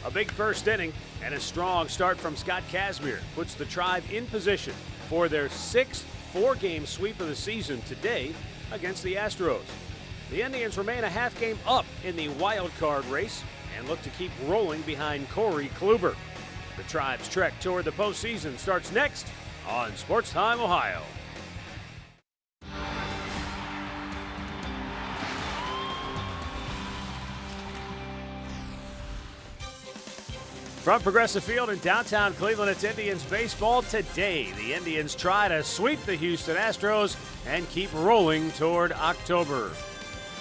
A big first inning and a strong start from Scott Kazmir puts the Tribe in position for their sixth four-game sweep of the season today against the Astros. The Indians remain a half game up in the wild card race and look to keep rolling behind Corey Kluber. The Tribe's trek toward the postseason starts next on Sports Time Ohio. From Progressive Field in downtown Cleveland, it's Indians baseball today. The Indians try to sweep the Houston Astros and keep rolling toward October.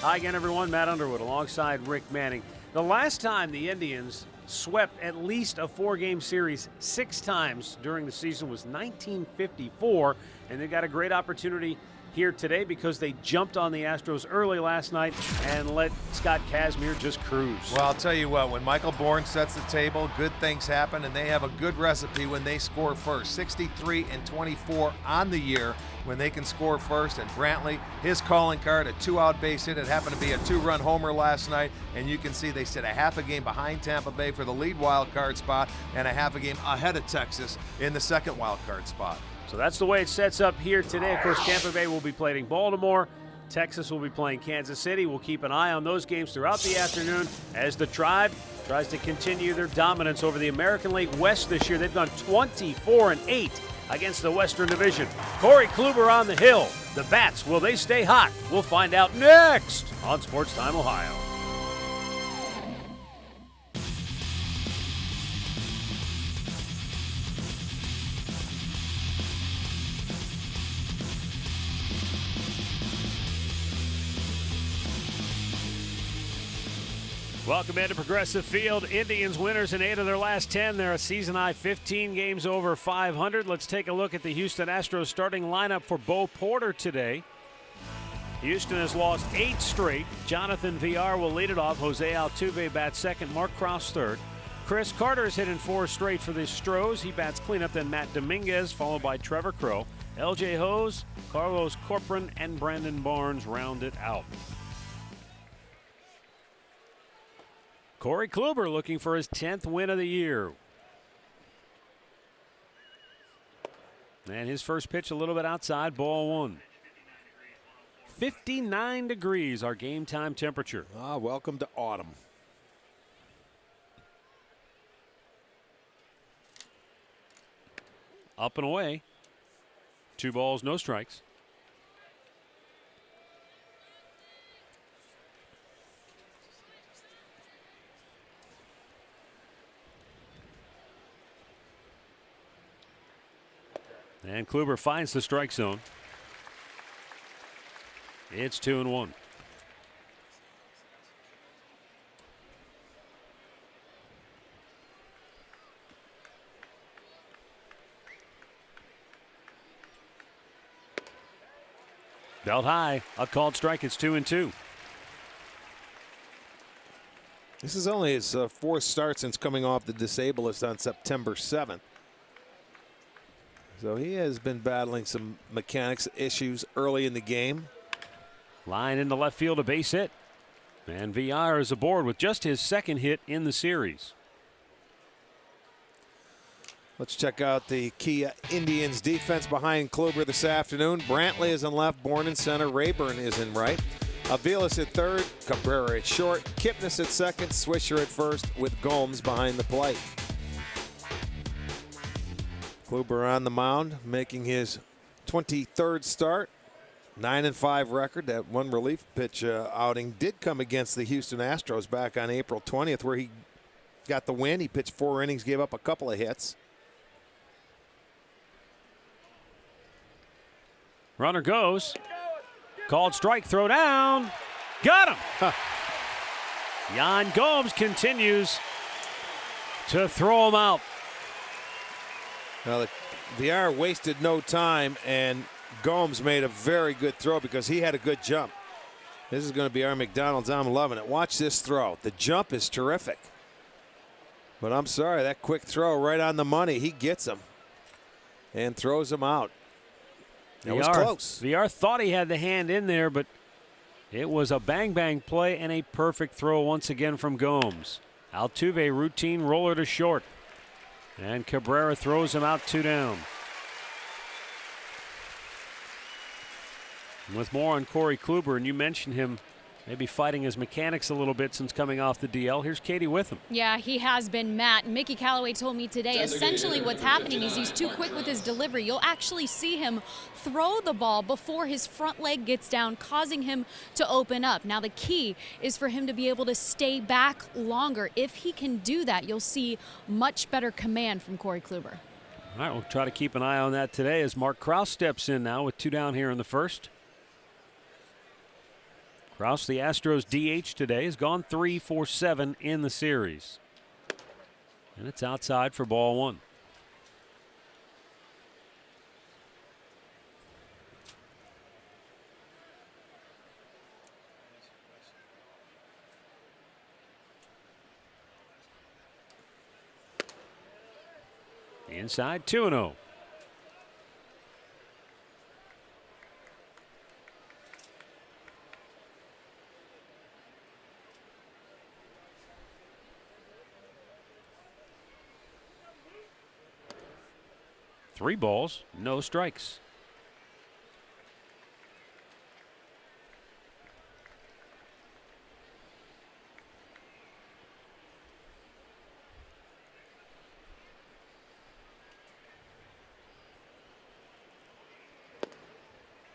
Hi again, everyone. Matt Underwood alongside Rick Manning. The last time the Indians swept at least a four-game series 6 times during the season was 1954, and they got a great opportunity here today because they jumped on the Astros early last night and let Scott Kazmir just cruise. Well, I'll tell you what, when Michael Bourne sets the table, good things happen, and they have a good recipe when they score first. 63-24 on the year when they can score first, and Brantley, his calling card, a 2-out base hit. It happened to be a 2-run homer last night, and you can see they sit a half a game behind Tampa Bay for the lead wild card spot and a half a game ahead of Texas in the second wild card spot. So that's the way it sets up here today. Of course, Tampa Bay will be playing Baltimore. Texas will be playing Kansas City. We'll keep an eye on those games throughout the afternoon as the Tribe tries to continue their dominance over the American League West this year. They've gone 24-8 against the Western Division. Corey Kluber on the hill. The Bats, will they stay hot? We'll find out next on Sports Time Ohio. Welcome into Progressive Field. Indians winners in 8 of their last 10. They're a season-high 15 games over 500. Let's take a look at the Houston Astros starting lineup for Bo Porter today. Houston has lost 8 straight. Jonathan Villar will lead it off. Jose Altuve bats second. Mark Krause third. Chris Carter is hitting 4 straight for the Astros. He bats cleanup. Then Matt Dominguez, followed by Trevor Crow. LJ Hose, Carlos Corcoran, and Brandon Barnes round it out. Corey Kluber looking for his 10th win of the year. And his first pitch a little bit outside, ball 1. 59 degrees, our game time temperature. Welcome to autumn. Up and away. 2 balls, no strikes. And Kluber finds the strike zone. It's 2-1. Belt high, a called strike. It's 2-2. This is only his 4th start since coming off the disabled on September 7th. So he has been battling some mechanics issues early in the game. Line into left field, a base hit. And Villar is aboard with just his 2nd hit in the series. Let's check out the key Indians defense behind Kluber this afternoon. Brantley is in left, Bourne in center, Rayburn is in right. Aviles at third, Cabrera at short, Kipnis at second, Swisher at first with Gomes behind the plate. Kluber on the mound, making his 23rd start. 9-5 record. That one relief pitch outing did come against the Houston Astros back on April 20th, where he got the win. He pitched 4 innings, gave up a couple of hits. Runner goes. Called strike, throw down. Got him. Yan Gomes continues to throw him out. Well, Villar wasted no time, and Gomes made a very good throw because he had a good jump. This is going to be our McDonald's. I'm loving it. Watch this throw. The jump is terrific. But I'm sorry, that quick throw right on the money. He gets him and throws him out. It was close. Villar thought he had the hand in there, but it was a bang-bang play and a perfect throw once again from Gomes. Altuve routine roller to short. And Cabrera throws him out 2 down. And with more on Corey Kluber, and you mentioned him maybe fighting his mechanics a little bit since coming off the DL. Here's Katie with him. Yeah, he has been, Matt. Mickey Callaway told me today, essentially what's happening is he's too quick with his delivery. You'll actually see him throw the ball before his front leg gets down, causing him to open up. Now, the key is for him to be able to stay back longer. If he can do that, you'll see much better command from Corey Kluber. All right, we'll try to keep an eye on that today as Mark Krause steps in now with 2 down here in the first. Krause, the Astros DH today, has gone 3 for 7 in the series. And it's outside for ball 1. Inside 2-0. Three balls, no strikes.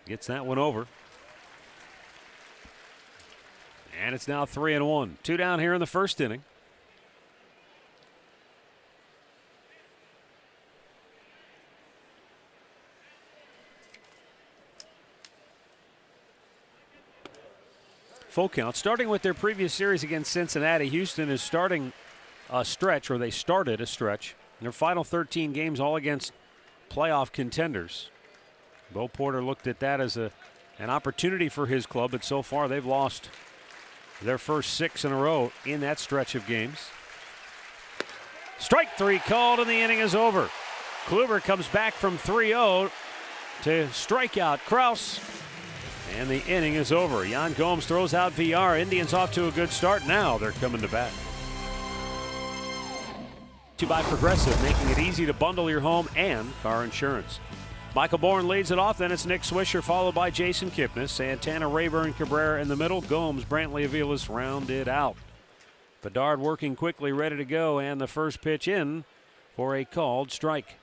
Gets that one over. And it's now 3-1. 2 down here in the first inning. Full count. Starting with their previous series against Cincinnati, Houston is starting a stretch, or they started a stretch, in their final 13 games, all against playoff contenders. Bo Porter looked at that as an opportunity for his club, but so far they've lost their first 6 in a row in that stretch of games. Strike 3 called, and the inning is over. Kluber comes back from 3-0 to strike out Krause. And the inning is over. Yan Gomes throws out VR. Indians off to a good start. Now they're coming to bat. To by Progressive, making it easy to bundle your home and car insurance. Michael Bourne leads it off. Then it's Nick Swisher, followed by Jason Kipnis. Santana, Rayburn, Cabrera in the middle. Gomes, Brantley, Aviles rounded out. Bedard working quickly, ready to go. And the first pitch in for a called strike.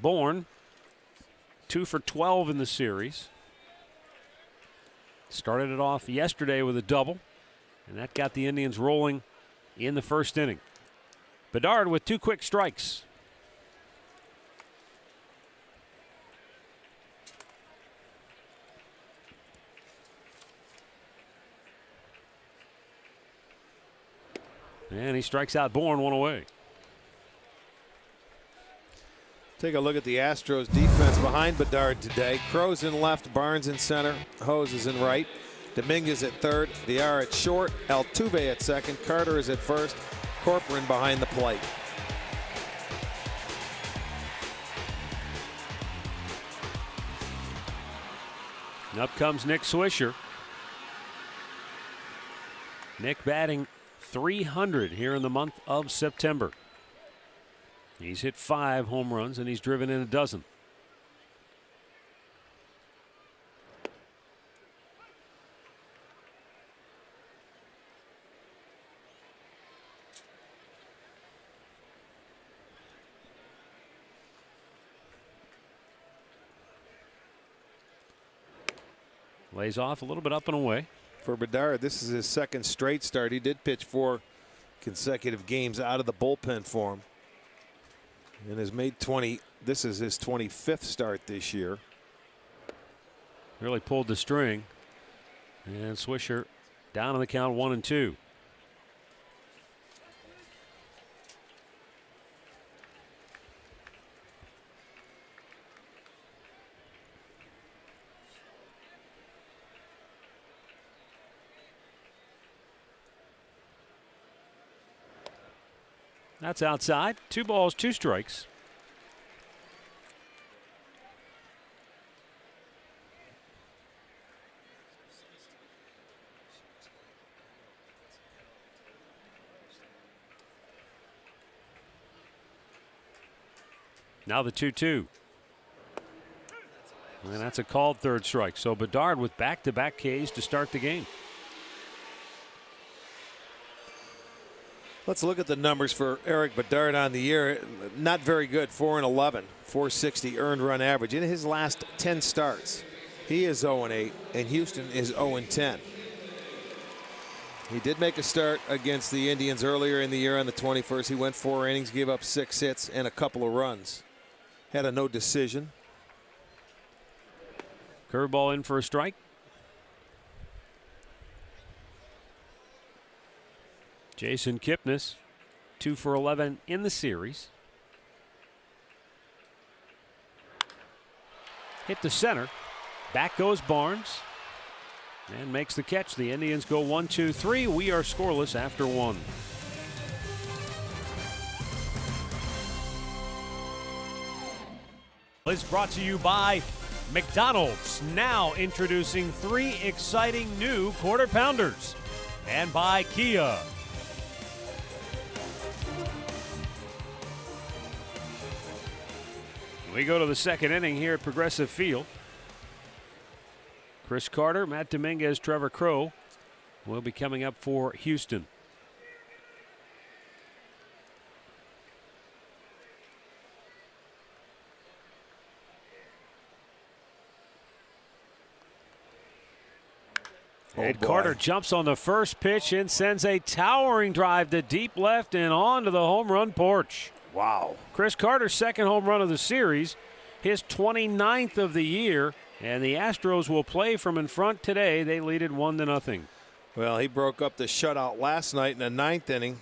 Bourne, 2 for 12 in the series. Started it off yesterday with a double, and that got the Indians rolling in the first inning. Bedard with 2 quick strikes. And he strikes out Bourne, 1 away. Take a look at the Astros defense behind Bedard today. Crow's in left, Barnes in center, Hose is in right, Dominguez at third, VR at short, Altuve at second, Carter is at first, Corcoran behind the plate. Up comes Nick Swisher. Nick batting .300 here in the month of September. He's hit 5 home runs and he's driven in a dozen. Lays off a little bit up and away. For Bedard, this is his second straight start. He did pitch 4 consecutive games out of the bullpen for him. And has made 20. This is his 25th start this year. Really pulled the string. And Swisher down on the count, 1-2. That's outside. 2 balls, 2 strikes. Now the 2-2. And that's a called third strike. So Bedard with back-to-back Ks to start the game. Let's look at the numbers for Eric Bedard on the year. Not very good. 4-11, 460 earned run average in his last 10 starts. He is 0-8, and Houston is 0-10. He did make a start against the Indians earlier in the year on the 21st. He went 4 innings, gave up 6 hits and a couple of runs. Had a no decision. Curveball in for a strike. Jason Kipnis, 2 for 11 in the series. Hit to center. Back goes Barnes. And makes the catch. The Indians go 1-2-3. We are scoreless after 1. It's brought to you by McDonald's, now introducing 3 exciting new quarter pounders. And by Kia. We go to the second inning here at Progressive Field. Chris Carter, Matt Dominguez, Trevor Crowe will be coming up for Houston. And Carter jumps on the first pitch and sends a towering drive to deep left and onto the home run porch. Wow. Chris Carter's second home run of the series, his 29th of the year, and the Astros will play from in front today. They lead it 1-0. Well, he broke up the shutout last night in the 9th inning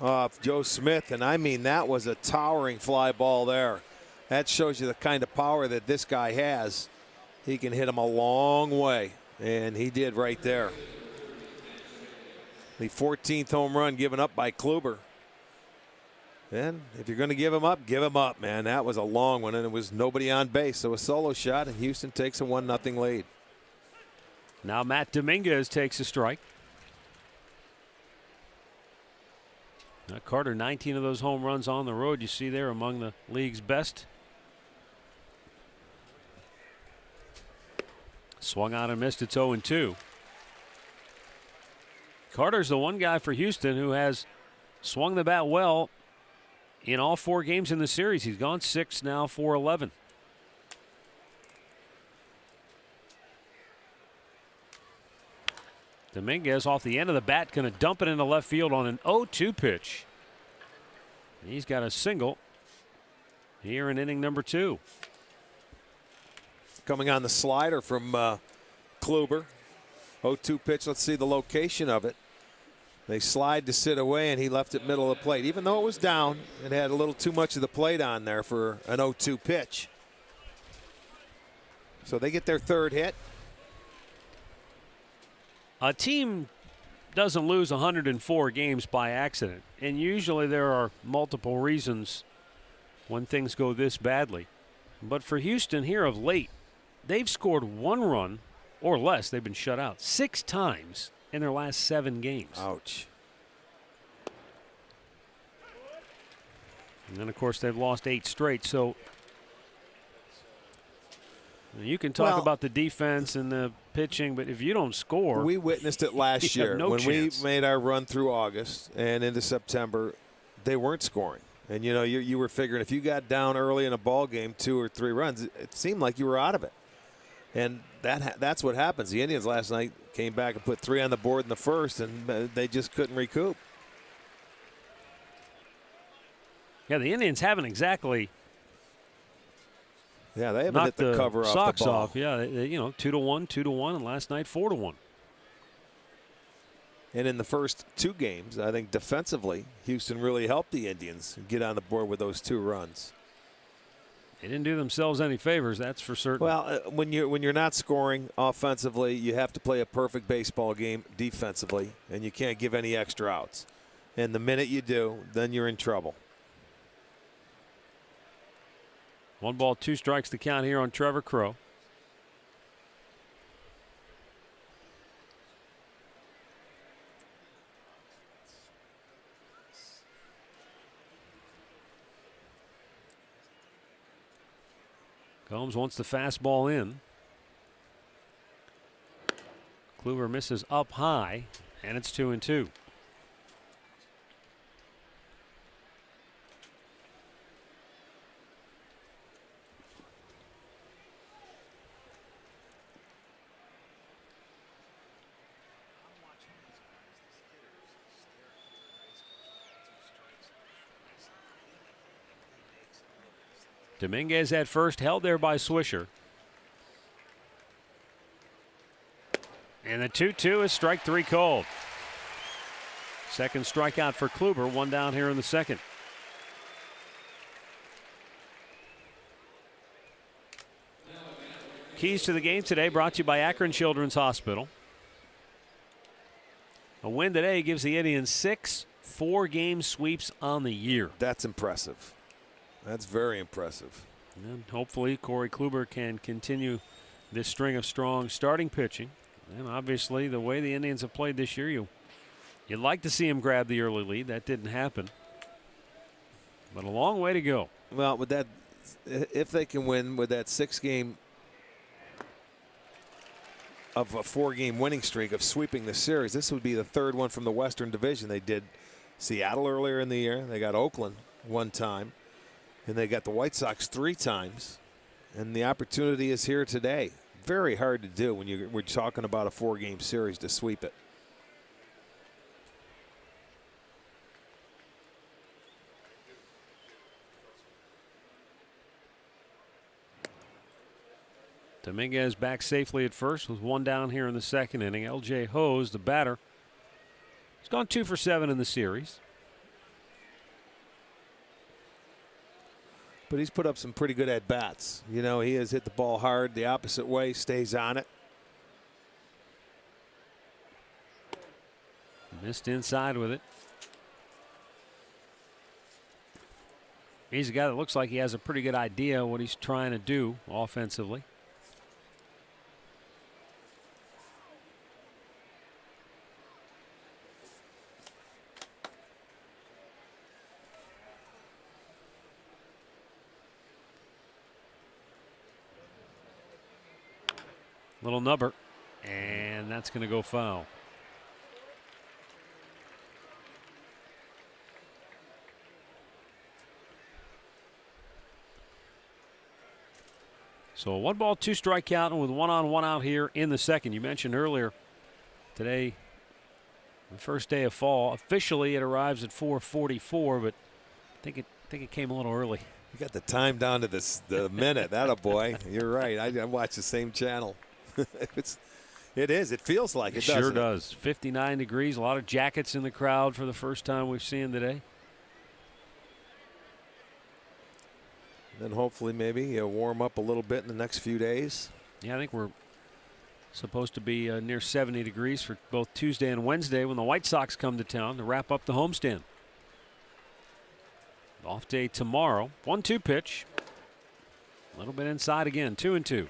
off Joe Smith, and I mean that was a towering fly ball there. That shows you the kind of power that this guy has. He can hit him a long way, and he did right there. The 14th home run given up by Kluber. And if you're going to give him up, man. That was a long one, and it was nobody on base. So a solo shot, and Houston takes a 1-0 lead. Now Matt Dominguez takes a strike. Now Carter, 19 of those home runs on the road. You see there among the league's best. Swung on and missed. It's 0-2. Carter's the one guy for Houston who has swung the bat well in all 4 games in the series. He's gone 6 now for 11. Dominguez off the end of the bat, going to dump it into left field on an 0-2 pitch. He's got a single here in inning number 2. Coming on the slider from Kluber. 0-2 pitch. Let's see the location of it. They slide to sit away, and he left it middle of the plate. Even though it was down, it had a little too much of the plate on there for an 0-2 pitch. So they get their third hit. A team doesn't lose 104 games by accident, and usually there are multiple reasons when things go this badly. But for Houston here of late, they've scored 1 run or less. They've been shut out 6 times in their last 7 games. Ouch. And then, of course, they've lost 8 straight. So you can talk about the defense and the pitching, but if you don't score. We witnessed it last year no when chance. we made our run through August and into September. They weren't scoring. And, you know, you were figuring if you got down early in a ball game 2 or 3 runs, it seemed like you were out of it. And that's what happens. The Indians last night came back and put 3 on the board in the first, and they just couldn't recoup. Yeah, the Indians haven't exactly. Yeah, they haven't hit the cover off socks the ball. off. Yeah, you know, 2-1, 2-1, and last night 4-1. And in the first 2 games, I think defensively, Houston really helped the Indians get on the board with those 2 runs. They didn't do themselves any favors, that's for certain. Well, when you're not scoring offensively, you have to play a perfect baseball game defensively, and you can't give any extra outs. And the minute you do, then you're in trouble. 1 ball, 2 strikes to count here on Trevor Crowe. Combs wants the fastball in. Kluber misses up high, and it's 2-2. Dominguez at first, held there by Swisher. And the 2-2 is strike three called. Second strikeout for Kluber, one down here in the second. Keys to the game today brought to you by Akron Children's Hospital. A win today gives the Indians 6 4-game sweeps on the year. That's impressive. That's very impressive. And hopefully Corey Kluber can continue this string of strong starting pitching. And obviously the way the Indians have played this year, you'd like to see him grab the early lead. That didn't happen. But a long way to go. Well, with that, if they can win with that 6-game of a 4-game winning streak of sweeping the series, this would be the third one from the Western Division. They did Seattle earlier in the year. They got Oakland one time. And they got the White Sox 3 times. And the opportunity is here today. Very hard to do when we're talking about a 4-game series to sweep it. Dominguez back safely at first with one down here in the second inning. L.J. Hose, the batter, has gone 2 for 7 in the series. But he's put up some pretty good at-bats. You know, he has hit the ball hard the opposite way, stays on it. Missed inside with it. He's a guy that looks like he has a pretty good idea what he's trying to do offensively. Little number, and that's going to go foul. So a 1-ball, 2-strike count, and with 1 on, 1 out here in the second. You mentioned earlier today, the first day of fall. Officially, it arrives at 4:44, but I think it came a little early. You got the time down to the minute. That boy. You're right. I watch the same channel. It is. It feels like it. Sure does. 59 degrees. A lot of jackets in the crowd for the first time we've seen today. Then hopefully maybe you'll warm up a little bit in the next few days. Yeah, I think we're supposed to be near 70 degrees for both Tuesday and Wednesday when the White Sox come to town to wrap up the homestand. Off day tomorrow. 1-2 pitch. A little bit inside again. 2-2.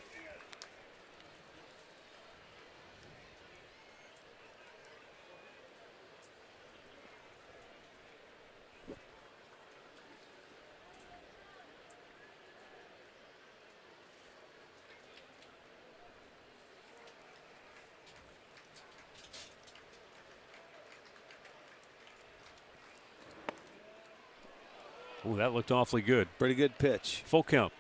Ooh, that looked awfully good. Pretty good pitch. Full count.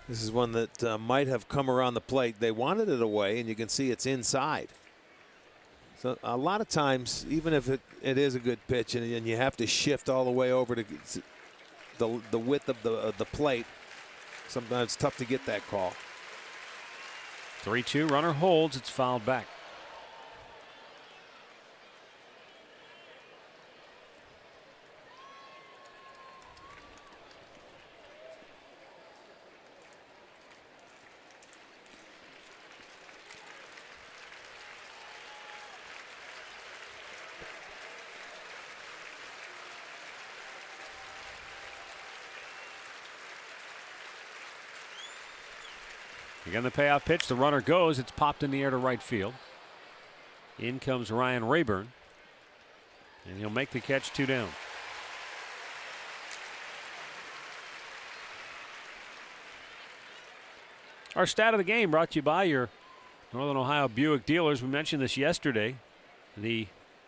This is one that might have come around the plate. They wanted it away, and you can see it's inside. So a lot of times, even if it is a good pitch and you have to shift all the way over to the width of the plate, sometimes it's tough to get that call. 3-2, runner holds. It's fouled back. Again, the payoff pitch. The runner goes. It's popped in the air to right field. In comes Ryan Rayburn. And he'll make the catch, 2 down. Our stat of the game brought to you by your Northern Ohio Buick dealers. We mentioned this yesterday. The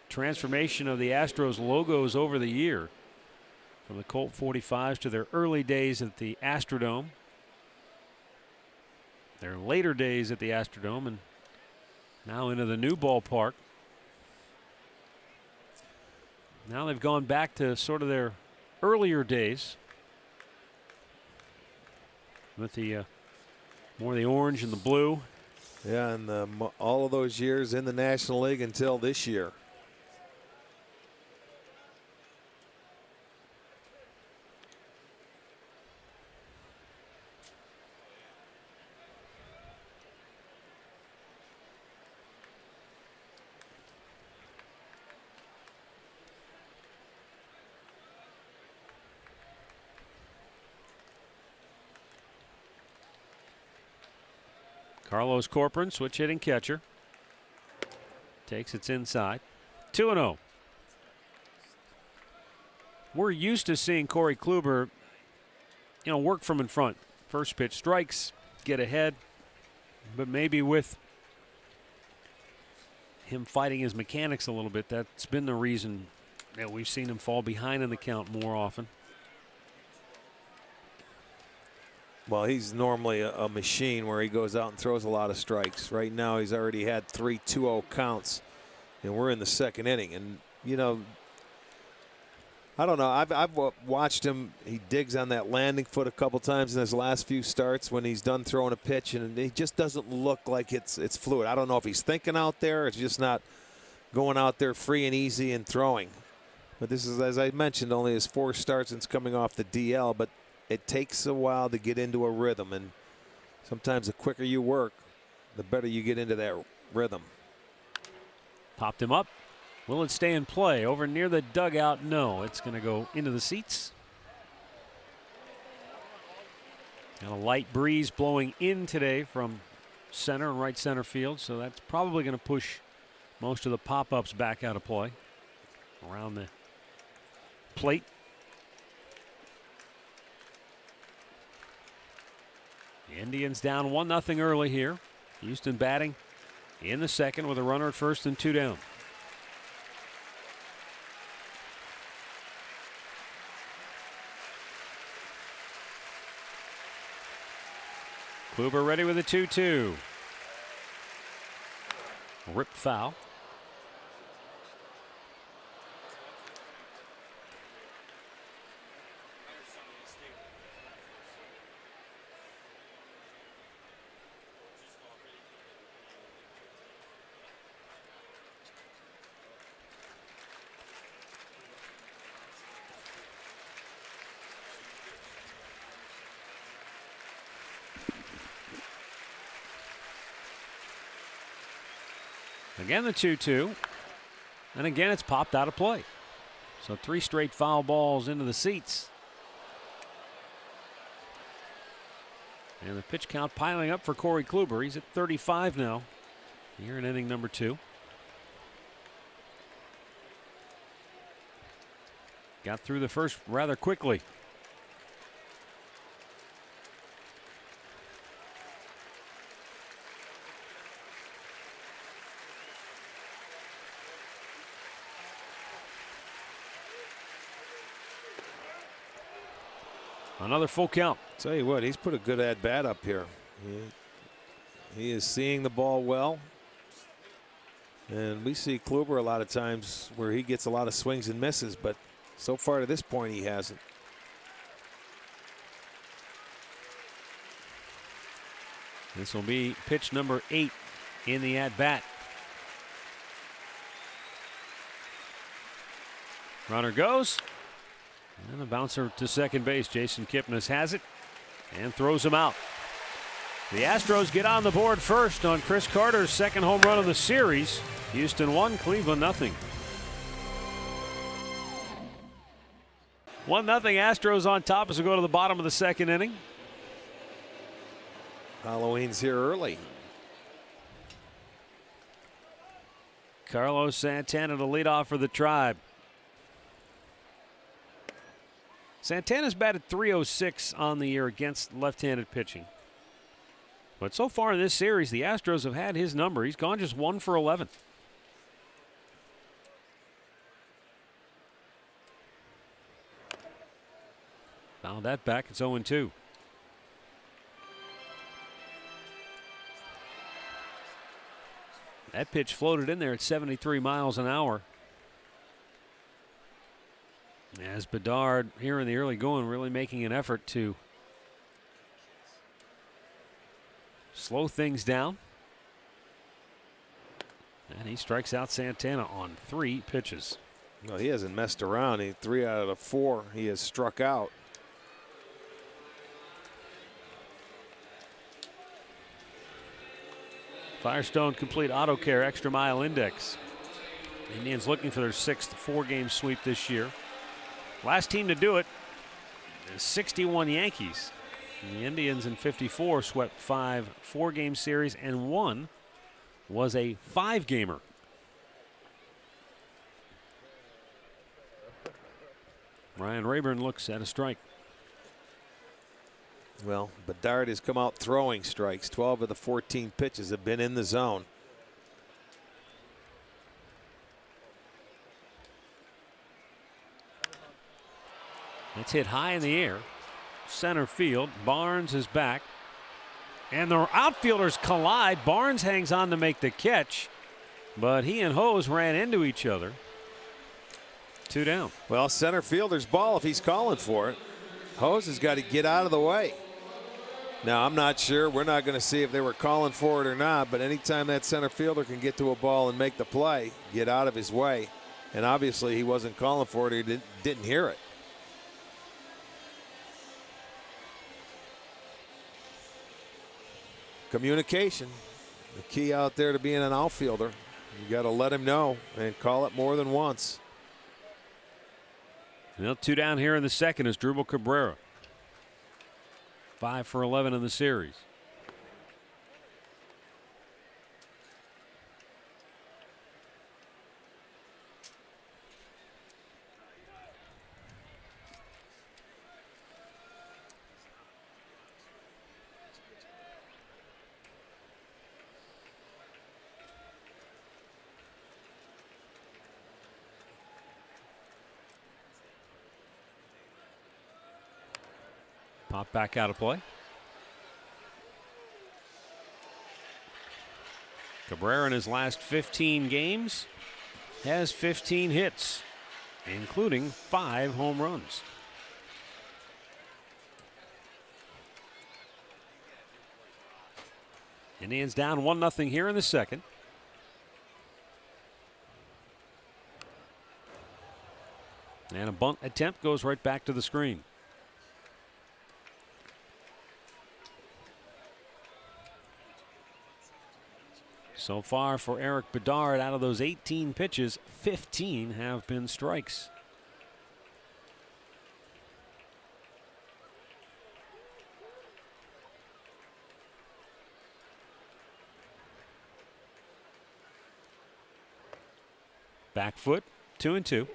transformation of the Astros logos over the year, from the Colt 45s to their early days at the Astrodome, their later days at the Astrodome, and now into the new ballpark. Now they've gone back to sort of their earlier days with the more the orange and the blue. Yeah, and all of those years in the National League until this year. Carlos Corcoran, switch hitting catcher. Takes it inside. 2-0. We're used to seeing Corey Kluber, work from in front. First pitch strikes, get ahead. But maybe with him fighting his mechanics a little bit, that's been the reason that we've seen him fall behind in the count more often. Well, he's normally a machine where he goes out and throws a lot of strikes. Right now, he's already had 3 2-0 counts, and we're in the second inning. And, I don't know. I've watched him. He digs on that landing foot a couple times in his last few starts when he's done throwing a pitch, and he just doesn't look like it's fluid. I don't know if he's thinking out there. It's just not going out there free and easy and throwing. But this is, as I mentioned, only his 4 starts since coming off the DL. But it takes a while to get into a rhythm, and sometimes the quicker you work, the better you get into that rhythm. Popped him up. Will it stay in play? Over near the dugout? No, it's going to go into the seats. Got a light breeze blowing in today from center and right center field, so that's probably going to push most of the pop-ups back out of play around the plate. The Indians down 1-0 early here. Houston batting in the second with a runner at first and 2 down. Kluber ready with a 2-2. Ripped foul. Again the 2-2, and again it's popped out of play. So 3 straight foul balls into the seats. And the pitch count piling up for Corey Kluber. He's at 35 now here in inning number 2. Got through the first rather quickly. Another full count. Tell you what, he's put a good at bat up here. He is seeing the ball well. And we see Kluber a lot of times where he gets a lot of swings and misses, but so far to this point he hasn't. This will be pitch number 8 in the at-bat. Runner goes. And the bouncer to second base. Jason Kipnis has it and throws him out. The Astros get on the board first on Chris Carter's second home run of the series. Houston 1, Cleveland 0. 1-0 Astros on top as we go to the bottom of the second inning. Halloween's here early. Carlos Santana to lead off for the Tribe. Santana's batted .306 on the year against left-handed pitching. But so far in this series, the Astros have had his number. He's gone just 1 for 11. Found that back. It's 0-2. That pitch floated in there at 73 miles an hour. As Bedard here in the early going really making an effort to slow things down. And he strikes out Santana on 3 pitches. Well, he hasn't messed around. 3 out of the 4 he has struck out. Firestone Complete Auto Care Extra Mile Index. Indians looking for their 6th 4-game sweep this year. Last team to do it is 61 Yankees. And the Indians in 54 swept 5 4-game series, and 1 was a 5-gamer. Ryan Rayburn looks at a strike. Well, Bedard has come out throwing strikes. 12 of the 14 pitches have been in the zone. It's hit high in the air. Center field. Barnes is back. And the outfielders collide. Barnes hangs on to make the catch, but he and Hose ran into each other. 2 down. Well, center fielder's ball if he's calling for it. Hose has got to get out of the way. Now, I'm not sure. We're not going to see if they were calling for it or not, but anytime that center fielder can get to a ball and make the play, get out of his way. And obviously he wasn't calling for it. He didn't hear it. Communication, the key out there to being an outfielder. You got to let him know and call it more than once. Well, 2 down here in the second is Drupal Cabrera. 5 for 11 in the series. Pop back out of play. Cabrera in his last 15 games has 15 hits, including 5 home runs. Indians down 1-0 here in the second. And a bunt attempt goes right back to the screen. So far for Eric Bedard, out of those 18 pitches, 15 have been strikes. Back foot, 2-2.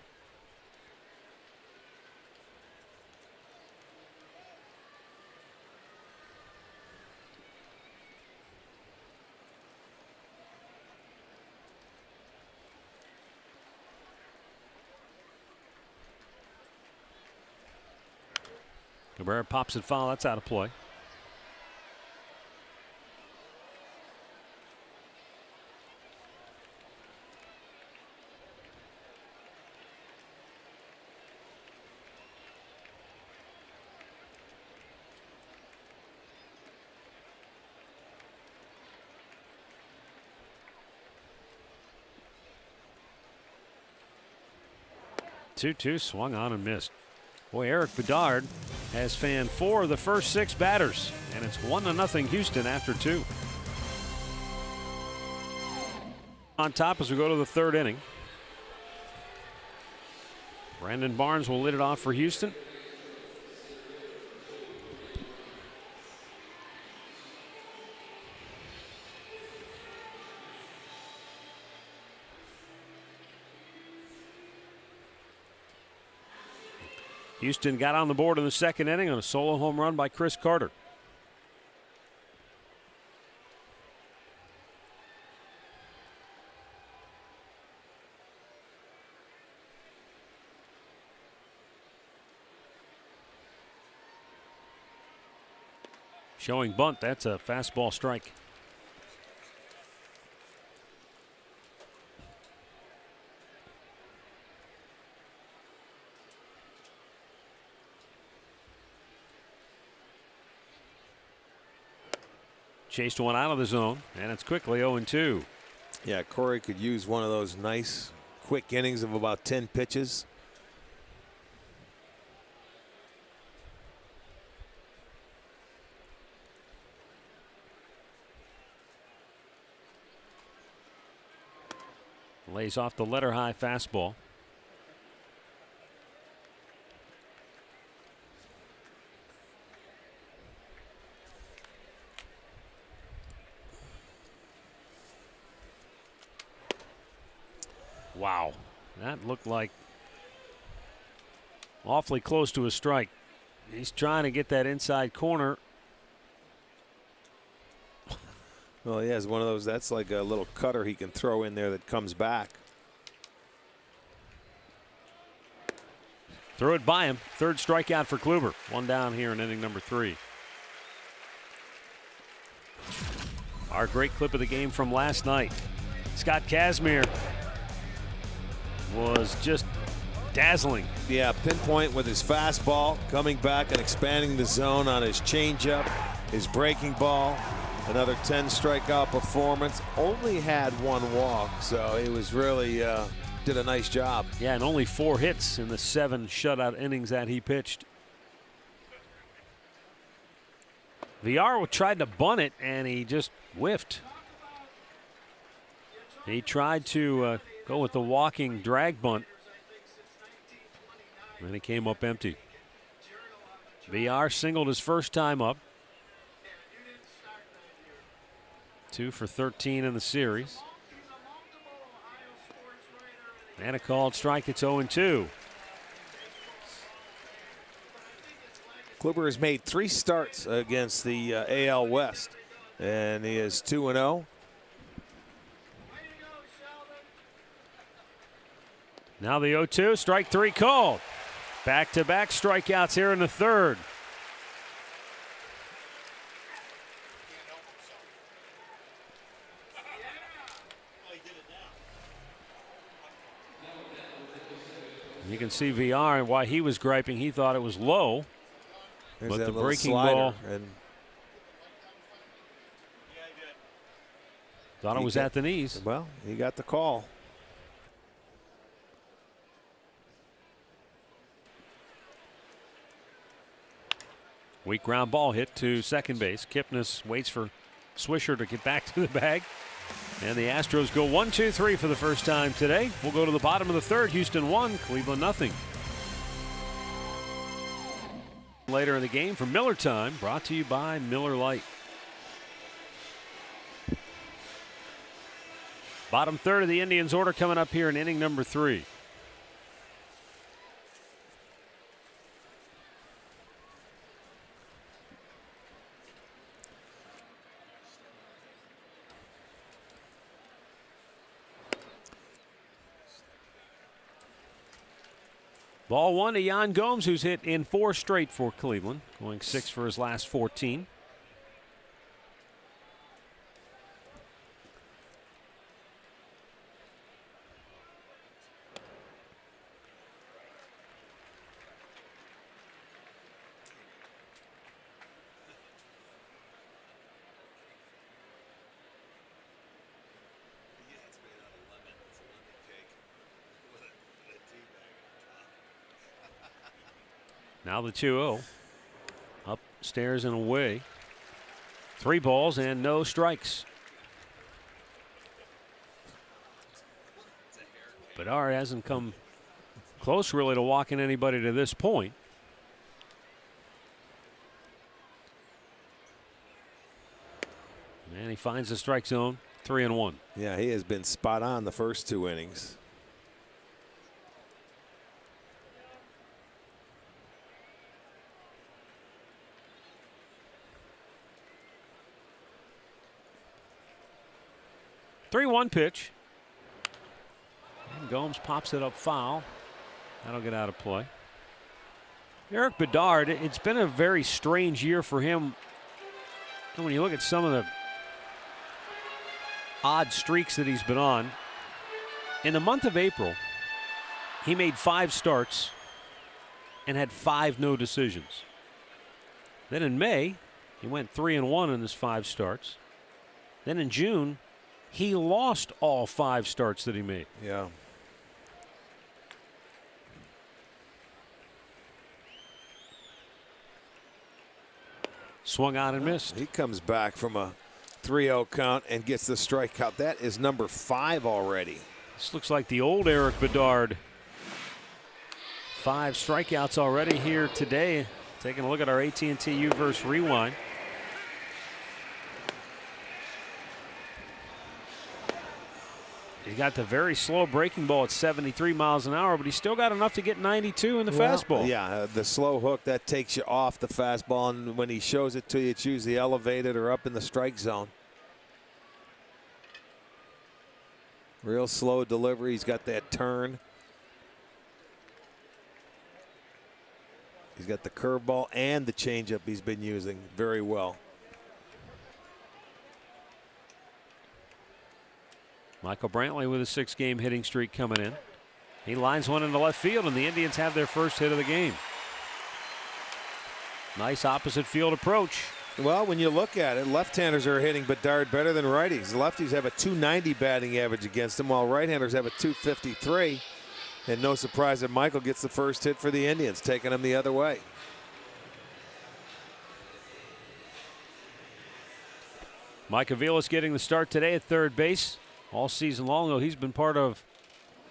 Cabrera pops it foul. That's out of play. Two swung on and missed. Boy, Eric Bedard has fanned 4 of the first 6 batters, and it's 1-0 Houston after 2. On top as we go to the 3rd inning. Brandon Barnes will lead it off for Houston. Houston got on the board in the 2nd inning on a solo home run by Chris Carter. Showing bunt. That's a fastball strike. Chased one out of the zone, and it's quickly 0-2. Yeah, Corey could use one of those nice quick innings of about 10 pitches. Lays off the letter high fastball. Wow, that looked like awfully close to a strike. He's trying to get that inside corner. Well, he has one of those. That's like a little cutter he can throw in there that comes back. Throw it by him. Third strikeout for Kluber. One down here in inning number 3. Our great clip of the game from last night. Scott Kazmir was just dazzling. Yeah, pinpoint with his fastball, coming back and expanding the zone on his changeup, his breaking ball. Another 10 strikeout performance. Only had 1 walk, so he was really did a nice job. Yeah, and only 4 hits in the 7 shutout innings that he pitched. VR tried to bunt it, and he just whiffed. He tried to go with the walking drag bunt, and he came up empty. VR singled his first time up. 2 for 13 in the series. And a called strike. It's 0-2. Kluber has made 3 starts against the AL West, and he is 2-0. Now the 0-2, strike 3 called. Back-to-back strikeouts here in the 3rd. You can see VR and why he was griping. He thought it was low. There's but that the little breaking slider, ball and thought it was at the knees. Well, he got the call. Weak ground ball hit to second base. Kipnis waits for Swisher to get back to the bag. And the Astros go 1-2-3 for the first time today. We'll go to the bottom of the 3rd. Houston 1, Cleveland nothing. Later in the game for Miller Time, brought to you by Miller Lite. Bottom 3rd of the Indians order coming up here in inning number 3. Ball 1 to Yan Gomes, who's hit in 4 straight for Cleveland, going 6 for his last 14. Now the 2-0. Upstairs and away. 3 balls and no strikes. Bedard hasn't come close really to walking anybody to this point. And he finds the strike zone. 3-1. Yeah, he has been spot on the first 2 innings. Three-one pitch. And Gomes pops it up foul. That'll get out of play. Eric Bedard, it's been a very strange year for him And when you look at some of the odd streaks that he's been on, in the month of April, he made 5 starts and had 5 no decisions. Then in May, he went 3-1 in his 5 starts. Then in June, he lost all 5 starts that he made. Yeah. Swung on and missed. He comes back from a 3-0 count and gets the strikeout. That is number 5 already. This looks like the old Eric Bedard. 5 strikeouts already here today. Taking a look at our AT&T U-verse rewind. He got the very slow breaking ball at 73 miles an hour, but he still got enough to get 92 in the fastball. Yeah, the slow hook, that takes you off the fastball, and when he shows it to you, it's usually elevated or up in the strike zone. Real slow delivery. He's got that turn. He's got the curveball and the changeup he's been using very well. Michael Brantley with a 6-game hitting streak coming in. He lines one into left field, and the Indians have their first hit of the game. Nice opposite field approach. Well, when you look at it, left-handers are hitting Bedard better than righties. Lefties have a .290 batting average against them, while right-handers have a .253. And no surprise that Michael gets the first hit for the Indians, taking them the other way. Mike Aviles getting the start today at third base. All season long, though, he's been part of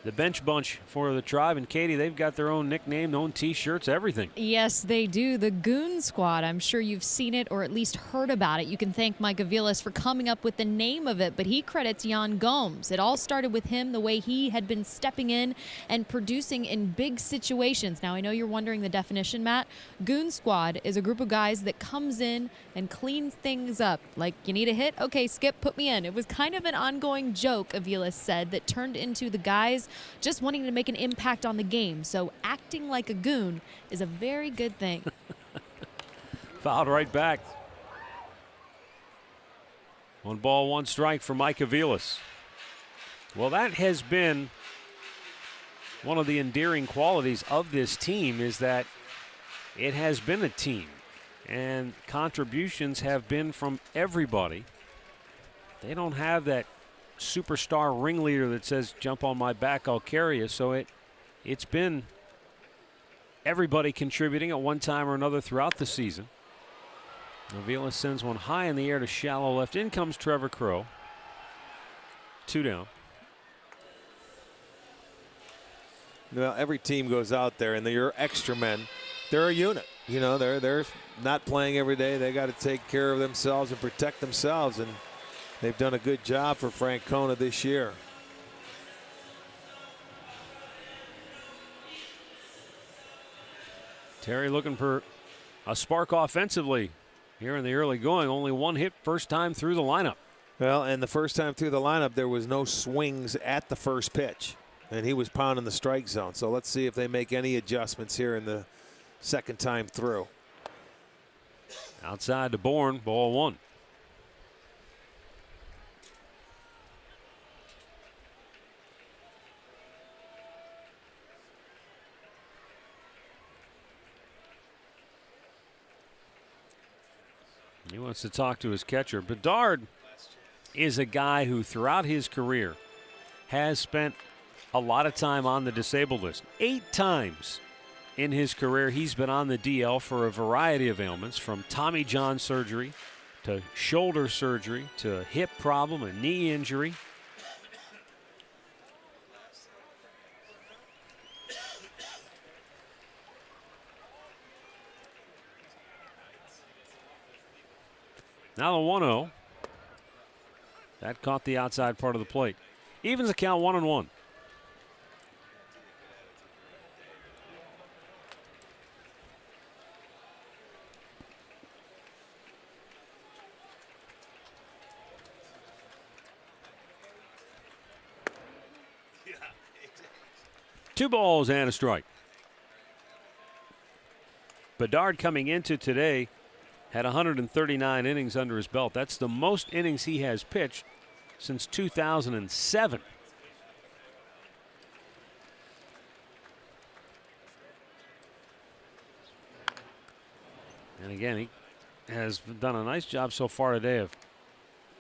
the bench bunch for the Tribe. And Katie, they've got their own nickname, their own T-shirts, everything. Yes, they do. The Goon Squad. I'm sure you've seen it or at least heard about it. You can thank Mike Aviles for coming up with the name of it, but he credits Yan Gomes. It all started with him, the way he had been stepping in and producing in big situations. Now, I know you're wondering the definition, Matt. Goon Squad is a group of guys that comes in and cleans things up. Like, you need a hit? Okay, Skip, put me in. It was kind of an ongoing joke, Aviles said, that turned into the guys just wanting to make an impact on the game. So acting like a goon is a very good thing. Fouled right back. 1 ball, 1 strike for Mike Aviles. Well, that has been one of the endearing qualities of this team, is that it has been a team. And contributions have been from everybody. They don't have that superstar ringleader that says, jump on my back, I'll carry you. So it's been everybody contributing at one time or another throughout the season. Aviles sends one high in the air to shallow left. In comes Trevor Crow. 2 down. Well, every team goes out there, and your extra men, they're a unit. You know, they're not playing every day. They got to take care of themselves and protect themselves, and they've done a good job for Francona this year. Terry looking for a spark offensively here in the early going. Only 1 hit first time through the lineup. Well, and the first time through the lineup, there was no swings at the first pitch, and he was pounding the strike zone. So let's see if they make any adjustments here in the second time through. Outside to Bourne, ball 1. He wants to talk to his catcher. Bedard is a guy who throughout his career has spent a lot of time on the disabled list. 8 times in his career he's been on the DL for a variety of ailments, from Tommy John surgery to shoulder surgery to a hip problem, a knee injury. Now the 1-0. That caught the outside part of the plate. Evens the count 1-1. Two balls and a strike. Bedard coming into today had 139 innings under his belt. That's the most innings he has pitched since 2007. And again, he has done a nice job so far today of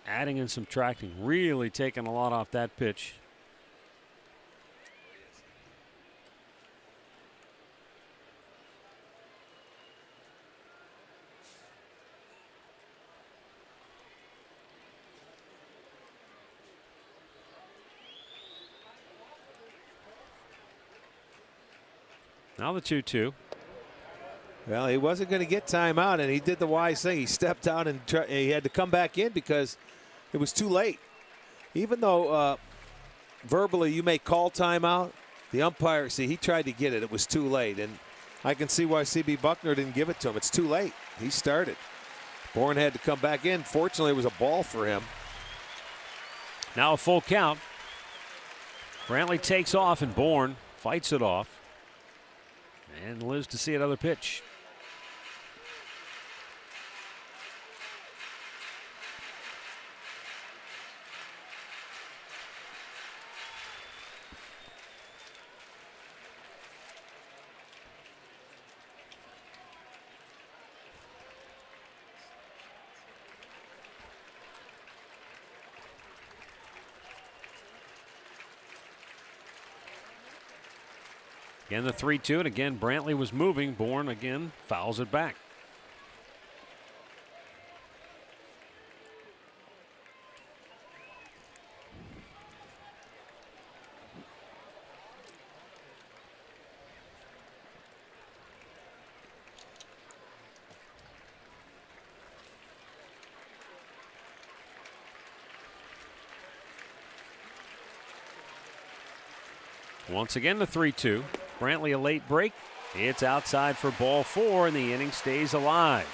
adding and subtracting, really taking a lot off that pitch. Now the 2-2. Well, he wasn't going to get timeout, and he did the wise thing. He stepped out and he had to come back in because it was too late. Even though verbally you may call timeout, the umpire, see, he tried to get it. It was too late, and I can see why C.B. Buckner didn't give it to him. It's too late. He started. Bourne had to come back in. Fortunately, it was a ball for him. Now a full count. Brantley takes off, and Bourne fights it off and lives to see another pitch. Again, the 3-2, and again, Brantley was moving. Bourne again fouls it back. Once again, the 3-2. Brantley a late break. It's outside for ball 4, and the inning stays alive.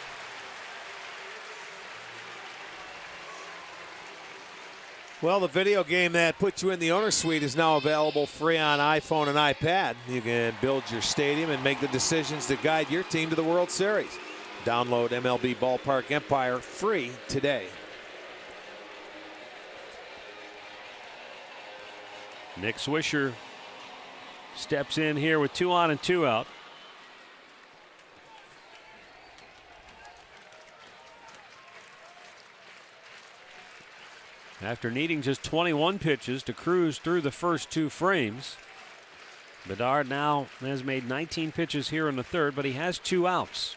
Well, the video game that put you in the owner suite is now available free on iPhone and iPad. You can build your stadium and make the decisions to guide your team to the World Series. Download MLB Ballpark Empire free today. Nick Swisher steps in here with 2 on and 2 out. After needing just 21 pitches to cruise through the first 2 frames, Bedard now has made 19 pitches here in the third, but he has 2 outs.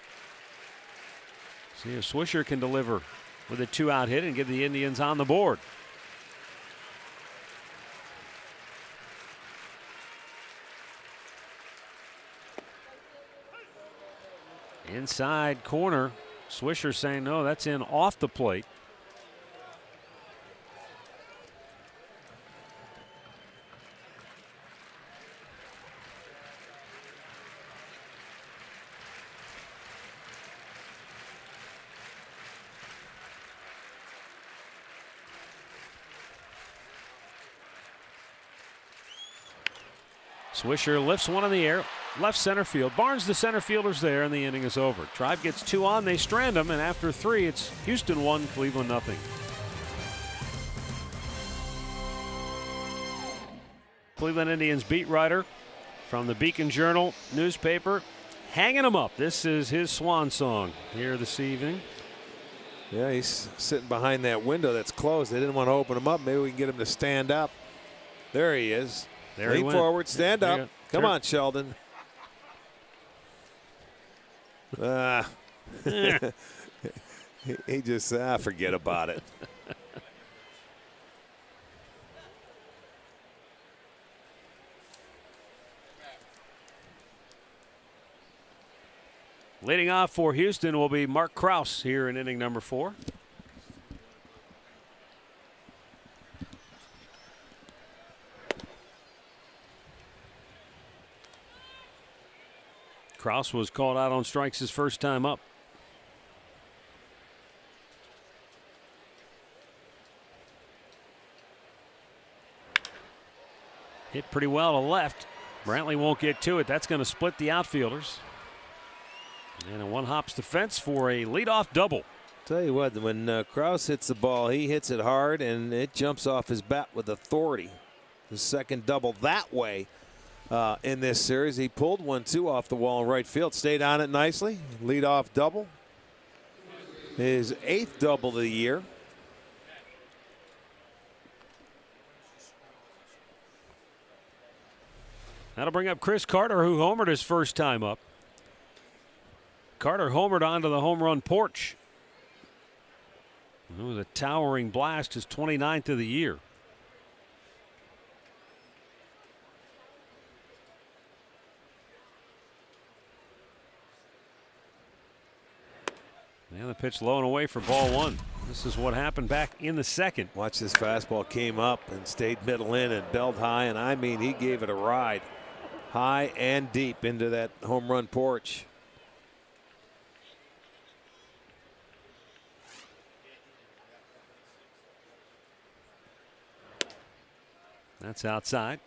See if Swisher can deliver with a 2-out hit and get the Indians on the board. Inside corner, Swisher saying no, that's in off the plate. Swisher lifts one in the air, left center field. Barnes, the center fielder's there, and the inning is over. Tribe gets 2 on, they strand him, and after 3, it's Houston 1, Cleveland nothing. Cleveland Indians beat writer from the Beacon Journal newspaper, hanging him up. This is his swan song here this evening. Yeah, he's sitting behind that window that's closed. They didn't want to open him up. Maybe we can get him to stand up. There he is. There he Lean went. forward, stand up. Come on, Sheldon. He just, forget about it. Leading off for Houston will be Mark Krause here in inning number 4. Krause was called out on strikes his first time up. Hit pretty well to left. Brantley won't get to it. That's going to split the outfielders. And a one hops the fence for a leadoff double. Tell you what, when Krause hits the ball, he hits it hard and it jumps off his bat with authority. The second double that way in this series. He pulled 1-2 off the wall in right field, stayed on it nicely. Leadoff double. His 8th double of the year. That'll bring up Chris Carter, who homered his first time up. Carter homered onto the home run porch. It was a towering blast, his 29th of the year. And the pitch low and away for ball one. This is what happened back in the second. Watch, this fastball came up and stayed middle in and belled high, and I mean, he gave it a ride. High and deep into that home run porch. That's outside.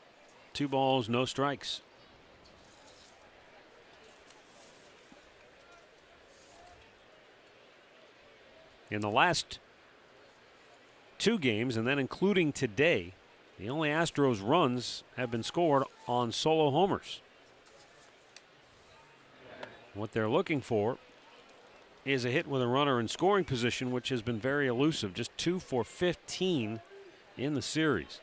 2 balls, no strikes. In the last 2 games, and then including today, the only Astros runs have been scored on solo homers. What they're looking for is a hit with a runner in scoring position, which has been very elusive. Just 2 for 15 in the series.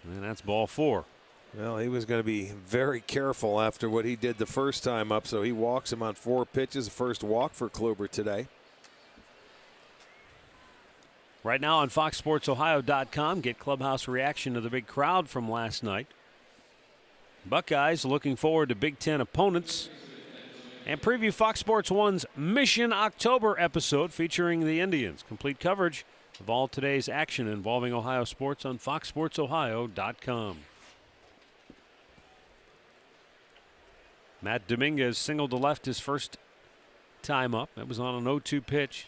And that's ball 4. Well, he was going to be very careful after what he did the first time up, so he walks him on 4 pitches. First walk for Kluber today. Right now on FoxSportsOhio.com, get clubhouse reaction to the big crowd from last night. Buckeyes looking forward to Big Ten opponents. And preview Fox Sports 1's Mission October episode featuring the Indians. Complete coverage of all today's action involving Ohio sports on FoxSportsOhio.com. Matt Dominguez singled to left his first time up. That was on an 0-2 pitch.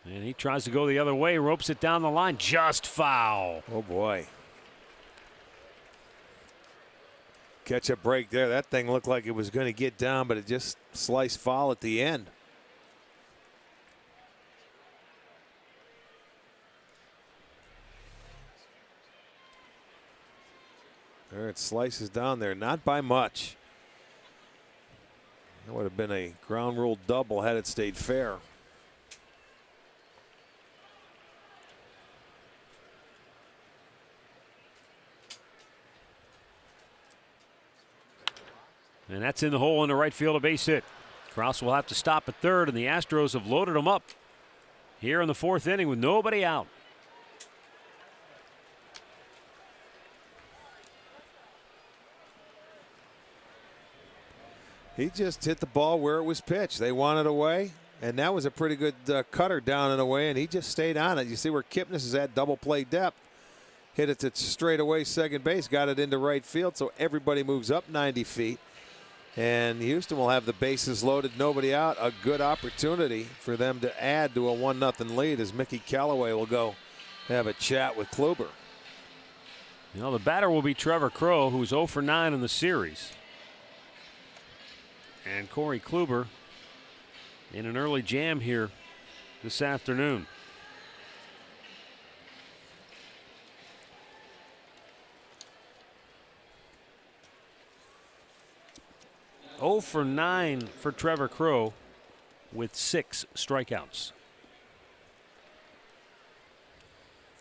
And he tries to go the other way, ropes it down the line, just foul. Oh boy. Catch a break there. That thing looked like it was going to get down, but it just sliced foul at the end. There it slices down there, not by much. That would have been a ground rule double had it stayed fair. And that's in the hole in the right field, a base hit. Krause will have to stop at third, and the Astros have loaded him up here in the 4th inning with nobody out. He just hit the ball where it was pitched. They wanted away, and that was a pretty good cutter down and away, and he just stayed on it. You see where Kipnis is at double play depth. Hit it to straight away second base, got it into right field, so everybody moves up 90 feet. And Houston will have the bases loaded, nobody out. A good opportunity for them to add to a 1-0 lead as Mickey Callaway will go have a chat with Kluber. You know, the batter will be Trevor Crowe, who's 0 for 9 in the series. And Corey Kluber in an early jam here this afternoon. Oh for 9 for Trevor Crowe with 6 strikeouts.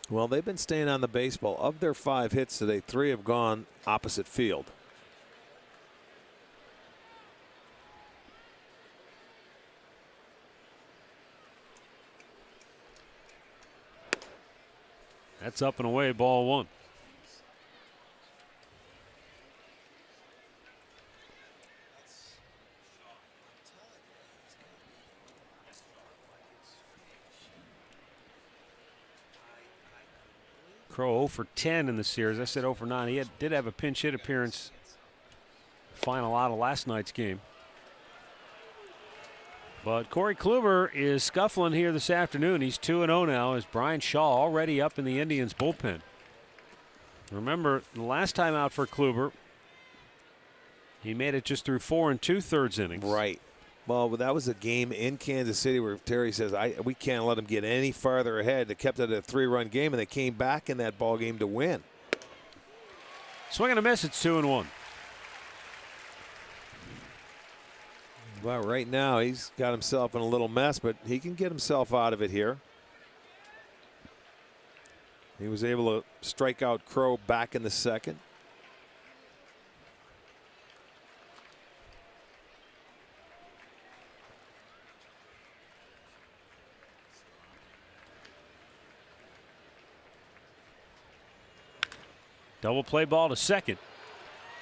Well, they've been staying on the baseball. Of their 5 hits today, 3 have gone opposite field. That's up and away, ball 1. Crowe 0 for 10 in the series. I said 0 for 9. He did have a pinch hit appearance final out of last night's game. But Corey Kluber is scuffling here this afternoon. He's 2-0 now as Brian Shaw already up in the Indians bullpen. Remember, the last time out for Kluber, he made it just through 4 2/3 innings. Right. Well, that was a game in Kansas City where Terry says, we can't let them get any farther ahead. They kept it a 3-run game, and they came back in that ball game to win. Swing and a miss. It's 2-1. Well, right now he's got himself in a little mess, but he can get himself out of it here. He was able to strike out Crow back in the second. Double play ball to second.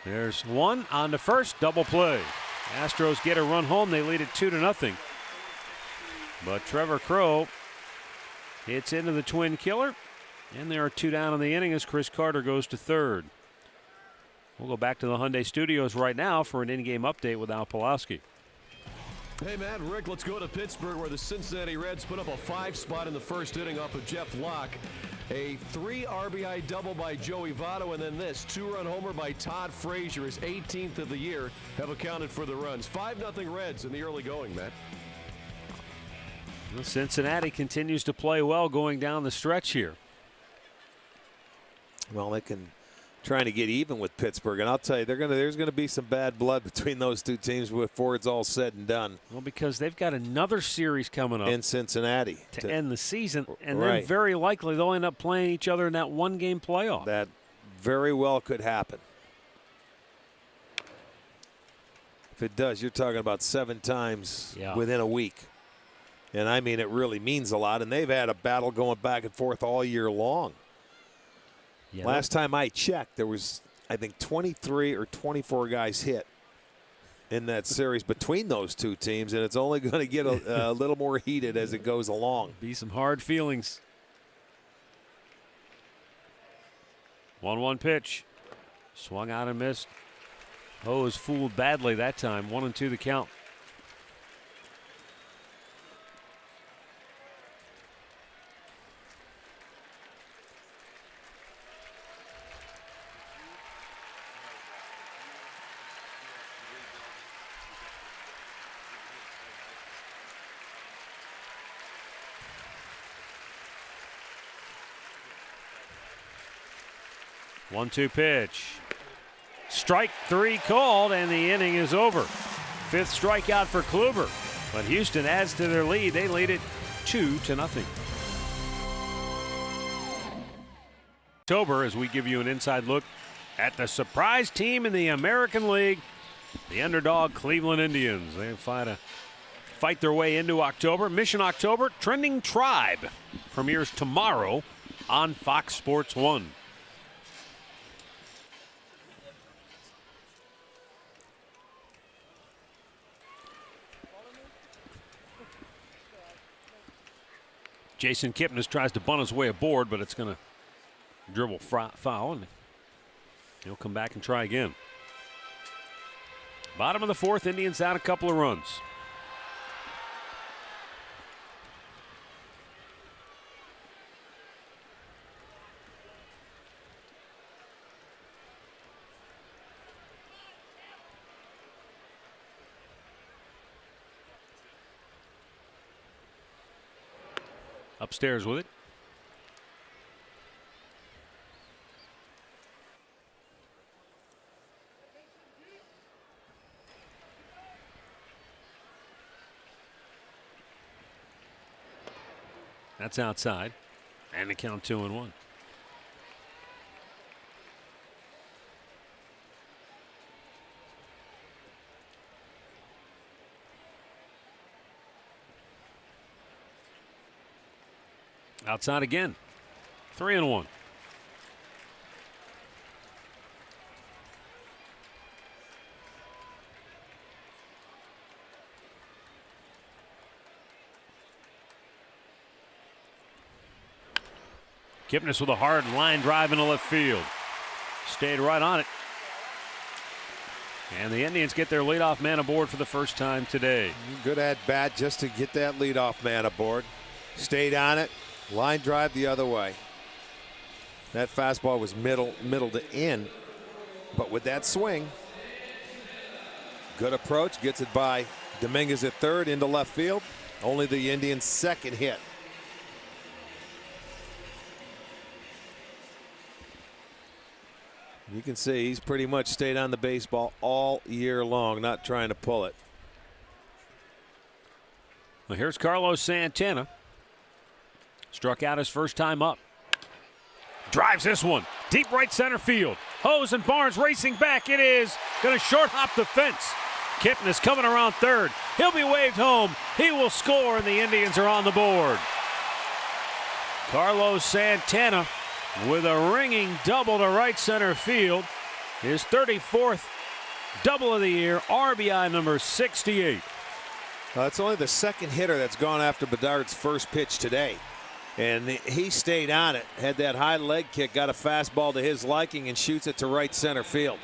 There's one on the first. Double play. Astros get a run home. They lead it 2-0. But Trevor Crow hits into the twin killer. And there are 2 down in the inning as Chris Carter goes to third. We'll go back to the Hyundai Studios right now for an in-game update with Al Pawlowski. Hey, Matt, Rick, let's go to Pittsburgh where the Cincinnati Reds put up a 5 spot in the first inning off of Jeff Locke. A 3 RBI double by Joey Votto, and then this 2-run homer by Todd Frazier, his 18th of the year, have accounted for the runs. 5-0 Reds in the early going, Matt. Well, Cincinnati continues to play well going down the stretch here. Well, they can trying to get even with Pittsburgh, and I'll tell you, there's going to be some bad blood between those two teams before it's all said and done. Well, because they've got another series coming up in Cincinnati to end the season, and right. then very likely they'll end up playing each other in that one-game playoff. That very well could happen. If it does, you're talking about 7 times within a week. And I mean, it really means a lot. And they've had a battle going back and forth all year long. Yeah, last time I checked, there was, I think, 23 or 24 guys hit in that series between those two teams, and it's only going to get a little more heated as it goes along. Be some hard feelings. 1-1 pitch. Swung out and missed. Oh, was fooled badly that time. 1-2 the count. One-two pitch. Strike 3 called, and the inning is over. 5th strikeout for Kluber. But Houston adds to their lead. They lead it 2-0. October, as we give you an inside look at the surprise team in the American League, the underdog Cleveland Indians. They fight their way into October. Mission October, Trending Tribe premieres tomorrow on Fox Sports 1. Jason Kipnis tries to bunt his way aboard, but it's going to dribble foul, and he'll come back and try again. Bottom of the 4th, Indians out a couple of runs. Upstairs with it. That's outside. And the count 2-1. Outside again. 3-1. Kipnis with a hard line drive into left field. Stayed right on it. And the Indians get their leadoff man aboard for the first time today. Good at bat just to get that leadoff man aboard. Stayed on it. Line drive the other way. That fastball was middle to in. But with that swing, good approach. Gets it by Dominguez at third into left field. Only the Indians' second hit. You can see he's pretty much stayed on the baseball all year long, not trying to pull it. Well, here's Carlos Santana. Struck out his first time up. Drives this one. Deep right center field. Hose and Barnes racing back. It is going to short hop the fence. Kipnis coming around third. He'll be waved home. He will score, and the Indians are on the board. Carlos Santana with a ringing double to right center field. His 34th double of the year, RBI number 68. It's only the second hitter that's gone after Bedard's first pitch today. And he stayed on it, had that high leg kick, got a fastball to his liking, and shoots it to right center field.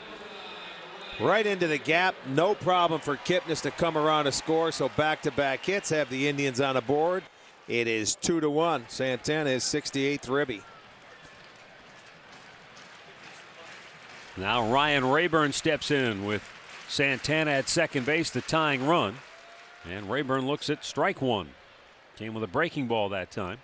Right into the gap, no problem for Kipnis to come around to score. So back-to-back hits have the Indians on the board. It is 2-1. Santana is 68th ribby. Now Ryan Rayburn steps in with Santana at second base, the tying run. And Rayburn looks at strike one. Came with a breaking ball that time.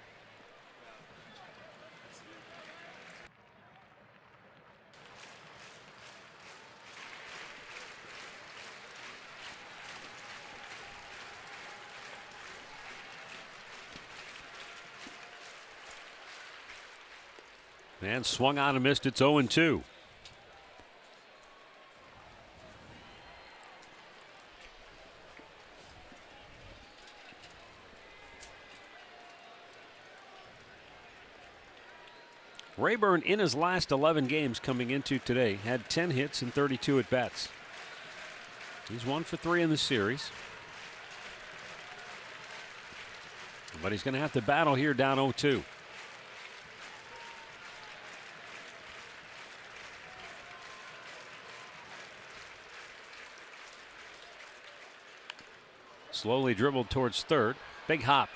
And swung on and missed. It's 0-2. Rayburn in his last 11 games coming into today had 10 hits and 32 at bats. He's 1 for 3 in the series. But he's going to have to battle here down 0-2. Slowly dribbled towards third. Big hop.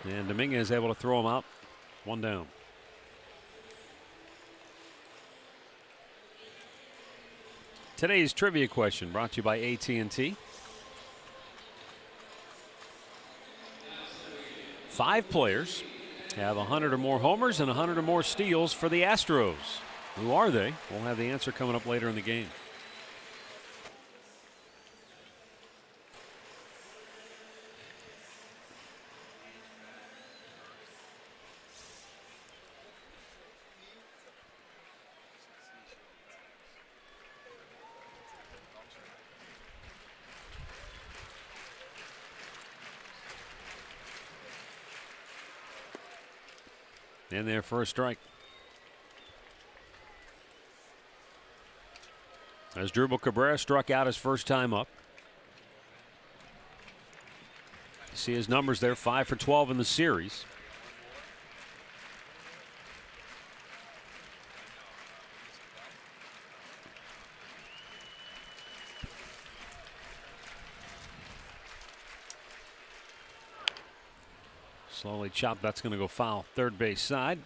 And Dominguez able to throw him out. One down. Today's trivia question brought to you by AT&T. 5 players have 100 or more homers and 100 or more steals for the Astros. Who are they? We'll have the answer coming up later in the game. In there for a strike. As Drupal Cabrera struck out his first time up. You see his numbers there, 5 for 12 in the series. Slowly chopped. That's going to go foul third base side.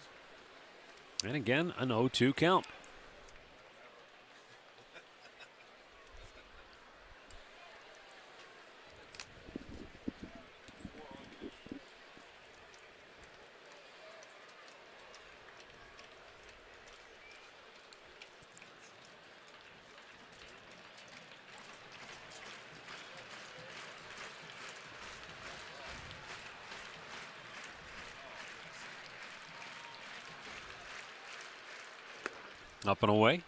And again, an 0-2 count. Up and away.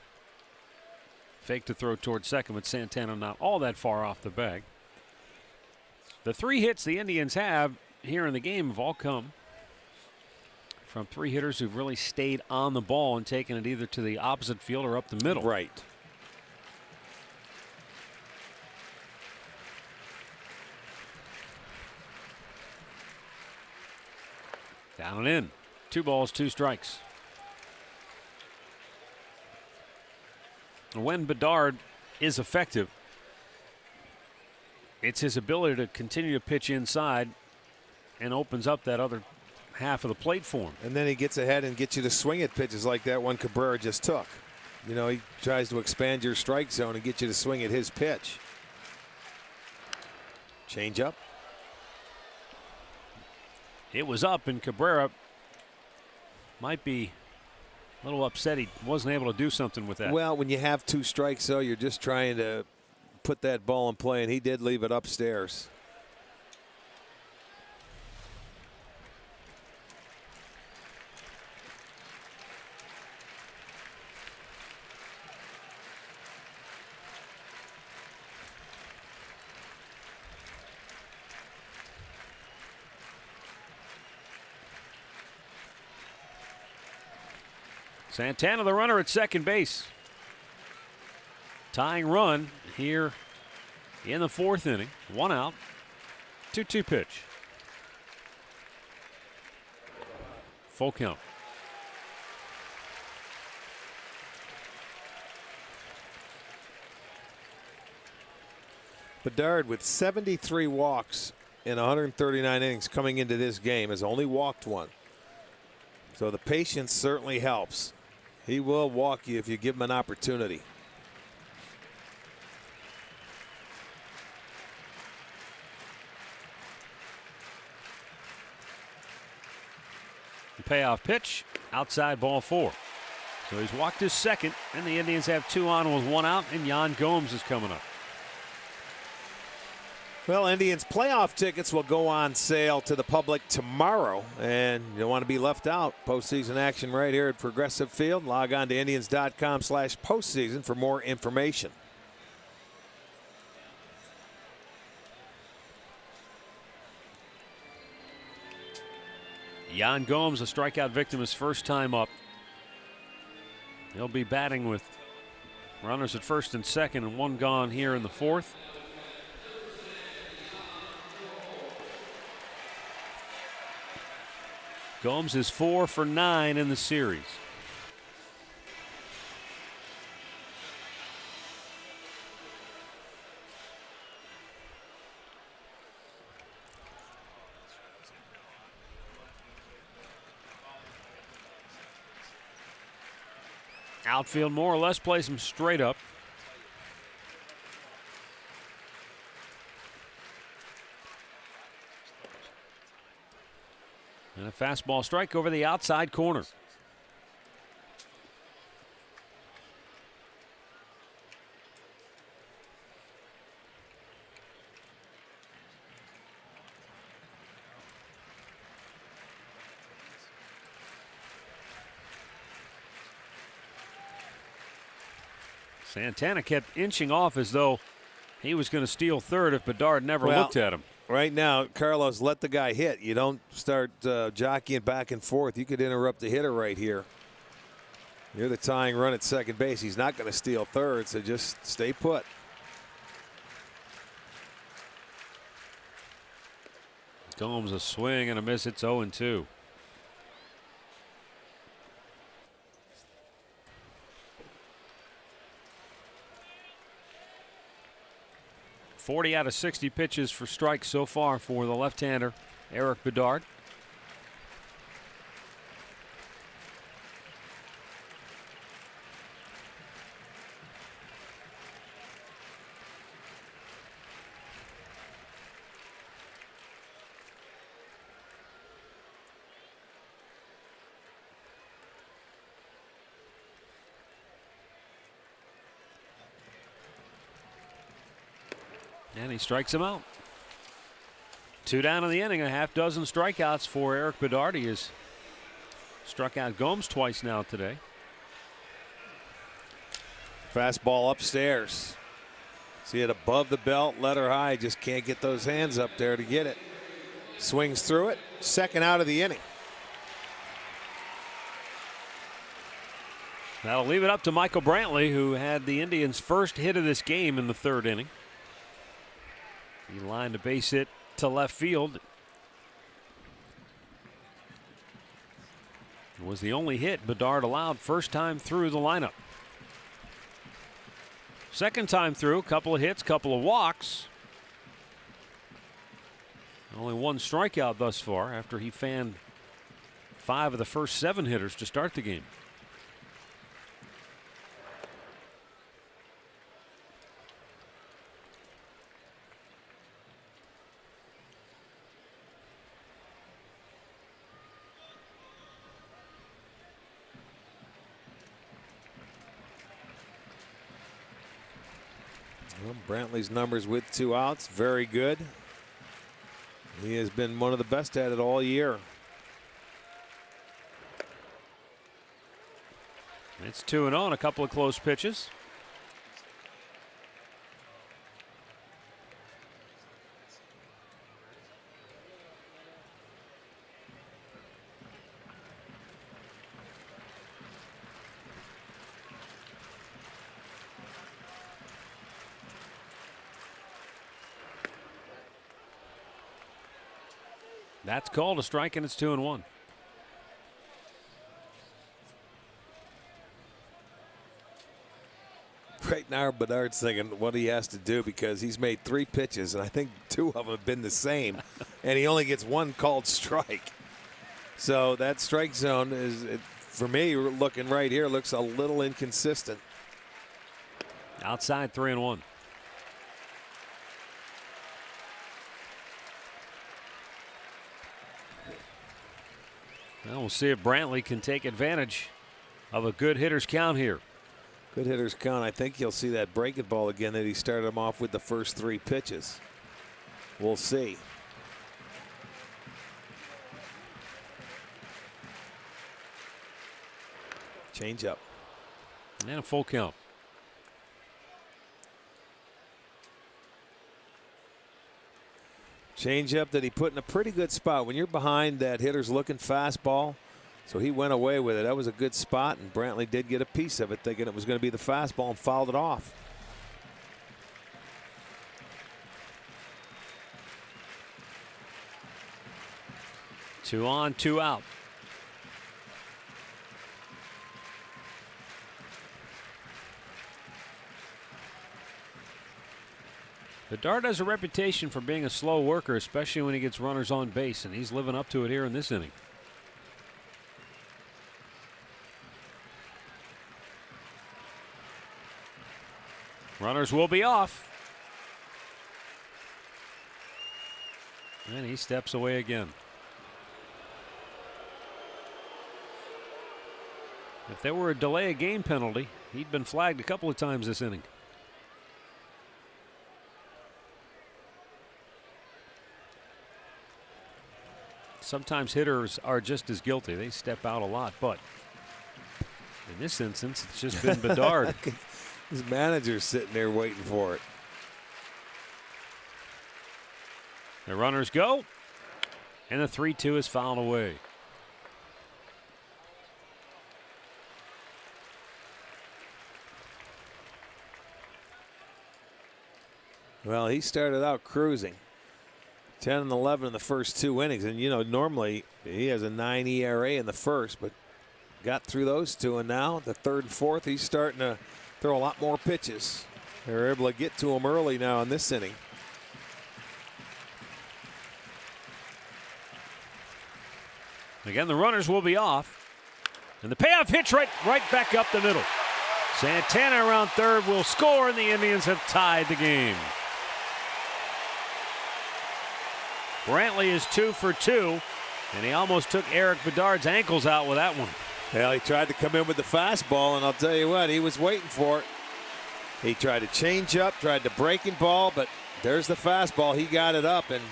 Fake to throw towards second, but Santana not all that far off the bag. The 3 hits the Indians have here in the game have all come from 3 hitters who've really stayed on the ball and taken it either to the opposite field or up the middle. Right. Down and in. 2 balls, 2 strikes. When Bedard is effective. It's his ability to continue to pitch inside and opens up that other half of the plate for him. And then he gets ahead and gets you to swing at pitches like that one Cabrera just took. You know, he tries to expand your strike zone and get you to swing at his pitch. Change up. It was up, and Cabrera might be a little upset he wasn't able to do something with that. Well, when you have 2 strikes, though, you're just trying to put that ball in play, and he did leave it upstairs. Santana, the runner at second base. Tying run here in the 4th inning. 1 out. 2-2 pitch. Full count. Bedard with 73 walks in 139 innings coming into this game has only walked 1. So the patience certainly helps. He will walk you if you give him an opportunity. Payoff pitch, outside, ball 4. So he's walked his second, and the Indians have 2 on with 1 out, and Yan Gomes is coming up. Well, Indians playoff tickets will go on sale to the public tomorrow, and you don't want to be left out. Postseason action right here at Progressive Field. Log on to Indians.com/postseason for more information. Yan Gomes, a strikeout victim, his first time up. He'll be batting with runners at first and second and 1 gone here in the 4th. Gomes is 4 for 9 in the series. Outfield more or less plays him straight up. And a fastball strike over the outside corner. Santana kept inching off as though he was going to steal third if Bedard never looked at him. Right now, Carlos, let the guy hit. You don't start jockeying back and forth. You could interrupt the hitter right here. You're the tying run at second base. He's not going to steal third, so just stay put. Gomes a swing and a miss. It's 0-2. .40 out of 60 pitches for strikes so far for the left-hander, Eric Bedard. And he strikes him out. 2 down in the inning, a half dozen strikeouts for Eric Bedard. He has struck out Gomes twice now today. Fastball upstairs. See it above the belt, letter high. Just can't get those hands up there to get it. Swings through it. 2nd out of the inning. That'll leave it up to Michael Brantley, who had the Indians' first hit of this game in the 3rd inning. He lined a base hit to left field. It was the only hit Bedard allowed first time through the lineup. Second time through, a couple of hits, couple of walks. Only one strikeout thus far after he fanned 5 of the first 7 hitters to start the game. Well, Brantley's numbers with 2 outs, very good. He has been one of the best at it all year. It's 2-0 on a couple of close pitches. That's called a strike, and it's 2-1. Right now, Bedard's thinking what he has to do because he's made 3 pitches, and I think 2 of them have been the same, and he only gets 1 called strike. So that strike zone is, for me, looking right here, looks a little inconsistent. Outside 3-1. Well, we'll see if Brantley can take advantage of a good hitter's count here. Good hitter's count. I think you'll see that breaking ball again that he started him off with the first 3 pitches. We'll see. Change up. And a full count. Change up that he put in a pretty good spot. When you're behind that hitter's looking fastball, so he went away with it. That was a good spot, and Brantley did get a piece of it, thinking it was going to be the fastball, and fouled it off. Two on, 2 out. Bedard has a reputation for being a slow worker, especially when he gets runners on base, and he's living up to it here in this inning. Runners will be off. And he steps away again. If there were a delay of game penalty, he'd been flagged a couple of times this inning. Sometimes hitters are just as guilty. They step out a lot, but in this instance, it's just been Bedard. His manager's sitting there waiting for it. The runners go, and the 3-2 is fouled away. Well, he started out cruising. 10 and 11 in the first 2 innings. And, you know, normally he has a 9 ERA in the first, but got through those 2. And now the 3rd and 4th, he's starting to throw a lot more pitches. They're able to get to him early now in this inning. Again, the runners will be off. And the payoff hitch right back up the middle. Santana around 3rd will score, and the Indians have tied the game. Brantley is 2 for 2, and he almost took Eric Bedard's ankles out with that one. Well, he tried to come in with the fastball, and I'll tell you what, he was waiting for it. He tried to change up, tried the breaking ball, but there's the fastball. He got it up, and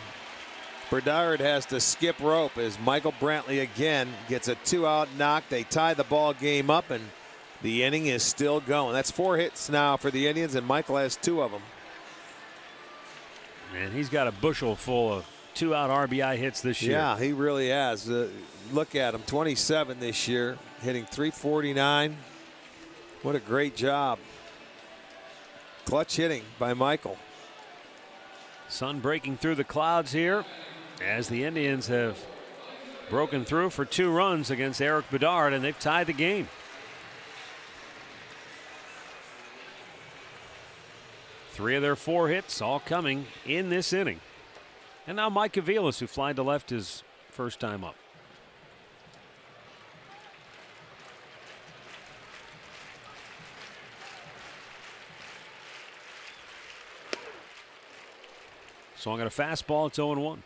Bedard has to skip rope as Michael Brantley again gets a 2-out knock. They tie the ball game up, and the inning is still going. That's 4 hits now for the Indians, and Michael has 2 of them. And he's got a bushel full of 2-out RBI hits this year. Yeah, he really has. Look at him, 27 this year, hitting .349. What a great job. Clutch hitting by Michael. Sun breaking through the clouds here as the Indians have broken through for 2 runs against Eric Bedard, and they've tied the game. 3 of their 4 hits all coming in this inning. And now Mike Aviles, who flied to left his first time up. Swung at a fastball. It's 0-1.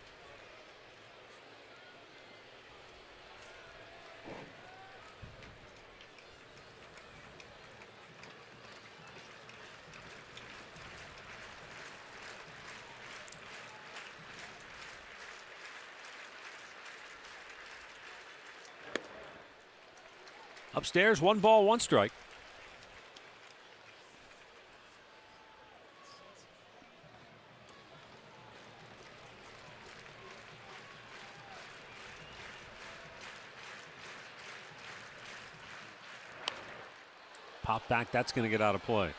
Upstairs, 1 ball, 1 strike. Pop back, that's going to get out of play.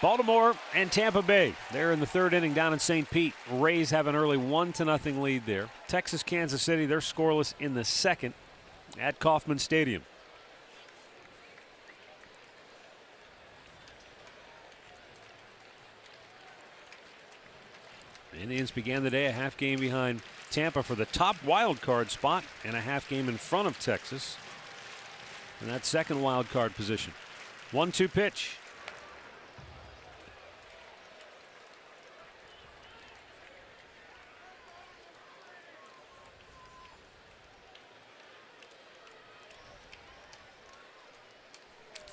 Baltimore and Tampa Bay. They're in the 3rd inning down in St. Pete. Rays have an early 1-0 lead there. Texas, Kansas City, they're scoreless in the 2nd at Kauffman Stadium. The Indians began the day a half game behind Tampa for the top wild card spot and a half game in front of Texas in that 2nd wild card position. 1-2 pitch.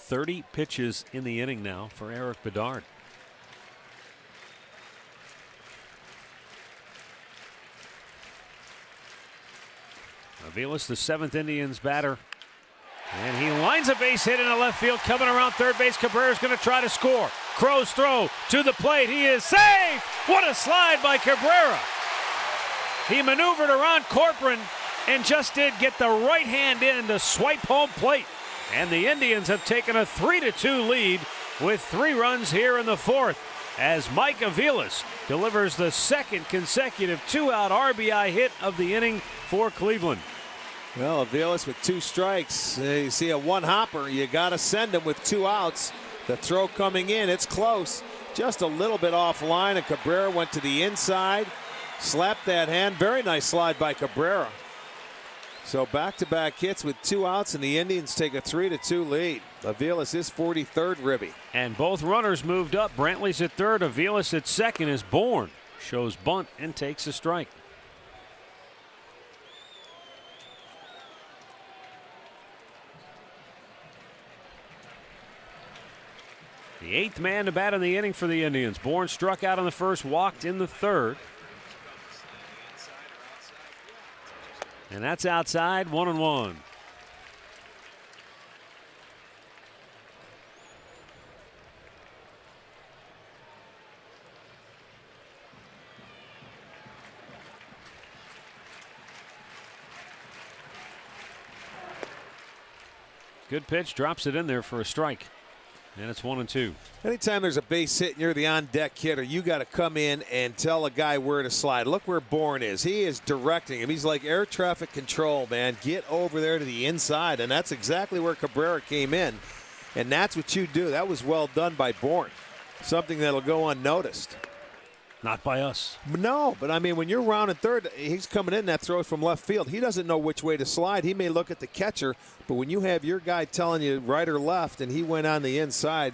.30 pitches in the inning now for Eric Bedard. Aviles, the 7th Indians batter. And he lines a base hit into left field. Coming around third base, Cabrera's going to try to score. Crow's throw to the plate. He is safe. What a slide by Cabrera. He maneuvered around Corcoran and just did get the right hand in to swipe home plate. And the Indians have taken a 3-2 lead with 3 runs here in the 4th as Mike Aviles delivers the 2nd consecutive 2-out RBI hit of the inning for Cleveland. Well, Aviles with 2 strikes. You see a 1-hopper. You got to send him with 2 outs. The throw coming in, it's close. Just a little bit offline, and Cabrera went to the inside. Slapped that hand. Very nice slide by Cabrera. So back-to-back hits with 2 outs, and the Indians take a 3-2 lead. Aviles is 43rd ribby. And both runners moved up. Brantley's at 3rd. Aviles at 2nd as Bourne shows bunt and takes a strike. The 8th man to bat in the inning for the Indians. Bourne struck out in the 1st, walked in the 3rd. And that's outside, 1-1. Good pitch, drops it in there for a strike. And it's 1-2. Anytime there's a base hit and you're the on-deck hitter, you got to come in and tell a guy where to slide. Look where Bourne is. He is directing him. He's like air traffic control, man. Get over there to the inside, and that's exactly where Cabrera came in. And that's what you do. That was well done by Bourne. Something that'll go unnoticed. Not by us. No, but I mean, when you're rounding 3rd, he's coming in that throw from left field. He doesn't know which way to slide. He may look at the catcher, but when you have your guy telling you right or left and he went on the inside,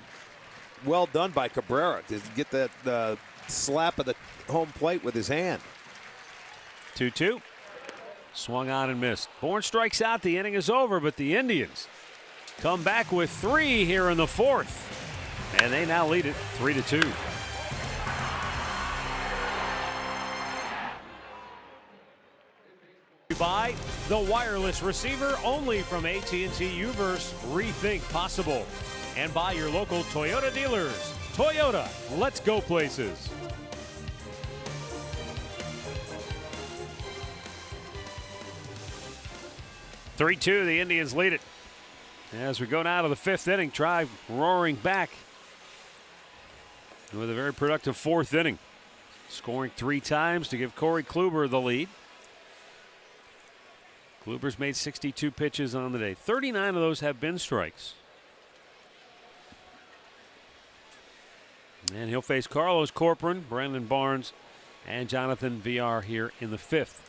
well done by Cabrera to get that slap of the home plate with his hand. 2-2. Swung on and missed. Bourne strikes out. The inning is over, but the Indians come back with 3 here in the 4th. And they now lead it 3-2. By the wireless receiver only from AT&T Uverse. Rethink possible. And by your local Toyota dealers. Toyota, let's go places. (3-2), the Indians lead it. As we go now to the 5th inning, Tribe roaring back with a very productive 4th inning. Scoring 3 times to give Corey Kluber the lead. Kluber's made 62 pitches on the day. 39 of those have been strikes. And he'll face Carlos Corcoran, Brandon Barnes, and Jonathan VR here in the 5th.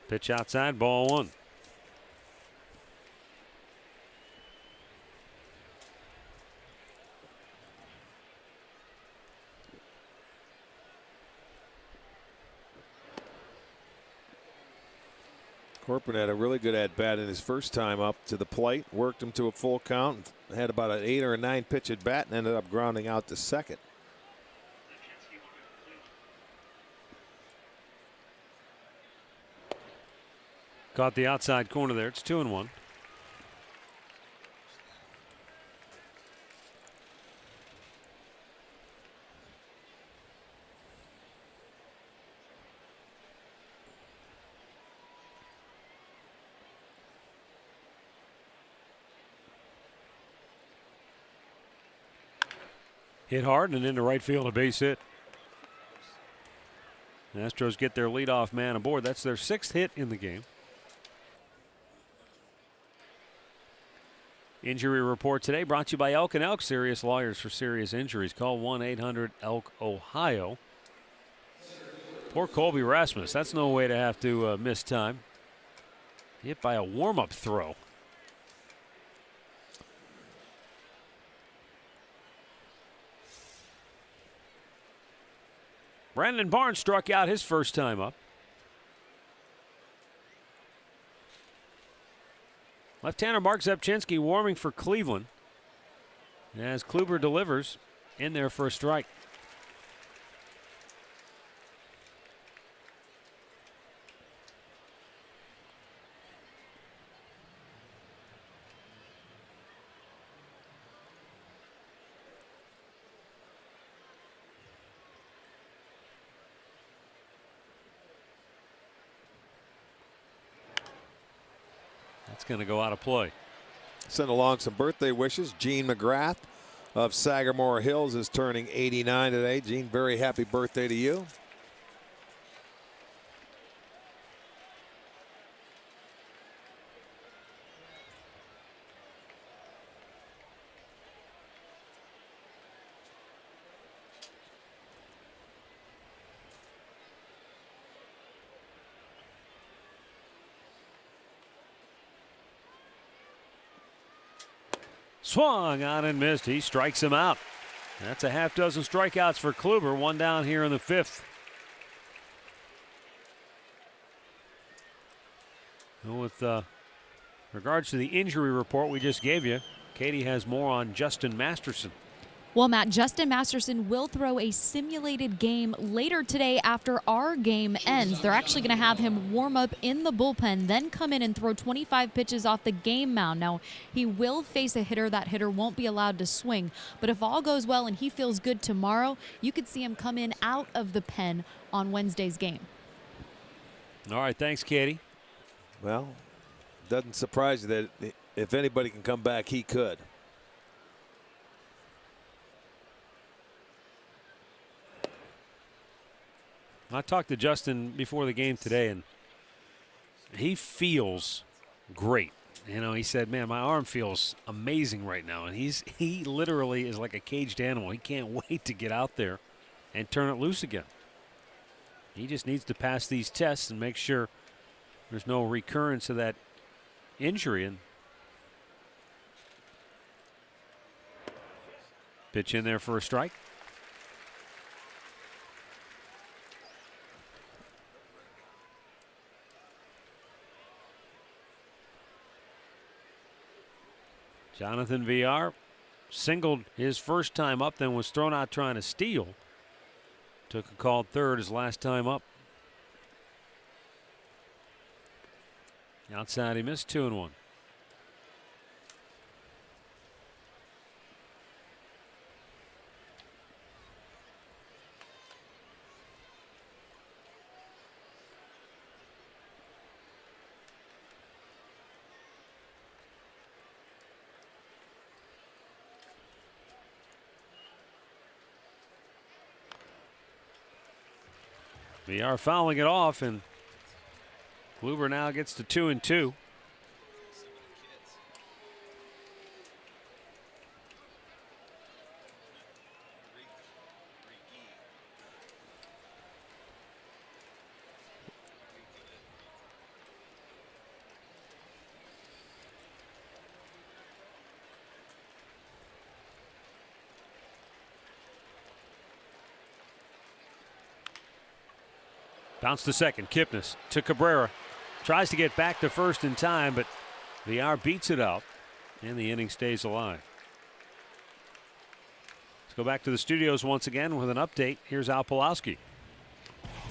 Pitch outside, ball 1. Corcoran had a really good at-bat in his first time up to the plate, worked him to a full count, had about an 8 or a 9 pitch at bat, and ended up grounding out to second. Caught the outside corner there. It's 2-1. Hit hard and into right field, a base hit. The Astros get their leadoff man aboard. That's their 6th hit in the game. Injury report today brought to you by Elk & Elk, serious lawyers for serious injuries. Call 1-800-ELK-OHIO. Poor Colby Rasmus. That's no way to have to miss time. Hit by a warm-up throw. Brandon Barnes struck out his first time up. Left-hander Mark Zepchinski warming for Cleveland as Kluber delivers in there for a strike. That's going to go out of play. Send along some birthday wishes. Gene McGrath of Sagamore Hills is turning 89 today. Gene, very happy birthday to you. Swung on and missed. He strikes him out. That's a half dozen strikeouts for Kluber. One down here in the 5th. With regards to the injury report we just gave you, Katie has more on Justin Masterson. Well, Matt, Justin Masterson will throw a simulated game later today after our game ends. They're actually going to have him warm up in the bullpen, then come in and throw 25 pitches off the game mound. Now, he will face a hitter. That hitter won't be allowed to swing. But if all goes well and he feels good tomorrow, you could see him come in out of the pen on Wednesday's game. All right, thanks, Katie. Well, doesn't surprise you that if anybody can come back, he could. I talked to Justin before the game today, and he feels great. You know, he said, man, my arm feels amazing right now. And he literally is like a caged animal. He can't wait to get out there and turn it loose again. He just needs to pass these tests and make sure there's no recurrence of that injury. And pitch in there for a strike. Jonathan VR singled his first time up, then was thrown out trying to steal. Took a called third his last time up. Outside he missed, 2-1. VR fouling it off, and Kluber now gets to 2-2. Bounce to second. Kipnis to Cabrera. Tries to get back to first in time, but VR beats it out, and the inning stays alive. Let's go back to the studios once again with an update. Here's Al Pulowski.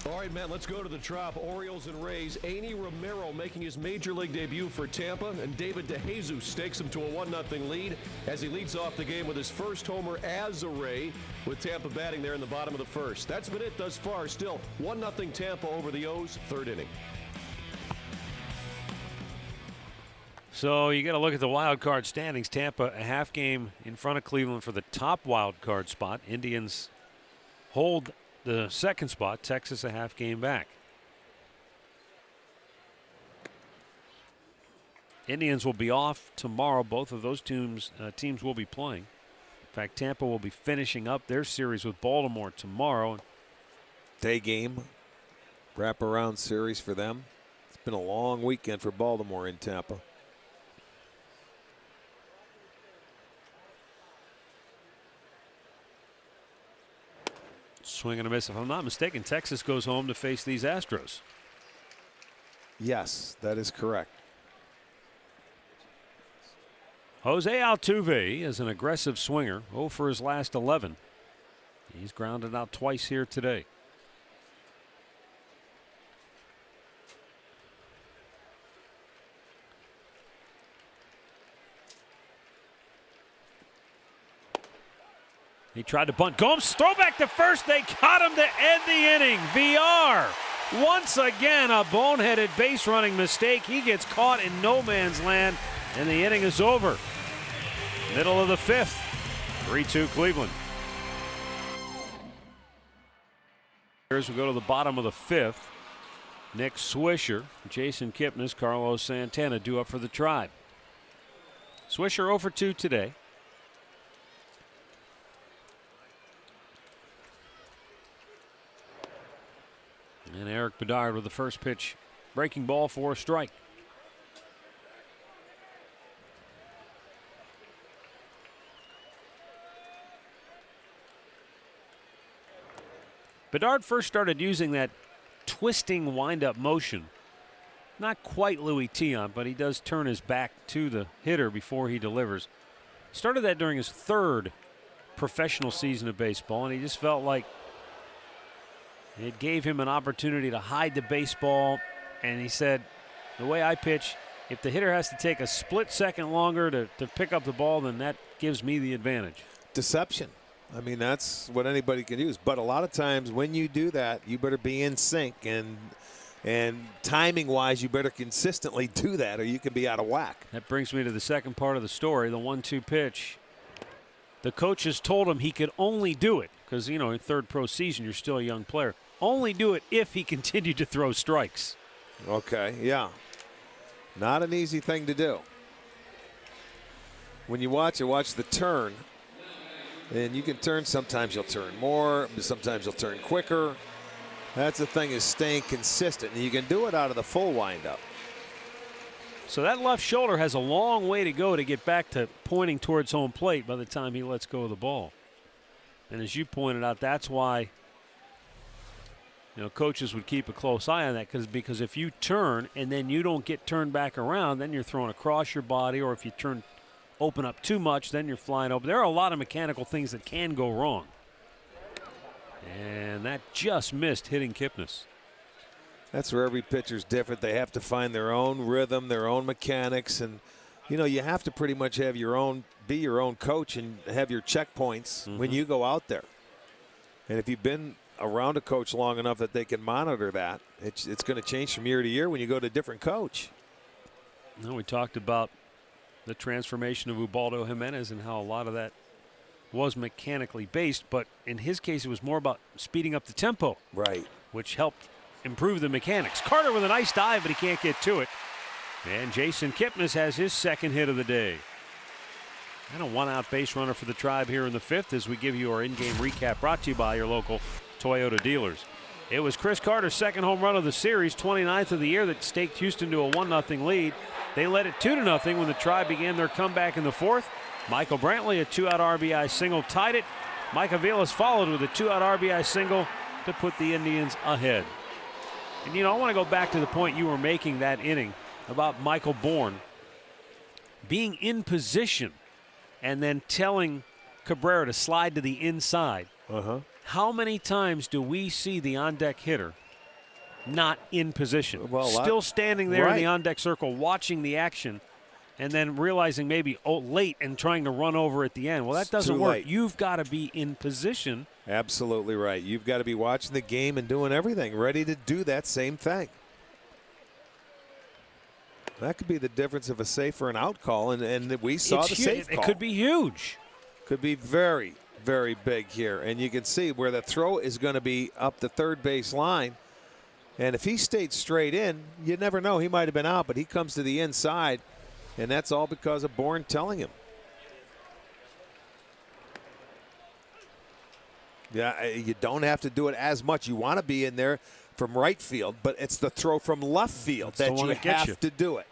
All right, Matt, let's go to the Trop. Orioles and Rays. Aney Romero making his major league debut for Tampa, and David DeJesus stakes him to a 1-0 lead as he leads off the game with his first homer as a Ray, with Tampa batting there in the bottom of the first. That's been it thus far. Still 1-0 Tampa over the O's, third inning. So you got to look at the wild card standings. Tampa a half game in front of Cleveland for the top wild card spot. Indians hold the second spot. Texas a half game back. Indians will be off tomorrow. Both of those teams will be playing. In fact, Tampa will be finishing up their series with Baltimore tomorrow. Day game, wraparound series for them. It's been a long weekend for Baltimore in Tampa. Swing and a miss. If I'm not mistaken, Texas goes home to face these Astros. Yes, that is correct. Jose Altuve is an aggressive swinger. 0 for his last 11. He's grounded out twice here today. He tried to bunt. Gomes, throw back to first. They caught him to end the inning. VR, once again, a boneheaded base running mistake. He gets caught in no man's land, and the inning is over. Middle of the fifth. 3-2 Cleveland. Here's we go to the bottom of the fifth. Nick Swisher, Jason Kipnis, Carlos Santana due up for the Tribe. Swisher 0 for 2 today. And Eric Bedard with the first pitch. Breaking ball for a strike. Bedard first started using that twisting windup motion. Not quite Louis Tion, but he does turn his back to the hitter before he delivers. Started that during his third professional season of baseball, and he just felt like it gave him an opportunity to hide the baseball. And he said, the way I pitch, if the hitter has to take a split second longer to pick up the ball, then that gives me the advantage. Deception. I mean, that's what anybody can use. But a lot of times when you do that, you better be in sync. And timing-wise, you better consistently do that or you can be out of whack. That brings me to the second part of the story, the 1-2 pitch. The coaches told him he could only do it because, you know, in third pro season, you're still a young player. Only do it if he continued to throw strikes. Okay, yeah. Not an easy thing to do. When you watch the turn. And you can turn, sometimes you'll turn more, sometimes you'll turn quicker. That's the thing, is staying consistent. And you can do it out of the full windup. So that left shoulder has a long way to go to get back to pointing towards home plate by the time he lets go of the ball. And as you pointed out, that's why, you know, coaches would keep a close eye on that, because if you turn and then you don't get turned back around, then you're throwing across your body, or if you open up too much, then you're flying open. There are a lot of mechanical things that can go wrong. And that just missed hitting Kipnis. That's where every pitcher's different. They have to find their own rhythm, their own mechanics, and you know, you have to pretty much have be your own coach and have your checkpoints when you go out there. And if you've been around a coach long enough that they can monitor that, it's going to change from year to year when you go to a different coach. Now, we talked about the transformation of Ubaldo Jimenez and how a lot of that was mechanically based, but in his case it was more about speeding up the tempo. Right. which helped improve the mechanics. Carter with a nice dive, but he can't get to it. And Jason Kipnis has his second hit of the day. And a one-out base runner for the Tribe here in the fifth as we give you our in-game recap brought to you by your local Toyota dealers. It was Chris Carter's second home run of the series, 29th of the year, that staked Houston to a 1-0 lead. They led it 2-0 when the Tribe began their comeback in the fourth. Michael Brantley, a 2-out RBI single, tied it. Mike Aviles followed with a 2-out RBI single to put the Indians ahead. And, you know, I want to go back to the point you were making that inning about Michael Bourne being in position and then telling Cabrera to slide to the inside. How many times do we see the on-deck hitter not in position? Still standing there in the on-deck circle watching the action and then realizing maybe late and trying to run over at the end. Well, that doesn't work. You've got to be in position. Absolutely right. You've got to be watching the game and doing everything, ready to do that same thing. That could be the difference of a safe or an out call, and we saw the safe call. It could be huge. Could be very, very big here. And you can see where the throw is going to be up the third base line. And if he stayed straight in, you never know. He might have been out, but he comes to the inside, and that's all because of Bourne telling him. Yeah, you don't have to do it as much. You want to be in there from right field, but it's the throw from left field that you have to do it.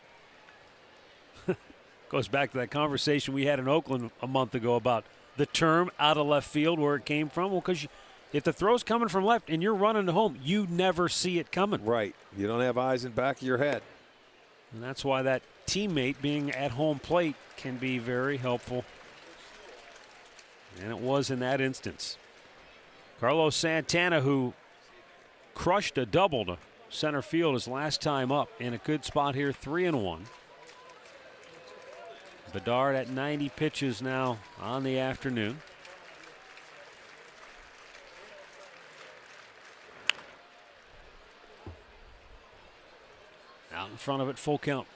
Goes back to that conversation we had in Oakland a month ago about the term out of left field, where it came from. Well, because if the throw's coming from left and you're running to home, you never see it coming. Right. You don't have eyes in back of your head. And that's why that teammate being at home plate can be very helpful. And it was in that instance. Carlos Santana, who crushed a double to center field his last time up, in a good spot here, 3-1. Bedard at 90 pitches now on the afternoon. Out in front of it, full count.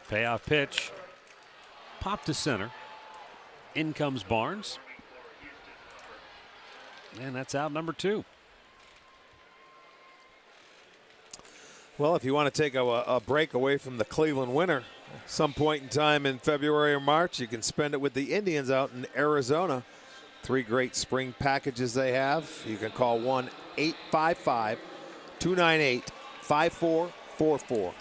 Payoff pitch. Pop to center. In comes Barnes. And that's out number 2. Well, if you want to take a break away from the Cleveland winter, some point in time in February or March, you can spend it with the Indians out in Arizona. 3 great spring packages they have. You can call 1-855-298-5444.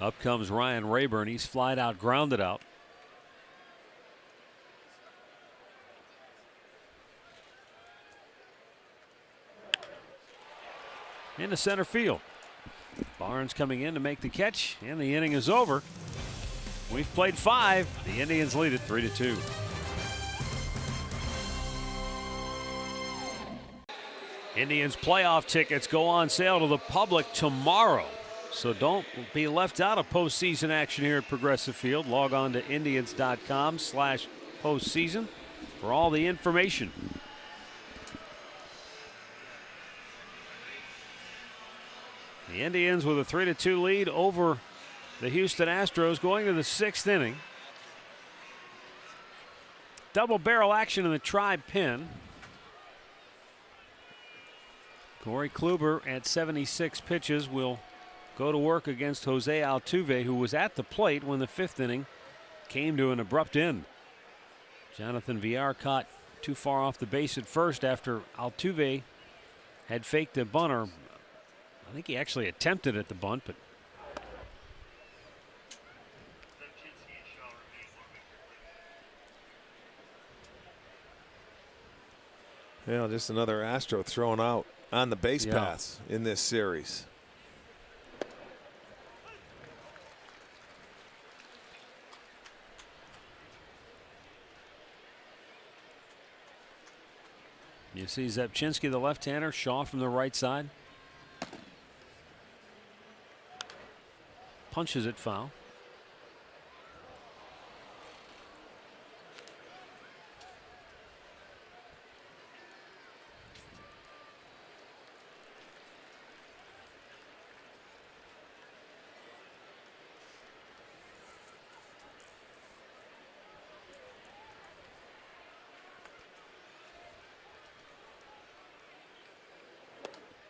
Up comes Ryan Rayburn. He's flied out, grounded out. Into center field. Barnes coming in to make the catch, and the inning is over. We've played 5. The Indians lead it 3-2. Indians playoff tickets go on sale to the public tomorrow. So don't be left out of postseason action here at Progressive Field. Log on to Indians.com/postseason for all the information. The Indians with a 3-2 lead over the Houston Astros going to the 6th inning. Double barrel action in the Tribe pen. Corey Kluber at 76 pitches will go to work against Jose Altuve, who was at the plate when the 5th inning came to an abrupt end. Jonathan Villar caught too far off the base at first after Altuve had faked a bunt, or I think he actually attempted at the bunt, but yeah, just another Astro thrown out on the base paths in this series. you see Zepchinski, the left-hander, Shaw from the right side. punches it foul.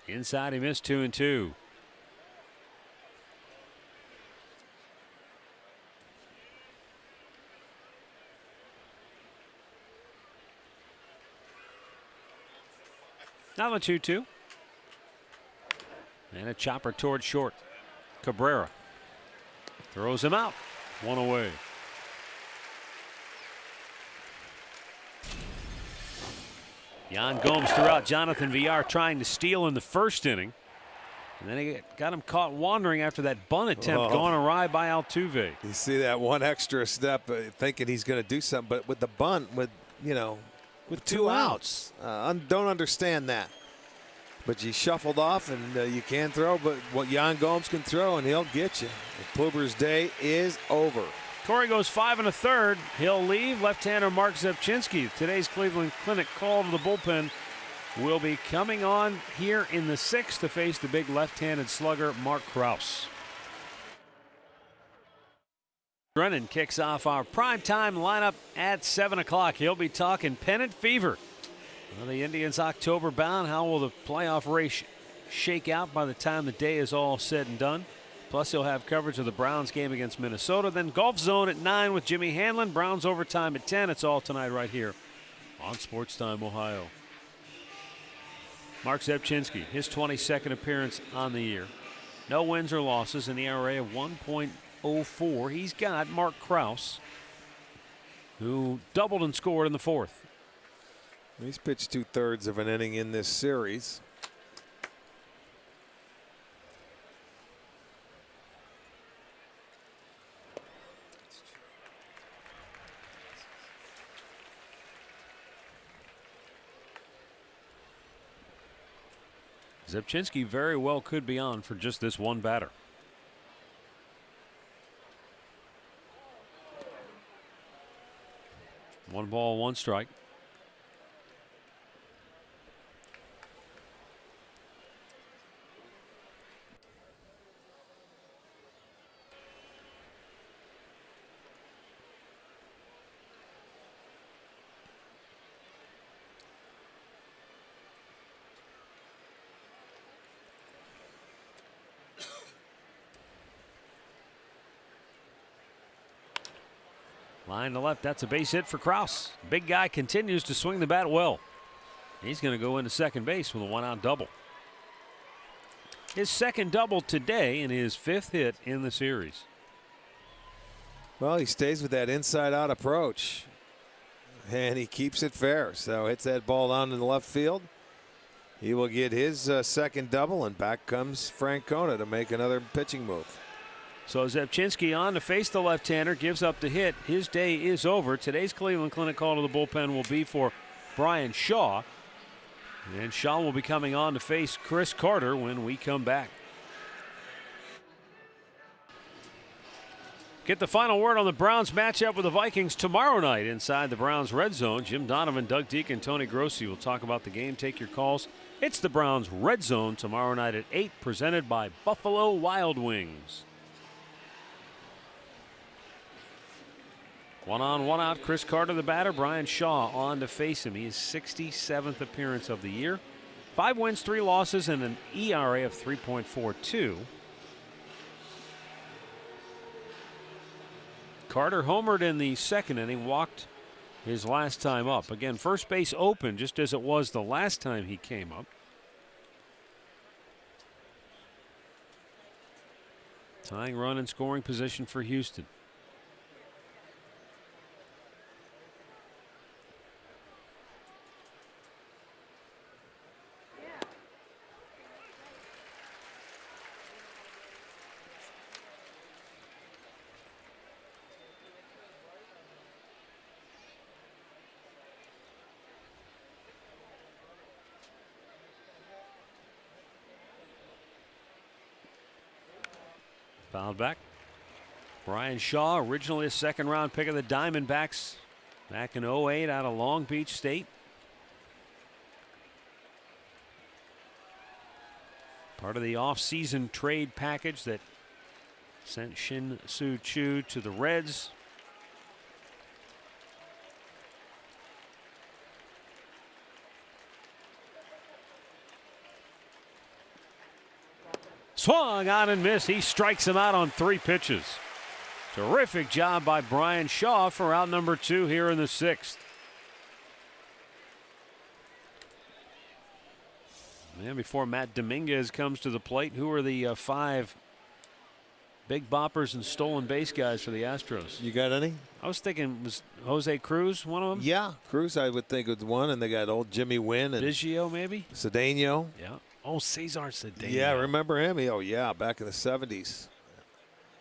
Inside, he missed 2-2. Now the 2-2. And a chopper toward short. Cabrera throws him out. One away. Yan Gomes threw out Jonathan Villar trying to steal in the first inning. And then he got him caught wandering after that bunt attempt gone awry by Altuve. You see that one extra step, thinking he's going to do something, but with the bunt, with two outs, don't understand that. But you shuffled off, and you can throw, but what Yan Gomes can throw, and he'll get you. Kluber's day is over. Corey goes 5 1/3. He'll leave. Left-hander Mark Zepchinski. Today's Cleveland Clinic call to the bullpen will be coming on here in the 6th to face the big left-handed slugger Mark Krause. Brennan kicks off our primetime lineup at 7 o'clock. He'll be talking pennant fever. Well, the Indians October bound. How will the playoff race shake out by the time the day is all said and done? Plus, he'll have coverage of the Browns game against Minnesota. Then Golf Zone at 9 with Jimmy Hanlon. Browns overtime at 10. It's all tonight right here on Sports Time Ohio. Mark Zepchinski, his 22nd appearance on the year. No wins or losses, an ERA of 1.04. He's got Mark Krause, who doubled and scored in the 4th. He's pitched 2/3 of an inning in this series. Zepchinski very well could be on for just this one batter. One ball, one strike. Line to left, that's a base hit for Krause. Big guy continues to swing the bat well. He's going to go into second base with a 1-out double. His second double today and his 5th hit in the series. Well, he stays with that inside-out approach, and he keeps it fair. So hits that ball down in the left field. He will get his second double, and back comes Francona to make another pitching move. So Zepchinski on to face the left-hander, gives up the hit. His day is over. Today's Cleveland Clinic call to the bullpen will be for Brian Shaw. And Shaw will be coming on to face Chris Carter when we come back. Get the final word on the Browns matchup with the Vikings tomorrow night inside the Browns Red Zone. Jim Donovan, Doug Deacon, Tony Grossi will talk about the game. Take your calls. It's the Browns Red Zone tomorrow night at 8, presented by Buffalo Wild Wings. 1 on, 1 out. Chris Carter, the batter. Brian Shaw on to face him. His 67th appearance of the year. 5 wins, 3 losses, and an ERA of 3.42. Carter homered in the 2nd inning, walked his last time up. Again, first base open, just as it was the last time he came up. Tying run in scoring position for Houston. Fouled back. Brian Shaw, originally a second-round pick of the Diamondbacks back in '08 out of Long Beach State. Part of the off-season trade package that sent Shin Soo Choo to the Reds. Swung on and missed. He strikes him out on 3 pitches. Terrific job by Brian Shaw for out number 2 here in the 6th. And before Matt Dominguez comes to the plate, who are the 5 big boppers and stolen base guys for the Astros? You got any? I was thinking, was Jose Cruz one of them? Yeah, Cruz I would think was one, and they got old Jimmy Wynn and Biggio maybe? Cedeno. Yeah. Oh, Cesar Cedeno. Yeah, remember him? Oh, yeah, back in the 70s.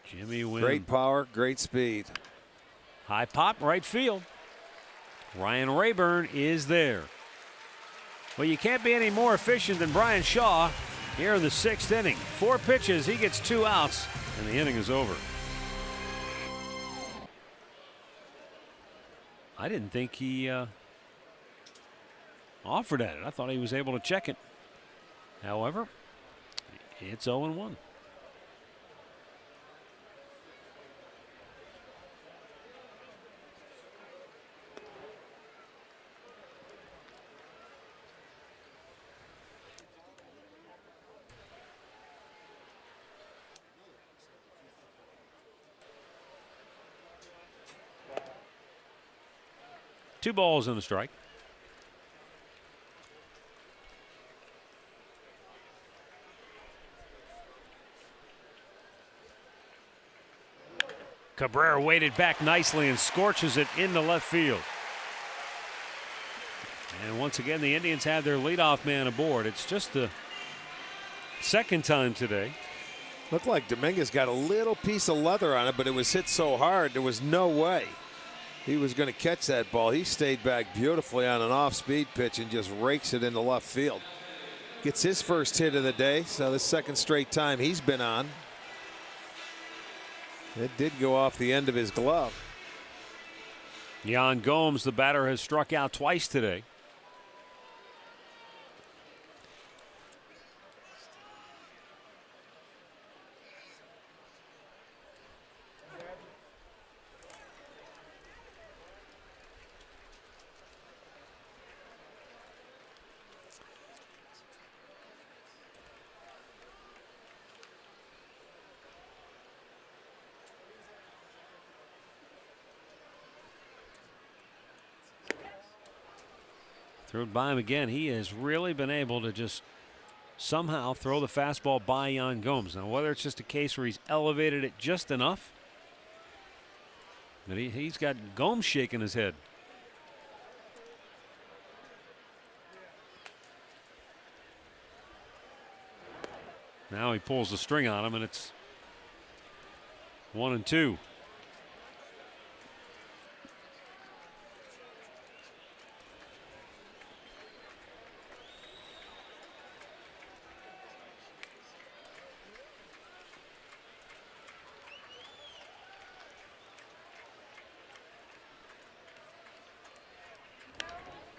Jimmy Wynn. Great power, great speed. High pop, right field. Ryan Rayburn is there. Well, you can't be any more efficient than Brian Shaw here in the 6th inning. 4 pitches, he gets 2 outs, and the inning is over. I didn't think he offered at it. I thought he was able to check it. However, it's 0-1. Two balls and a strike. Cabrera waited back nicely and scorches it into left field. And once again, the Indians have their leadoff man aboard. It's just the 2nd time today. Looked like Dominguez got a little piece of leather on it, but it was hit so hard there was no way he was going to catch that ball. He stayed back beautifully on an off-speed pitch and just rakes it into left field. Gets his first hit of the day, so the 2nd straight time he's been on. It did go off the end of his glove. Yan Gomes, the batter, has struck out twice today. Threw it by him again. He has really been able to just somehow throw the fastball by Yan Gomes. Now, whether it's just a case where he's elevated it just enough, but he's got Gomes shaking his head. Now he pulls the string on him, and it's 1-2.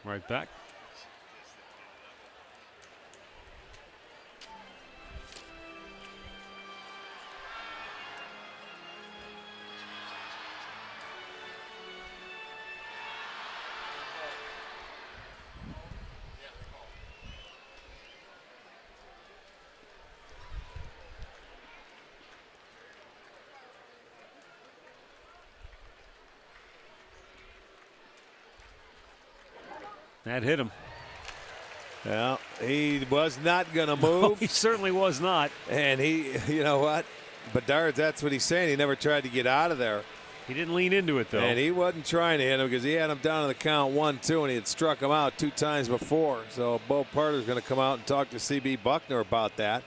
Right back. That hit him. Well, he was not going to move. Oh, he certainly was not. And he, you know what? Bedard, that's what he's saying. He never tried to get out of there. He didn't lean into it, though. And he wasn't trying to hit him because he had him down to the count 1-2, and he had struck him out 2 times before. So Bo Parter's going to come out and talk to C.B. Buckner about that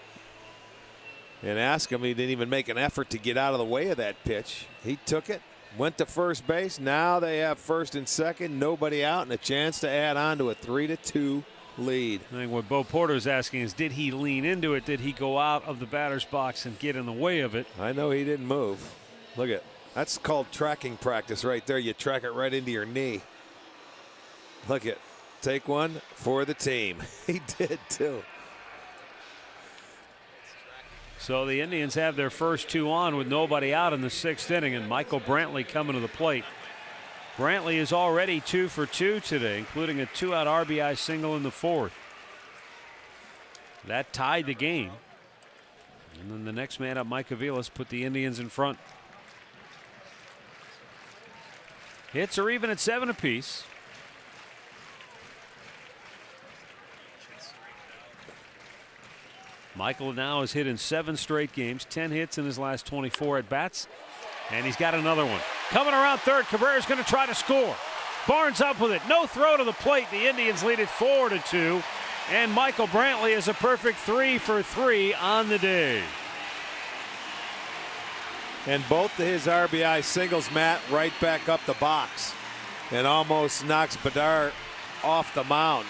and ask him. He didn't even make an effort to get out of the way of that pitch. He took it. Went to first base. Now they have first and second, nobody out, and a chance to add on to a 3-2 lead. I think what Bo Porter's asking is, did he lean into it? Did he go out of the batter's box and get in the way of it? I know he didn't move. Look at that's called tracking practice right there. You track it right into your knee. Look at take one for the team. He did too. So the Indians have their first 2 on with nobody out in the 6th inning, and Michael Brantley coming to the plate. Brantley is already 2 for 2 today, including a 2-out RBI single in the 4th. That tied the game. And then the next man up, Mike Aviles, put the Indians in front. Hits are even at 7 apiece. Michael now has hit in 7 straight games, 10 hits in his last 24 at bats, and he's got another one. Coming around third, Cabrera's going to try to score. Barnes up with it, no throw to the plate. The Indians lead it 4-2, and Michael Brantley is a perfect 3 for 3 on the day. And both of his RBI singles, Matt, right back up the box, and almost knocks Bedard off the mound.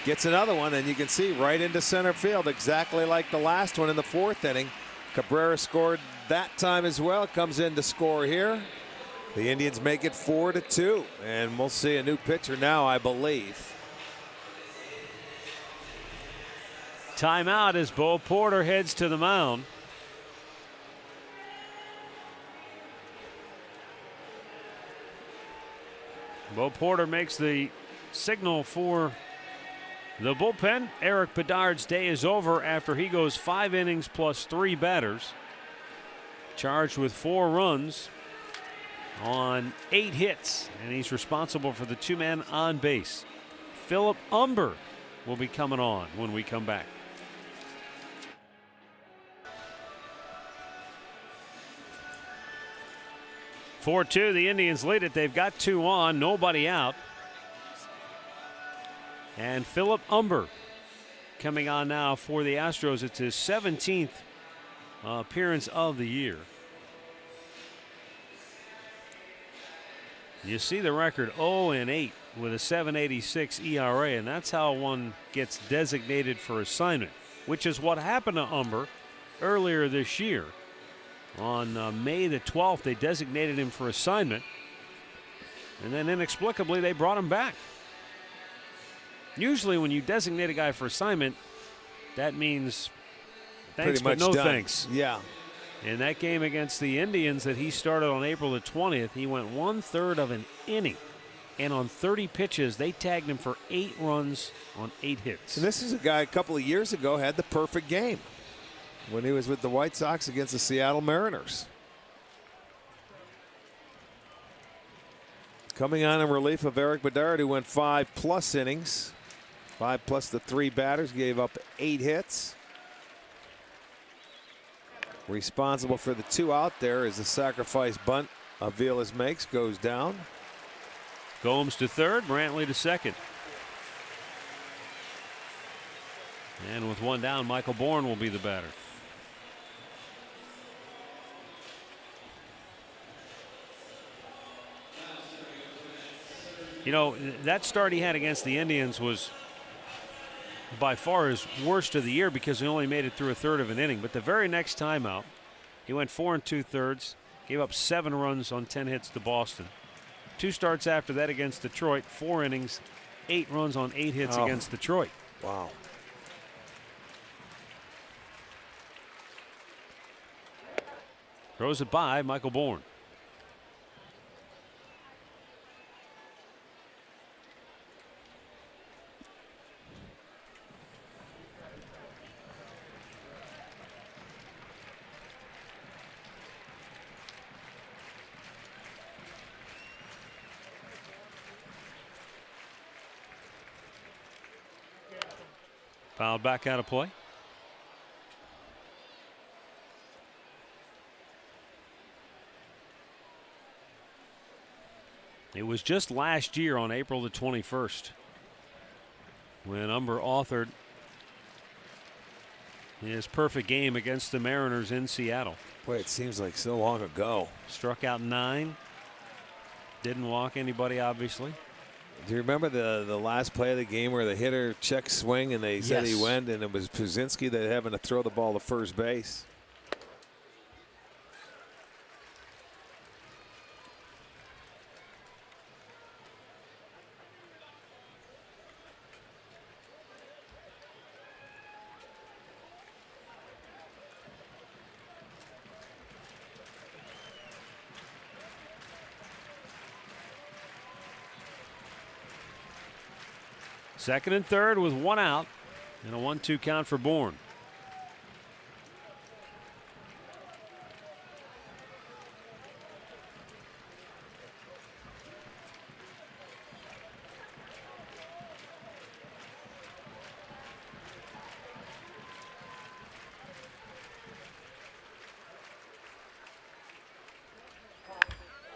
Gets another one, and you can see right into center field, exactly like the last one in the 4th inning. Cabrera scored that time as well. Comes in to score here. The Indians make it 4-2, and we'll see a new pitcher now, I believe. Timeout as Bo Porter heads to the mound. Bo Porter makes the signal for the bullpen. Eric Bedard's day is over after he goes 5 innings plus 3 batters. Charged with 4 runs on 8 hits, and he's responsible for the 2 men on base. Philip Umber will be coming on when we come back. (4-2), the Indians lead it. They've got 2 on, nobody out. And Philip Umber coming on now for the Astros. It's his 17th appearance of the year. You see the record 0-8 with a 7.86 ERA, and that's how one gets designated for assignment, which is what happened to Umber earlier this year. On May the 12th, they designated him for assignment, and then inexplicably they brought him back. Usually when you designate a guy for assignment, that means thanks but no thanks. Yeah. In that game against the Indians that he started on April the 20th, he went 1/3 of an inning. And on 30 pitches, they tagged him for 8 runs on 8 hits. And this is a guy a couple of years ago had the perfect game when he was with the White Sox against the Seattle Mariners. Coming on in relief of Eric Bedard, who went 5+ innings. 5 plus the 3 batters, gave up 8 hits. Responsible for the 2 out there is the sacrifice bunt Aviles makes, goes down. Gomes to third, Brantley to second. And with 1 down, Michael Bourne will be the batter. You know, that start he had against the Indians was by far his worst of the year because he only made it through 1/3 of an inning. But the very next time out, he went 4 2/3, gave up 7 runs on 10 hits to Boston. 2 starts after that against Detroit, 4 innings, 8 runs on 8 hits against Detroit. Wow. Throws it by Michael Bourne. Fouled back out of play. It was just last year on April the 21st when Umber authored his perfect game against the Mariners in Seattle. Boy, it seems like so long ago. Struck out 9. Didn't walk anybody, obviously. Do you remember the last play of the game where the hitter checked swing and they said he went, and it was Puzinski that having to throw the ball to first base? Second and third with one out and a 1-2 count for Bourne.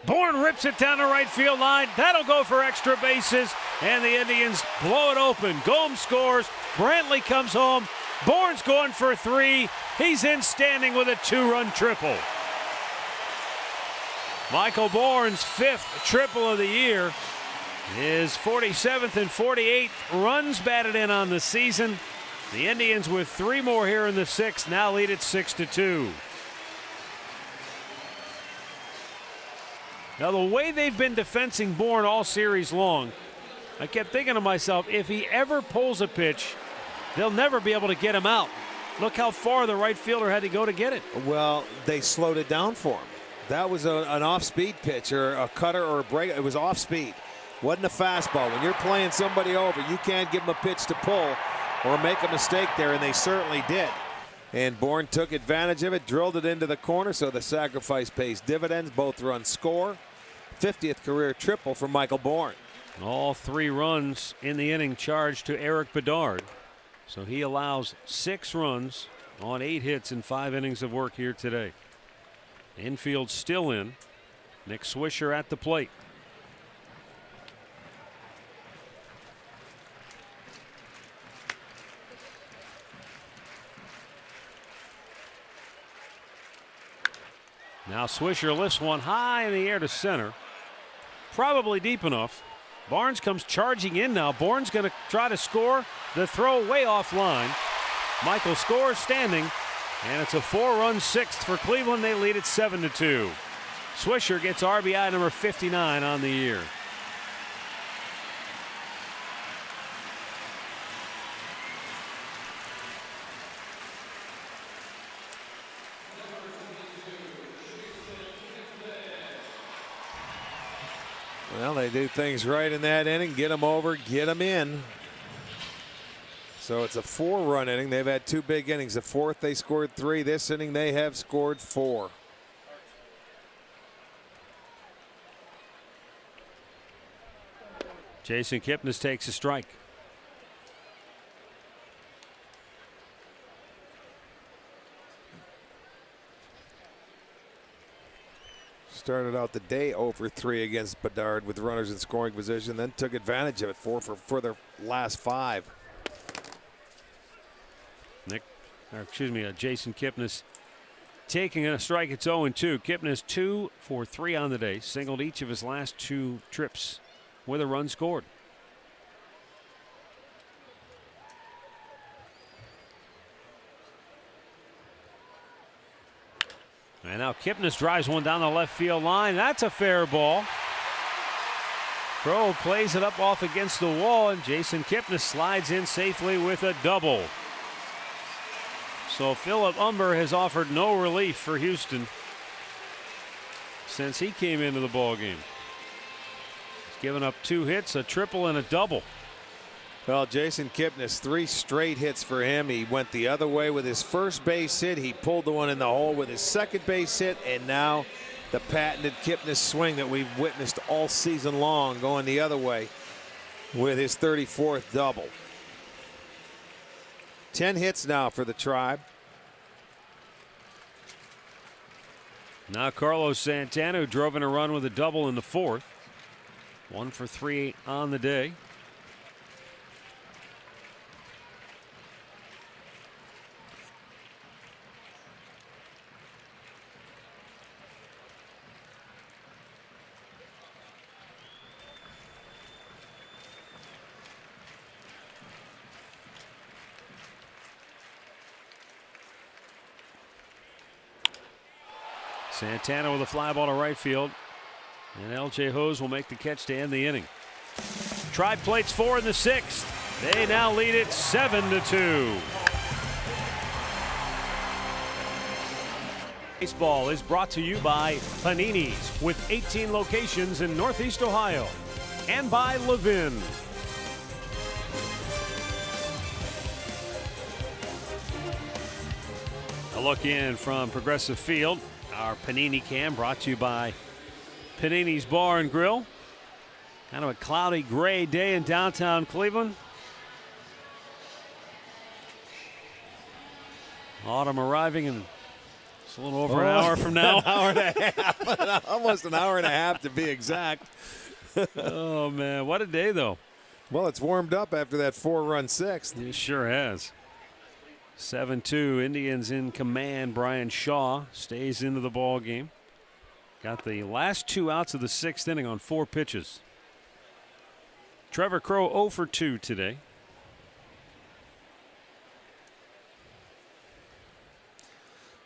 Bourne rips it down the right field line. That'll go for extra bases, and the Indians blow it open. Gomes scores. Brantley comes home. Bourne's going for 3. He's in standing with a 2-run triple. Michael Bourne's 5th triple of the year. His 47th and 48th runs batted in on the season. The Indians with 3 more here in the 6th now lead it 6-2. Now, the way they've been defending Bourne all series long, I kept thinking to myself, if he ever pulls a pitch, they'll never be able to get him out. Look how far the right fielder had to go to get it. Well, they slowed it down for him. That was an off-speed pitch or a cutter or a break. It was off-speed. Wasn't a fastball. When you're playing somebody over, you can't give them a pitch to pull or make a mistake there, and they certainly did. And Bourne took advantage of it, drilled it into the corner, so the sacrifice pays dividends. Both runs score. 50th career triple for Michael Bourne. All 3 runs in the inning charged to Eric Bedard. So he allows 6 runs on 8 hits in 5 innings of work here today. Infield still in. Nick Swisher at the plate. Now Swisher lifts one high in the air to center. Probably deep enough. Barnes comes charging in now. Bourne's going to try to score. The throw way offline. Michael scores standing, and it's a 4-run 6th for Cleveland. They lead it 7-2. Swisher gets RBI number 59 on the year. Well, they do things right in that inning. Get them over, get them in. So it's a 4-run inning. They've had 2 big innings. The 4th, they scored 3. This inning, they have scored 4. Jason Kipnis takes a strike. Started out the day over 3 against Bedard with runners in scoring position, then took advantage of it for their last 5. Jason Kipnis taking a strike. It's 0-2. Kipnis 2 for 3 on the day. Singled each of his last 2 trips with a run scored. And now Kipnis drives one down the left field line. That's a fair ball. Crow plays it up off against the wall, and Jason Kipnis slides in safely with a double. So Philip Umber has offered no relief for Houston since he came into the ballgame. He's given up 2 hits, a triple, and a double. Well, Jason Kipnis, 3 straight hits for him. He went the other way with his first base hit. He pulled the one in the hole with his second base hit, and now the patented Kipnis swing that we've witnessed all season long going the other way with his 34th double. 10 hits now for the Tribe. Now Carlos Santana, who drove in a run with a double in the 4th. 1 for 3 on the day. Santana with a fly ball to right field, and L.J. Hose will make the catch to end the inning. Tribe plates 4 in the 6th. They now lead it 7-2. Baseball is brought to you by Panini's with 18 locations in Northeast Ohio, and by Levin. A look in from Progressive Field. Our Panini Cam brought to you by Panini's Bar and Grill. Kind of a cloudy gray day in downtown Cleveland. Autumn arriving in just a little over an hour from now. An hour and a half. Almost an hour and a half to be exact. Oh, man. What a day, though. Well, it's warmed up after that 4-run sixth. It sure has. 7-2, Indians in command. Brian Shaw stays into the ball game. Got the last 2 outs of the 6th inning on 4 pitches. Trevor Crowe 0 for 2 today.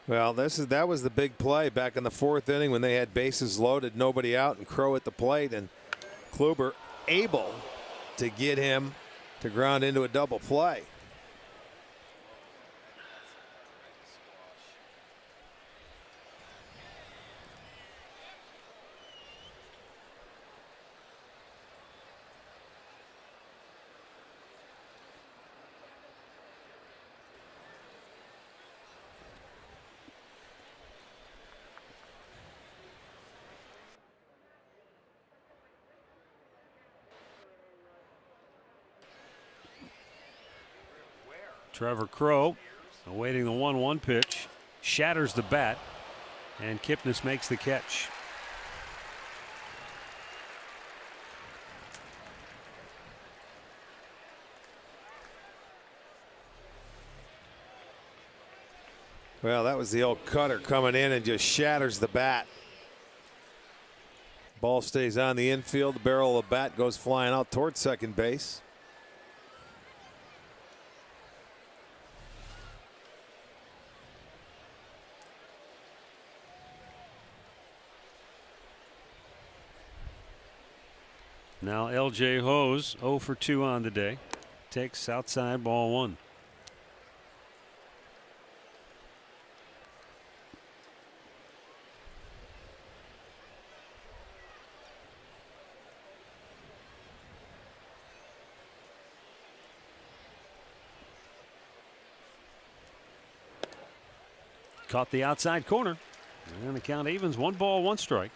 Well, that was the big play back in the 4th inning when they had bases loaded, nobody out, and Crowe at the plate, and Kluber able to get him to ground into a double play. Trevor Crowe awaiting the 1-1 pitch. Shatters the bat. And Kipnis makes the catch. Well, that was the old cutter coming in and just shatters the bat. Ball stays on the infield. The barrel of the bat goes flying out towards second base. Now L.J. Hose 0 for 2 on the day. Takes outside ball 1. Caught the outside corner. And the count evens. 1 ball, 1 strike.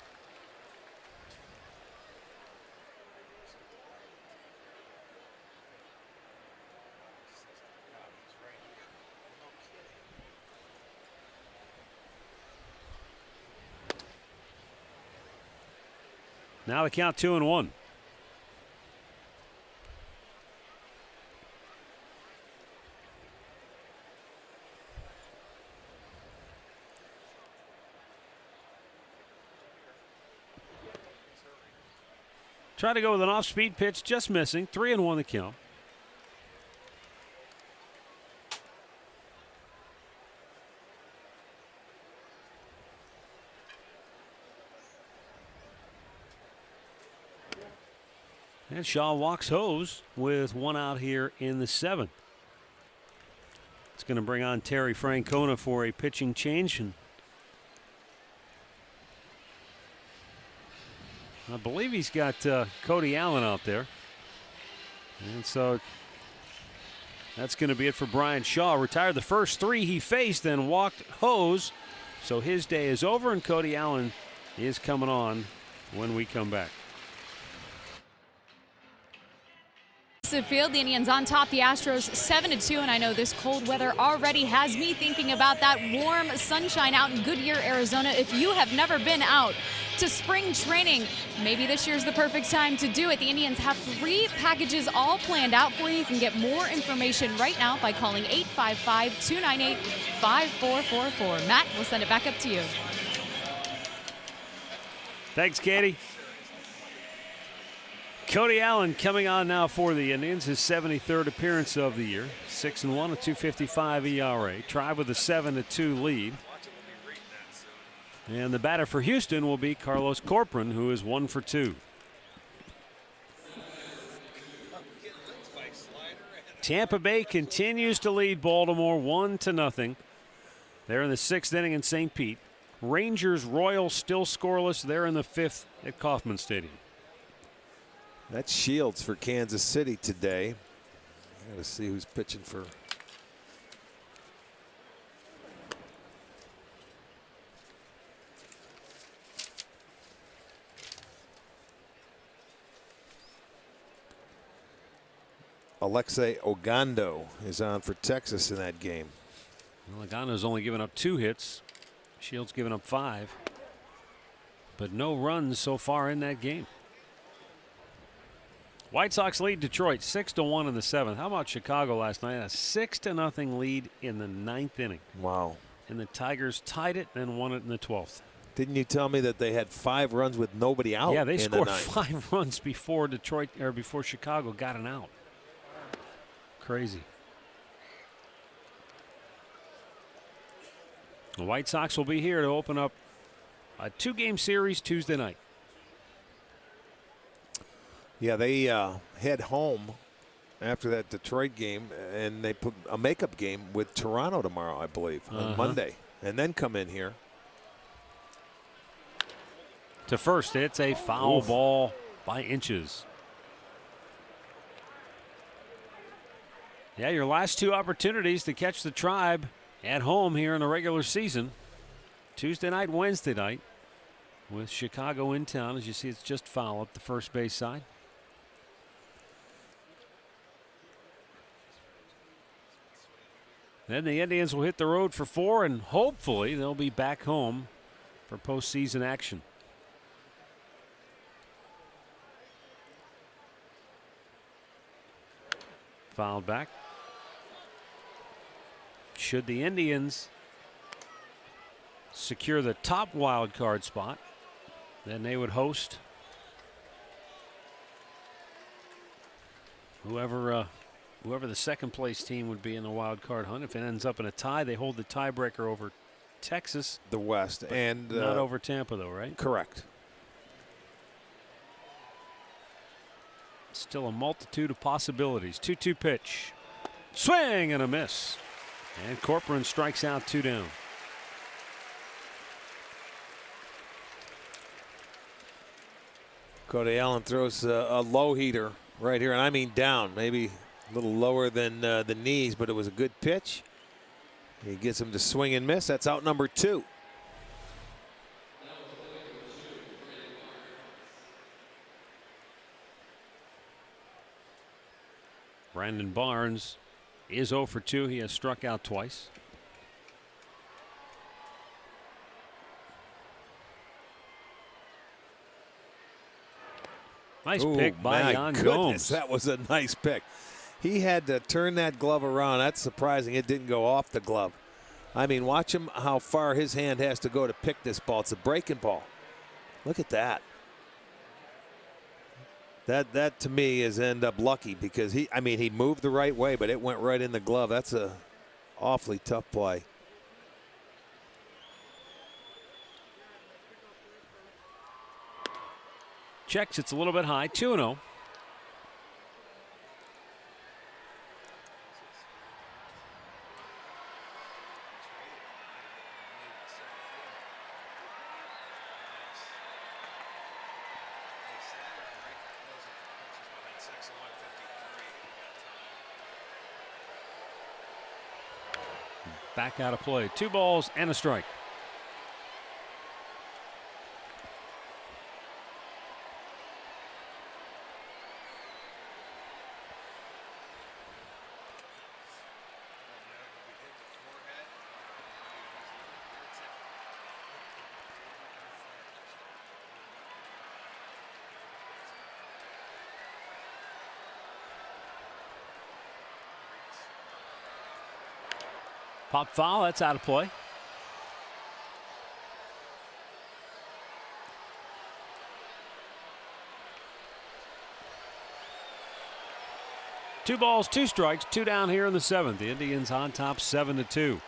Now the count 2-1. Try to go with an off-speed pitch, just missing. 3-1 the count. And Shaw walks Hose with 1 out here in the 7th. It's going to bring on Terry Francona for a pitching change. And I believe he's got Cody Allen out there. And so that's going to be it for Brian Shaw. Retired the first 3 he faced, then walked Hose. So his day is over, and Cody Allen is coming on when we come back. Field, the Indians on top, the Astros 7-2, and I know this cold weather already has me thinking about that warm sunshine out in Goodyear, Arizona. If you have never been out to spring training, maybe this year's the perfect time to do it. The Indians have 3 packages all planned out for you. You can get more information right now by calling 855-298-5444. Matt, we'll send it back up to you. Thanks, Katie. Cody Allen coming on now for the Indians, his 73rd appearance of the year. 6-1, a 2.55 ERA. Tried with a 7-2 lead. And the batter for Houston will be Carlos Corcoran, who is 1 for 2. Tampa Bay continues to lead Baltimore 1-0. They're in the 6th inning in St. Pete. Rangers Royals still scoreless. They're in the 5th at Kauffman Stadium. That's Shields for Kansas City today. Got to see who's pitching for Alexei Ogando is on for Texas in that game. Well, Ogando's only given up 2 hits. Shields given up 5. But no runs so far in that game. White Sox lead Detroit 6-1 in the 7th. How about Chicago last night? A 6-0 lead in the 9th inning. Wow. And the Tigers tied it, then won it in the 12th. Didn't you tell me that they had 5 runs with nobody out? Yeah, they in scored the 9th? 5 runs before before Chicago got an out. Crazy. The White Sox will be here to open up a 2-game series Tuesday night. Yeah, they head home after that Detroit game, and they put a makeup game with Toronto tomorrow, I believe, on Monday, and then come in here. To first, it's a foul ball by inches. Yeah, your last 2 opportunities to catch the Tribe at home here in the regular season. Tuesday night, Wednesday night, with Chicago in town. As you see, it's just foul up the first base side. Then the Indians will hit the road for 4, and hopefully they'll be back home for postseason action. Fouled back. Should the Indians secure the top wild card spot, then they would host whoever the second place team would be in the wild card hunt. If it ends up in a tie, they hold the tiebreaker over Texas, the West, and not over Tampa, though, right? Correct. Still a multitude of possibilities. 2-2 pitch. Swing and a miss. And Corcoran strikes out 2 down. Cody Allen throws a low heater right here, and I mean down, maybe a little lower than the knees, but it was a good pitch. He gets him to swing and miss. That's out number 2. Brandon Barnes is 0 for 2. He has struck out twice. Nice pick by Yan Gomes. That was a nice pick. He had to turn that glove around. That's surprising. It didn't go off the glove. I mean, watch him how far his hand has to go to pick this ball. It's a breaking ball. Look at that. That to me is end up lucky because he moved the right way, but it went right in the glove. That's a awfully tough play. Checks, it's a little bit high. 2-0. Back out of play. 2 balls and a strike. Pop foul, that's out of play. Two balls, 2 strikes, 2 down here in the 7th. The Indians on top 7-2.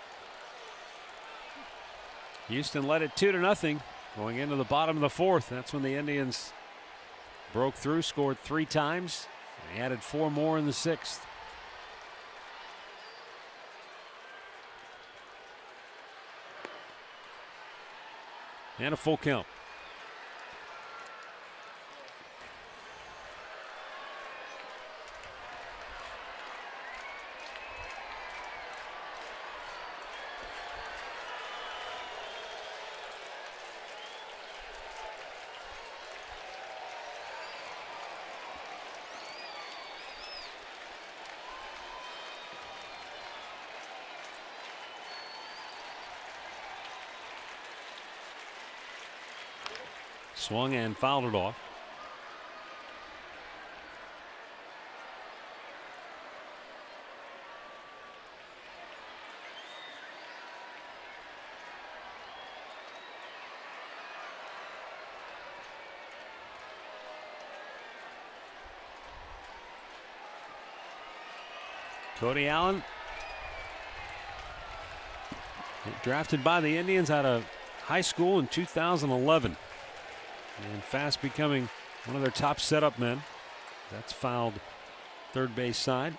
Houston led it 2-0 going into the bottom of the 4th. That's when the Indians broke through, scored 3 times. They added 4 more in the 6th. And a full count. Swung and fouled it off. Cody Allen, drafted by the Indians out of high school in 2011, and fast becoming one of their top setup men. That's fouled third base side.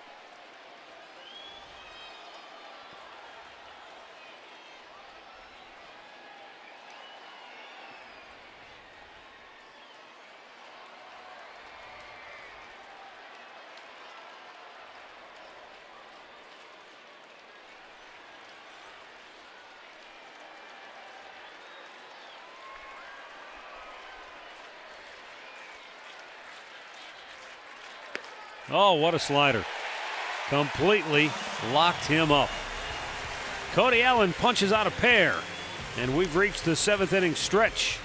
Oh, what a slider. Completely locked him up. Cody Allen punches out a pair, and we've reached the 7th inning stretch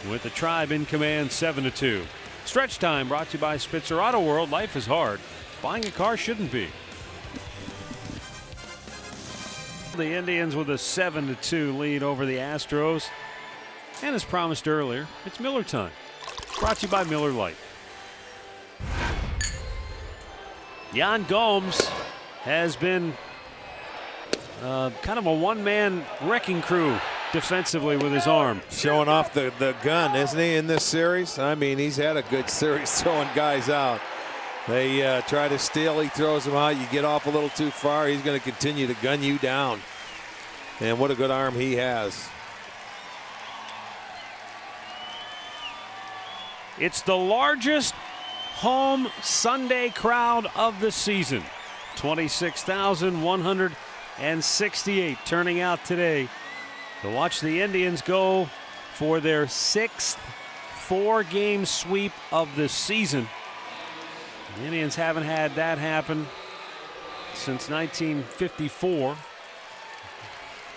with the Tribe in command 7-2. Stretch time brought to you by Spitzer Auto World. Life is hard. Buying a car shouldn't be. The Indians with a 7-2 lead over the Astros. And as promised earlier, it's Miller time. Brought to you by Miller Lite. Yan Gomes has been kind of a one-man wrecking crew defensively with his arm. Showing off the gun, isn't he, in this series? I mean, he's had a good series throwing guys out. They try to steal, he throws them out. You get off a little too far, he's going to continue to gun you down. And what a good arm he has. It's the largest home Sunday crowd of the season. 26,168 turning out today to watch the Indians go for their 6th 4-game sweep of the season. The Indians haven't had that happen since 1954,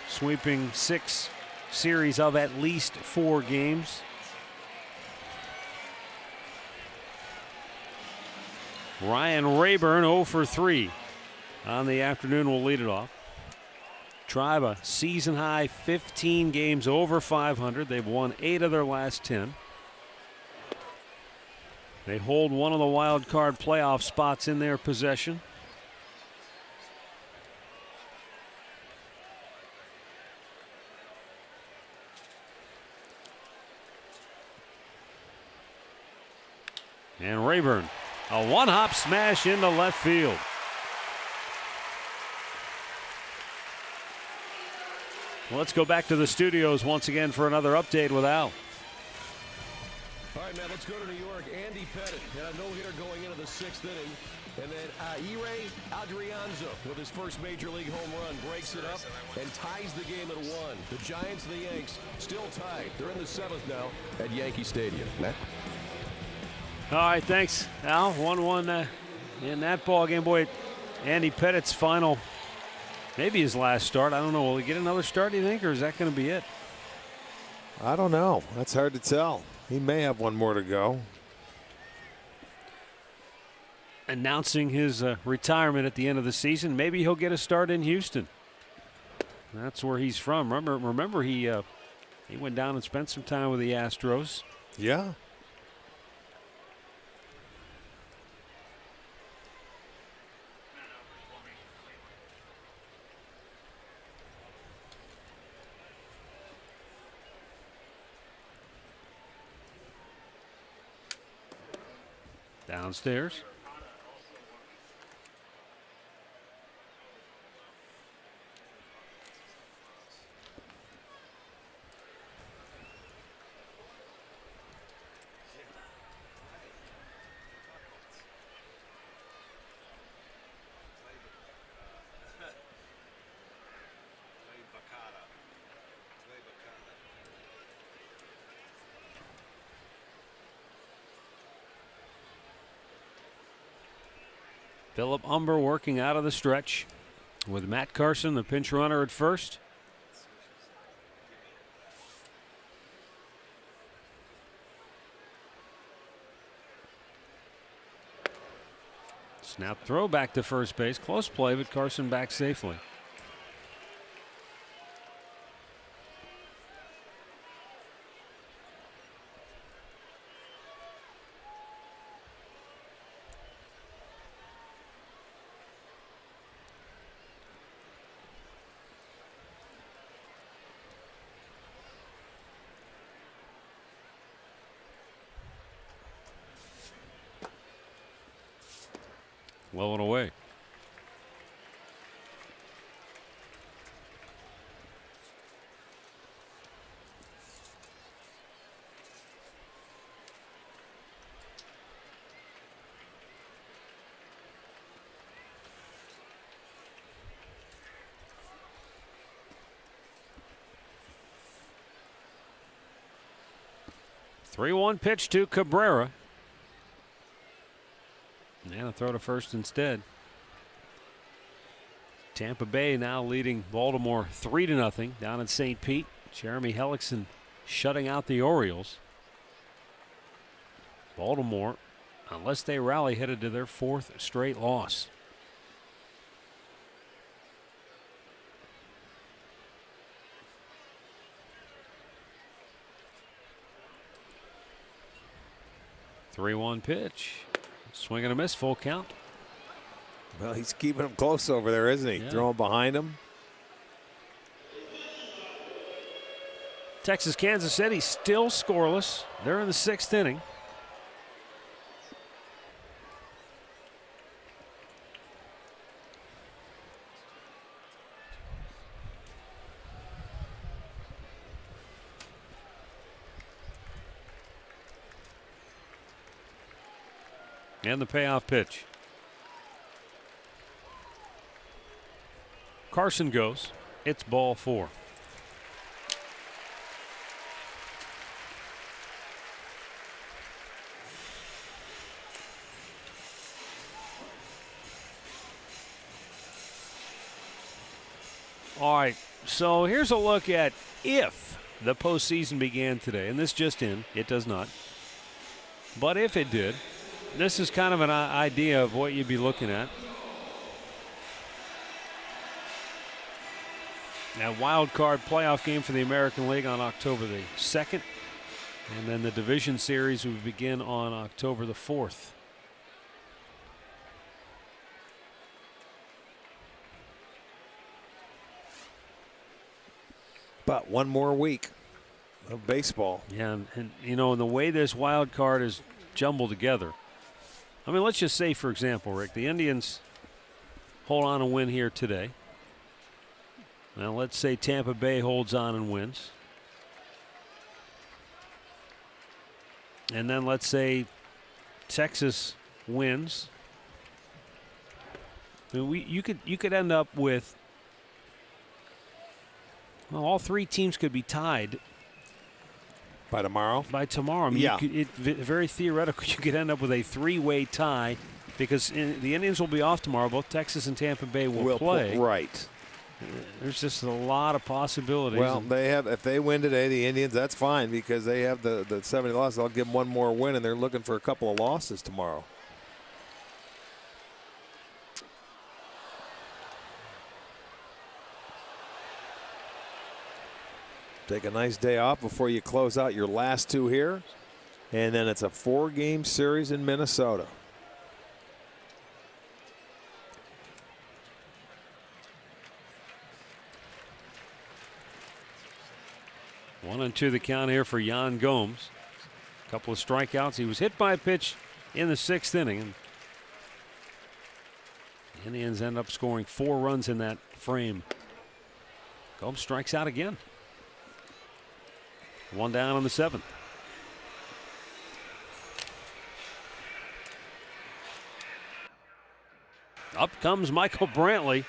sweeping 6 series of at least 4 games. Ryan Rayburn 0 for 3 on the afternoon will lead it off. Tribe a season high 15 games over 500. They've won 8 of their last 10. They hold one of the wild card playoff spots in their possession. And Rayburn, a one-hop smash into left field. Well, let's go back to the studios once again for another update with Al. All right, man, let's go to New York. Andy Pettit had a no-hitter going into the 6th inning. And then Ire Adrianza with his first major league home run breaks it up and ties the game at 1. The Giants and the Yanks still tied. They're in the 7th now at Yankee Stadium. Matt? All right, thanks, Al. 1-1 in that ball game. Boy, Andy Pettit's final, maybe his last start. I don't know. Will he get another start, do you think, or is that going to be it? I don't know. That's hard to tell. He may have one more to go. Announcing his retirement at the end of the season. Maybe he'll get a start in Houston. That's where he's from. Remember he went down and spent some time with the Astros. Yeah. Downstairs. Philip Umber working out of the stretch with Matt Carson, the pinch runner, at first. Snap throw back to first base. Close play, but Carson back safely. Low and away. Three-one pitch to Cabrera. And a throw to first instead. Tampa Bay now leading Baltimore 3-0 down in St. Pete. Jeremy Hellickson shutting out the Orioles. Baltimore, unless they rally, headed to their 4th straight loss. Three-one pitch. Swing and a miss, full count. Well, he's keeping them close over there, isn't he? Yeah. Throwing behind him. Texas, Kansas City still scoreless. They're in the 6th inning. And the payoff pitch. Carson goes. It's ball 4. All right, so here's a look at if the postseason began today, and this just in, it does not. But if it did, this is kind of an idea of what you'd be looking at. That wild card playoff game for the American League on October the 2nd. And then the division series would begin on October the 4th. But one more week of baseball. Yeah, and you know, the way this wild card is jumbled together. I mean, let's just say, for example, Rick, the Indians hold on and win here today. Now, let's say Tampa Bay holds on and wins. And then let's say Texas wins. I mean, you could end up with, well, all 3 teams could be tied By tomorrow? by tomorrow. I mean, Yeah. Very theoretical. You could end up with a 3-way tie because the Indians will be off tomorrow. Both Texas and Tampa Bay will play. Right. There's just a lot of possibilities. Well, they have. If they win today, the Indians, that's fine because they have the 70 losses. I'll give them one more win, and they're looking for a couple of losses tomorrow. Take a nice day off before you close out your last 2 here. And then it's a 4-game series in Minnesota. One and two the count here for Yan Gomes. A couple of strikeouts. He was hit by a pitch in the 6th inning. And the Indians end up scoring 4 runs in that frame. Gomes strikes out again. One down in the 7th. Up comes Michael Brantley.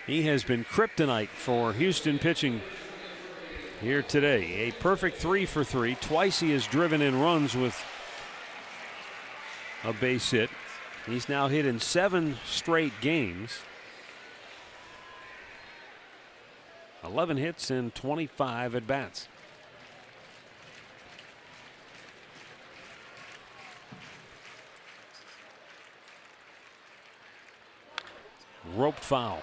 He has been kryptonite for Houston pitching here today. A perfect 3 for 3. Twice he has driven in runs with a base hit. He's now hit in 7 straight games. 11 hits and 25 at bats. roped foul.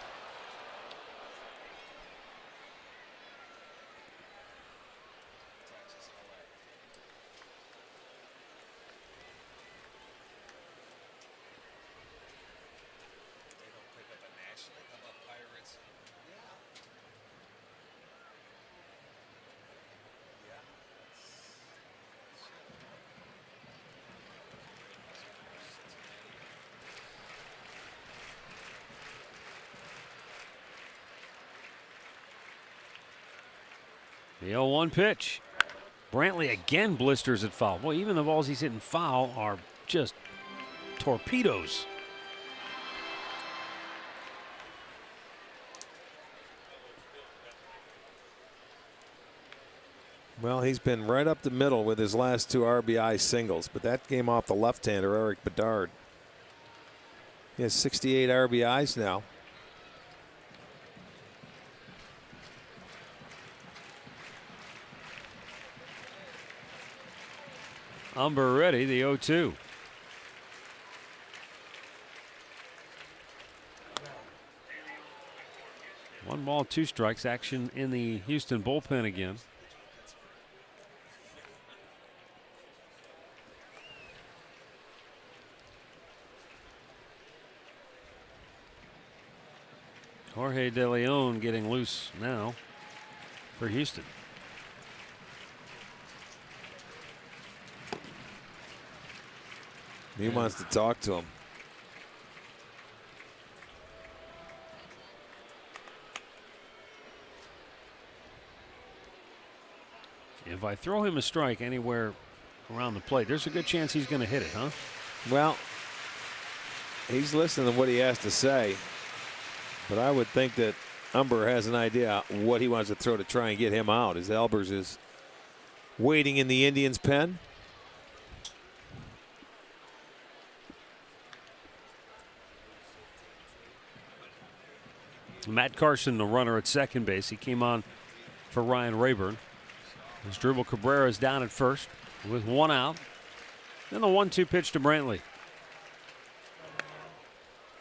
The 0-1 pitch. Brantley again blisters at foul. Boy, even the balls he's hitting foul are just torpedoes. Well, he's been right up the middle with his last 2 RBI singles, but that came off the left-hander, Eric Bedard. He has 68 RBIs now. Umber ready, the 0-2. One ball, 2 strikes. Action in the Houston bullpen again. Jorge De Leon getting loose now for Houston. He wants to talk to him. If I throw him a strike anywhere around the plate, there's a good chance he's going to hit it, huh? Well, he's listening to what he has to say, but I would think that Umber has an idea what he wants to throw to try and get him out, as Albers is waiting in the Indians' pen. Matt Carson, the runner at second base. He came on for Ryan Rayburn. As Dribble Cabrera is down at first with 1 out. Then the 1-2 pitch to Brantley.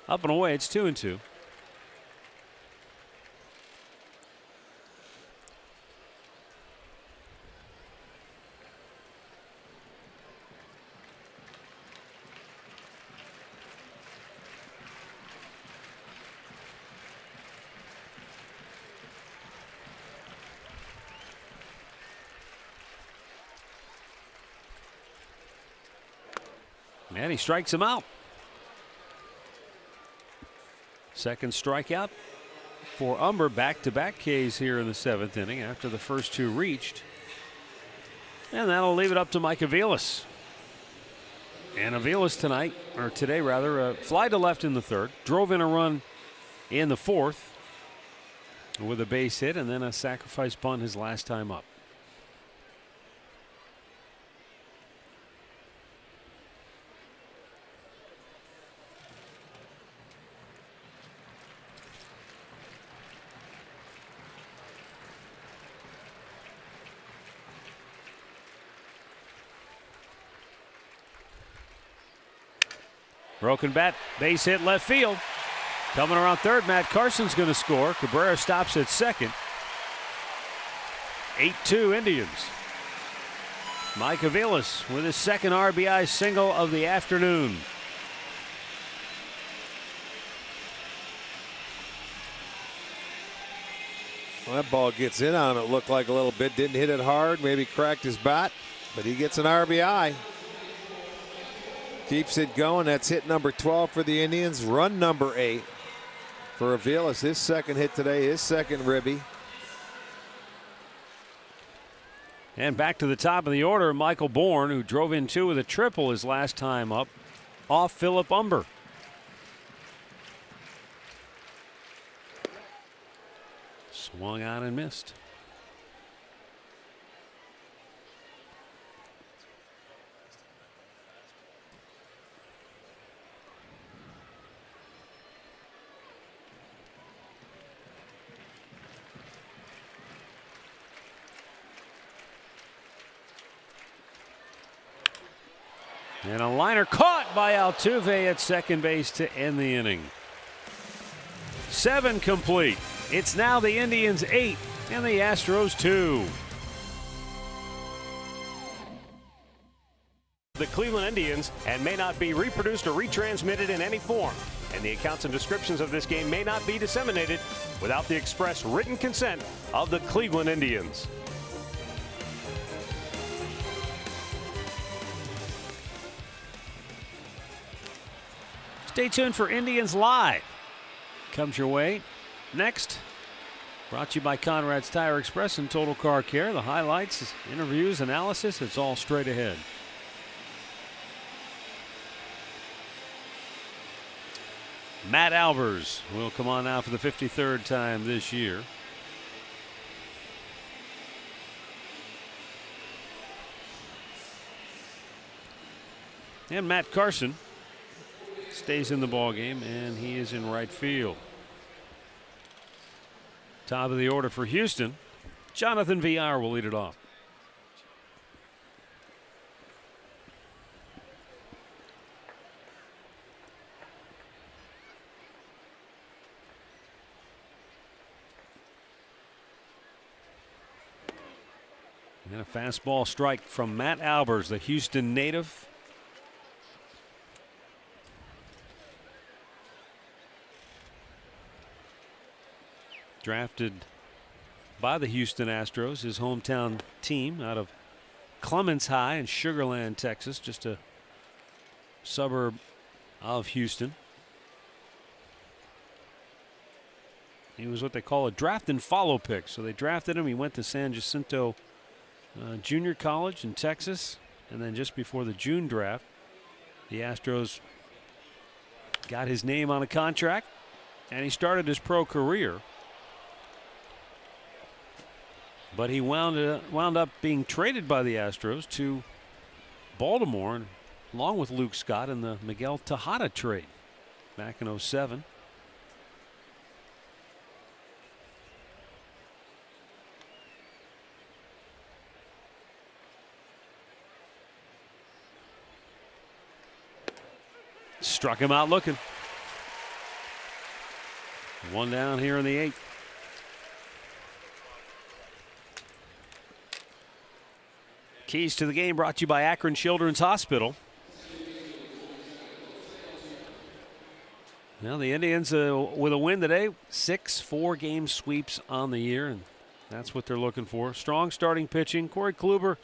Up and away, it's 2-2. And he strikes him out. Second strikeout for Umber. Back-to-back Ks here in the 7th inning after the first 2 reached. And that'll leave it up to Mike Aviles. And Aviles tonight, or today rather, fly to left in the 3rd. Drove in a run in the 4th with a base hit and then a sacrifice bunt his last time up. Broken bat, base hit left field. Coming around 3rd, Matt Carson's going to score. Cabrera stops at 2nd. 8-2 Indians. Mike Aviles with his 2nd RBI single of the afternoon. Well, that ball gets in on him, it looked like a little bit. Didn't hit it hard, maybe cracked his bat, but he gets an RBI. Keeps it going. That's hit number 12 for the Indians. Run number 8 for Aviles. His 2nd hit today, his 2nd ribby. And back to the top of the order, Michael Bourne, who drove in 2 with a triple his last time up, off Philip Umber. Swung on and missed. And a liner caught by Altuve at second base to end the inning. 7 complete. It's now the Indians 8 and the Astros 2. The Cleveland Indians and may not be reproduced or retransmitted in any form. And the accounts and descriptions of this game may not be disseminated without the express written consent of the Cleveland Indians. Stay tuned for Indians Live. Comes your way next. Brought to you by Conrad's Tire Express and Total Car Care. The highlights, interviews, analysis, it's all straight ahead. Matt Albers will come on now for the 53rd time this year. And Matt Carson stays in the ballgame, and he is in right field. Top of the order for Houston. Jonathan Villar will lead it off. And a fastball strike from Matt Albers, the Houston native. Drafted by the Houston Astros, his hometown team out of Clements High in Sugar Land, Texas, just a suburb of Houston. He was what they call a draft and follow pick. So they drafted him. He went to San Jacinto Junior College in Texas. And then just before the June draft, the Astros got his name on a contract. And he started his pro career. But he wound up being traded by the Astros to Baltimore, along with Luke Scott in the Miguel Tejada trade back in '07. Struck him out looking. One down here in the 8th. Keys to the game brought to you by Akron Children's Hospital. Now the Indians with a win today, 6 4-game sweeps on the year, and that's what they're looking for. Strong starting pitching. Corey Kluber,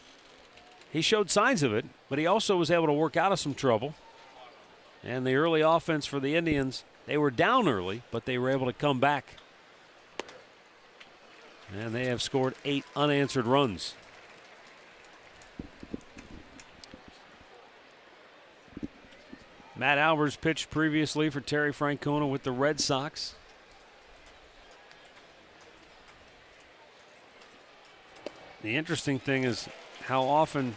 he showed signs of it, but he also was able to work out of some trouble. And the early offense for the Indians, they were down early, but they were able to come back. And they have scored 8 unanswered runs. Matt Albers pitched previously for Terry Francona with the Red Sox. The interesting thing is how often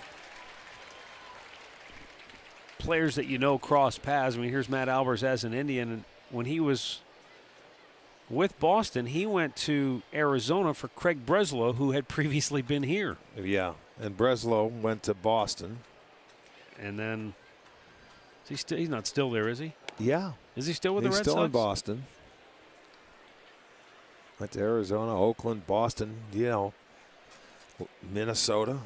players that you know cross paths. I mean, here's Matt Albers as an Indian, and when he was with Boston, he went to Arizona for Craig Breslow, who had previously been here. Yeah, and Breslow went to Boston. And then he's not still there, is he? Yeah. Is he still with the Red Sox? He's still in Boston. Went to Arizona, Oakland, Boston, Minnesota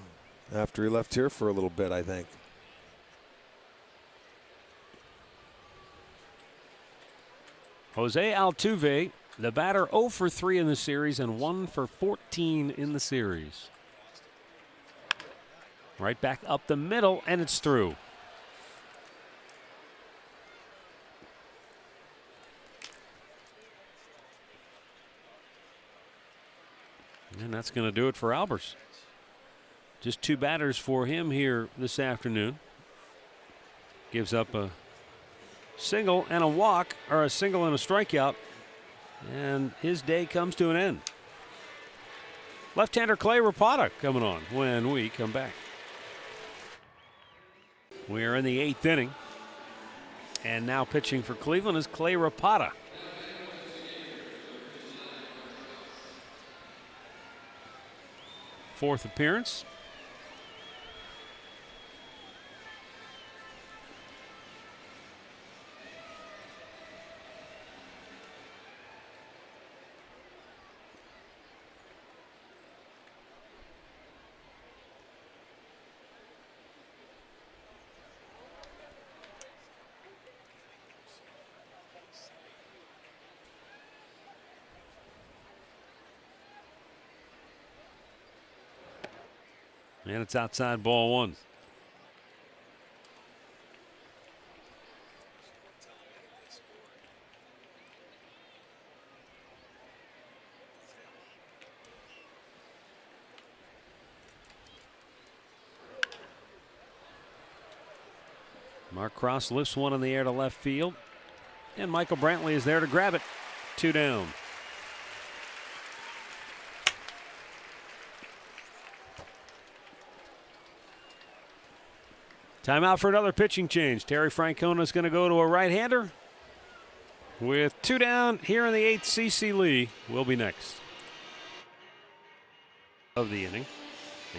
after he left here for a little bit, I think. Jose Altuve, the batter, 0 for 3 in the series and 1 for 14 in the series. Right back up the middle, and it's through. And that's going to do it for Albers. Just 2 batters for him here this afternoon. Gives up a single and a walk, or a single and a strikeout, and his day comes to an end. Left-hander Clay Rapata coming on when we come back. We are in the 8th inning, and now pitching for Cleveland is Clay Rapata. Fourth appearance. And it's outside ball one. Mark Cross lifts one in the air to left field. And Michael Brantley is there to grab it. 2 down. Timeout for another pitching change. Terry Francona is going to go to a right-hander. With 2 down here in the 8th, C.C. Lee will be next of the inning.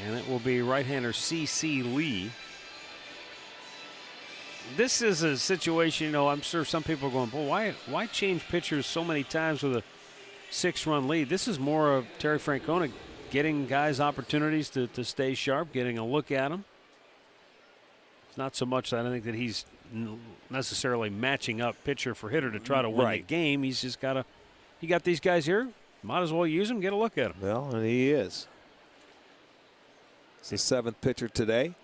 And it will be right-hander C.C. Lee. This is a situation, you know, I'm sure some people are going, well, why change pitchers so many times with a 6-run lead? This is more of Terry Francona getting guys opportunities to stay sharp, getting a look at them. It's not so much that I think that he's necessarily matching up pitcher for hitter to try to win the game. He's just got to, you got these guys here, might as well use them, get a look at them. Well, and he is. It's the 7th pitcher today.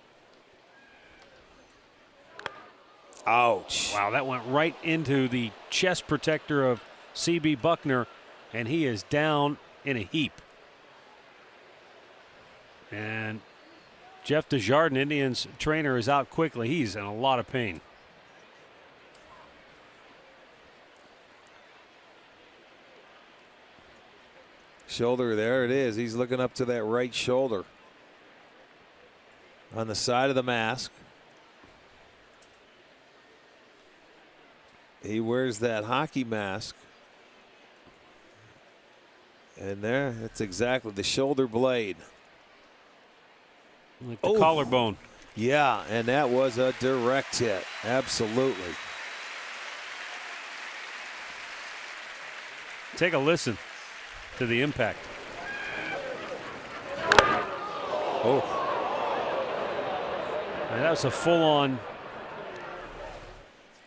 Ouch. Wow, that went right into the chest protector of C.B. Buckner, and he is down in a heap. And Jeff Desjardins, Indians trainer, is out quickly. He's in a lot of pain. Shoulder, there it is. He's looking up to that right shoulder on the side of the mask. He wears that hockey mask. And there, that's exactly the shoulder blade. Like the collarbone. Yeah, and that was a direct hit. Absolutely. Take a listen to the impact. Oh. And that was a full-on.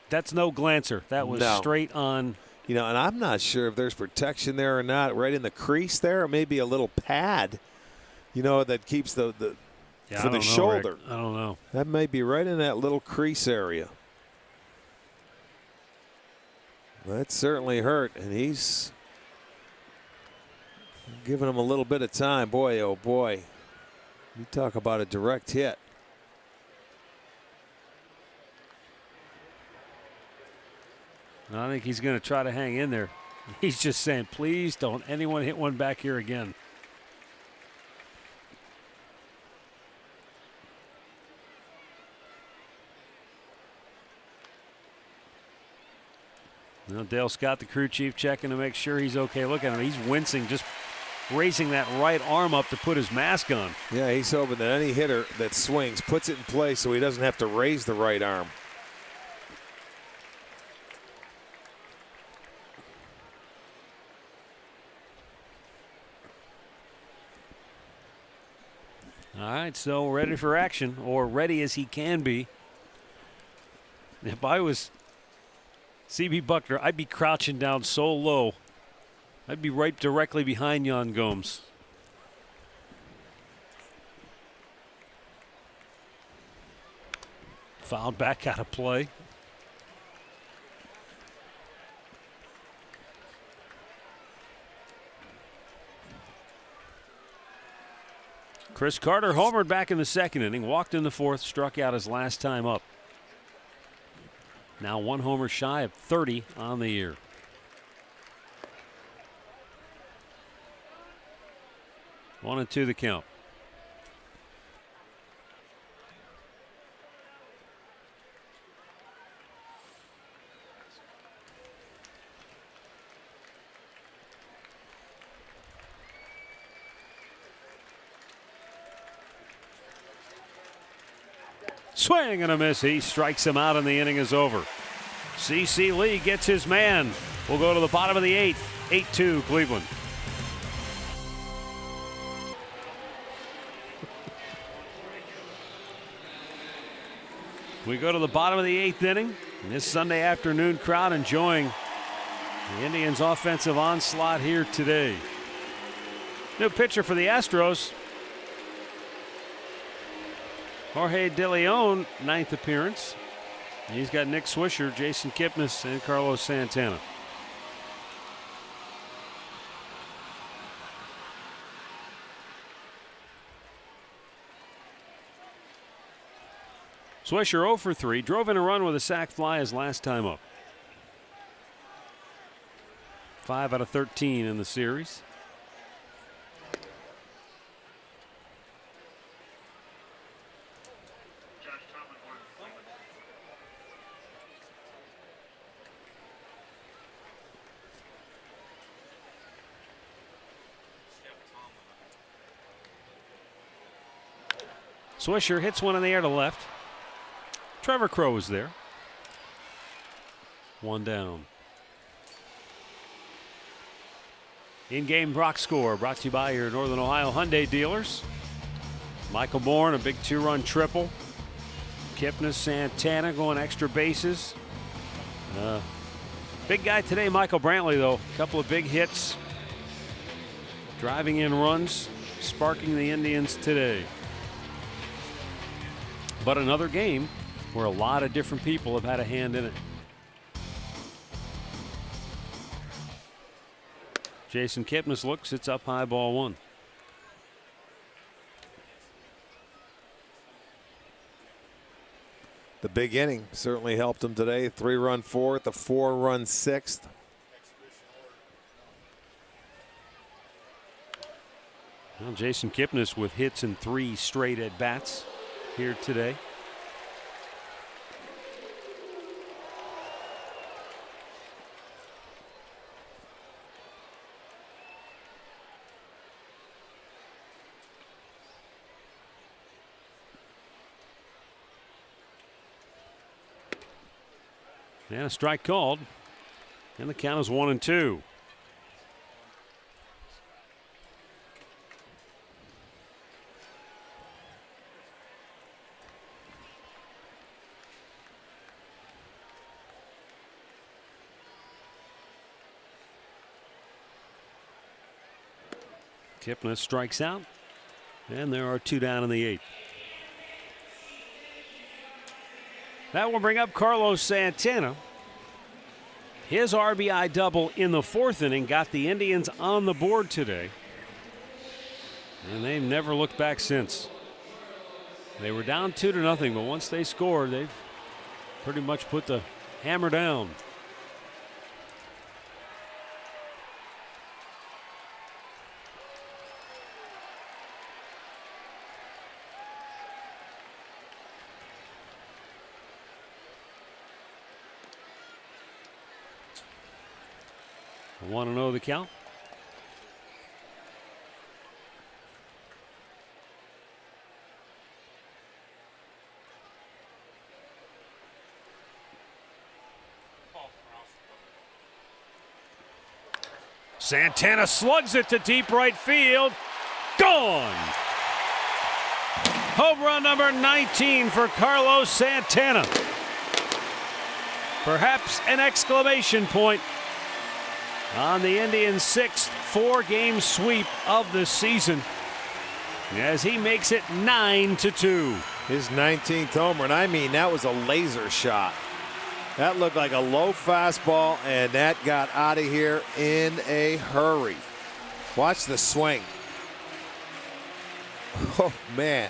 That's no glancer. That was straight on. You know, and I'm not sure if there's protection there or not. Right in the crease there, or maybe a little pad, you know, that keeps the for the shoulder. Rick. I don't know. That may be right in that little crease area. That certainly hurt, and he's giving him a little bit of time. Boy, oh boy. You talk about a direct hit. I think he's going to try to hang in there. He's just saying, please don't anyone hit one back here again. Now Dale Scott, the crew chief, checking to make sure he's okay. Look at him. He's wincing, just raising that right arm up to put his mask on. Yeah, he's hoping that any hitter that swings puts it in place so he doesn't have to raise the right arm. All right, so ready for action, or ready as he can be. If I was C.B. Buckner, I'd be crouching down so low. I'd be right directly behind Yan Gomes. Fouled back out of play. Chris Carter homered back in the 2nd inning, walked in the 4th, struck out his last time up. Now 1 homer shy of 30 on the year. One and two the count. Swing and a miss. He strikes him out and the inning is over. C.C. Lee gets his man. We'll go to the bottom of the 8th. 8-2 Cleveland. We go to the bottom of the 8th inning. And this Sunday afternoon crowd enjoying the Indians' offensive onslaught here today. New pitcher for the Astros. Jorge De Leon, 9th appearance. He's got Nick Swisher, Jason Kipnis, and Carlos Santana. Swisher 0 for 3, drove in a run with a sac fly his last time up. 5 out of 13 in the series. Swisher hits one in the air to left. Trevor Crowe is there. 1 down. In-game box score brought to you by your Northern Ohio Hyundai dealers. Michael Bourne, a big 2-run triple. Kipnis, Santana going extra bases. Big guy today, Michael Brantley, though. A couple of big hits. Driving in runs, sparking the Indians today. But another game where a lot of different people have had a hand in it. Jason Kipnis looks, it's up high, ball 1. The big inning certainly helped him today. 3-run 4th, a 4-run 6th. Well, Jason Kipnis with hits in 3 straight at bats here today. And a strike called. And the count is 1-2. Kipnis strikes out. And there are 2 down in the 8th. That will bring up Carlos Santana. His RBI double in the 4th inning got the Indians on the board today. And they've never looked back since. They were down 2-0, but once they scored, they've pretty much put the hammer down. I want to know the count. Santana slugs it to deep right field. Gone! Home run number 19 for Carlos Santana. Perhaps an exclamation point on the Indians' 6th 4-game sweep of the season as he makes it 9-2. His 19th homer, and I mean that was a laser shot. That looked like a low fastball, and that got out of here in a hurry. Watch the swing. Oh, man.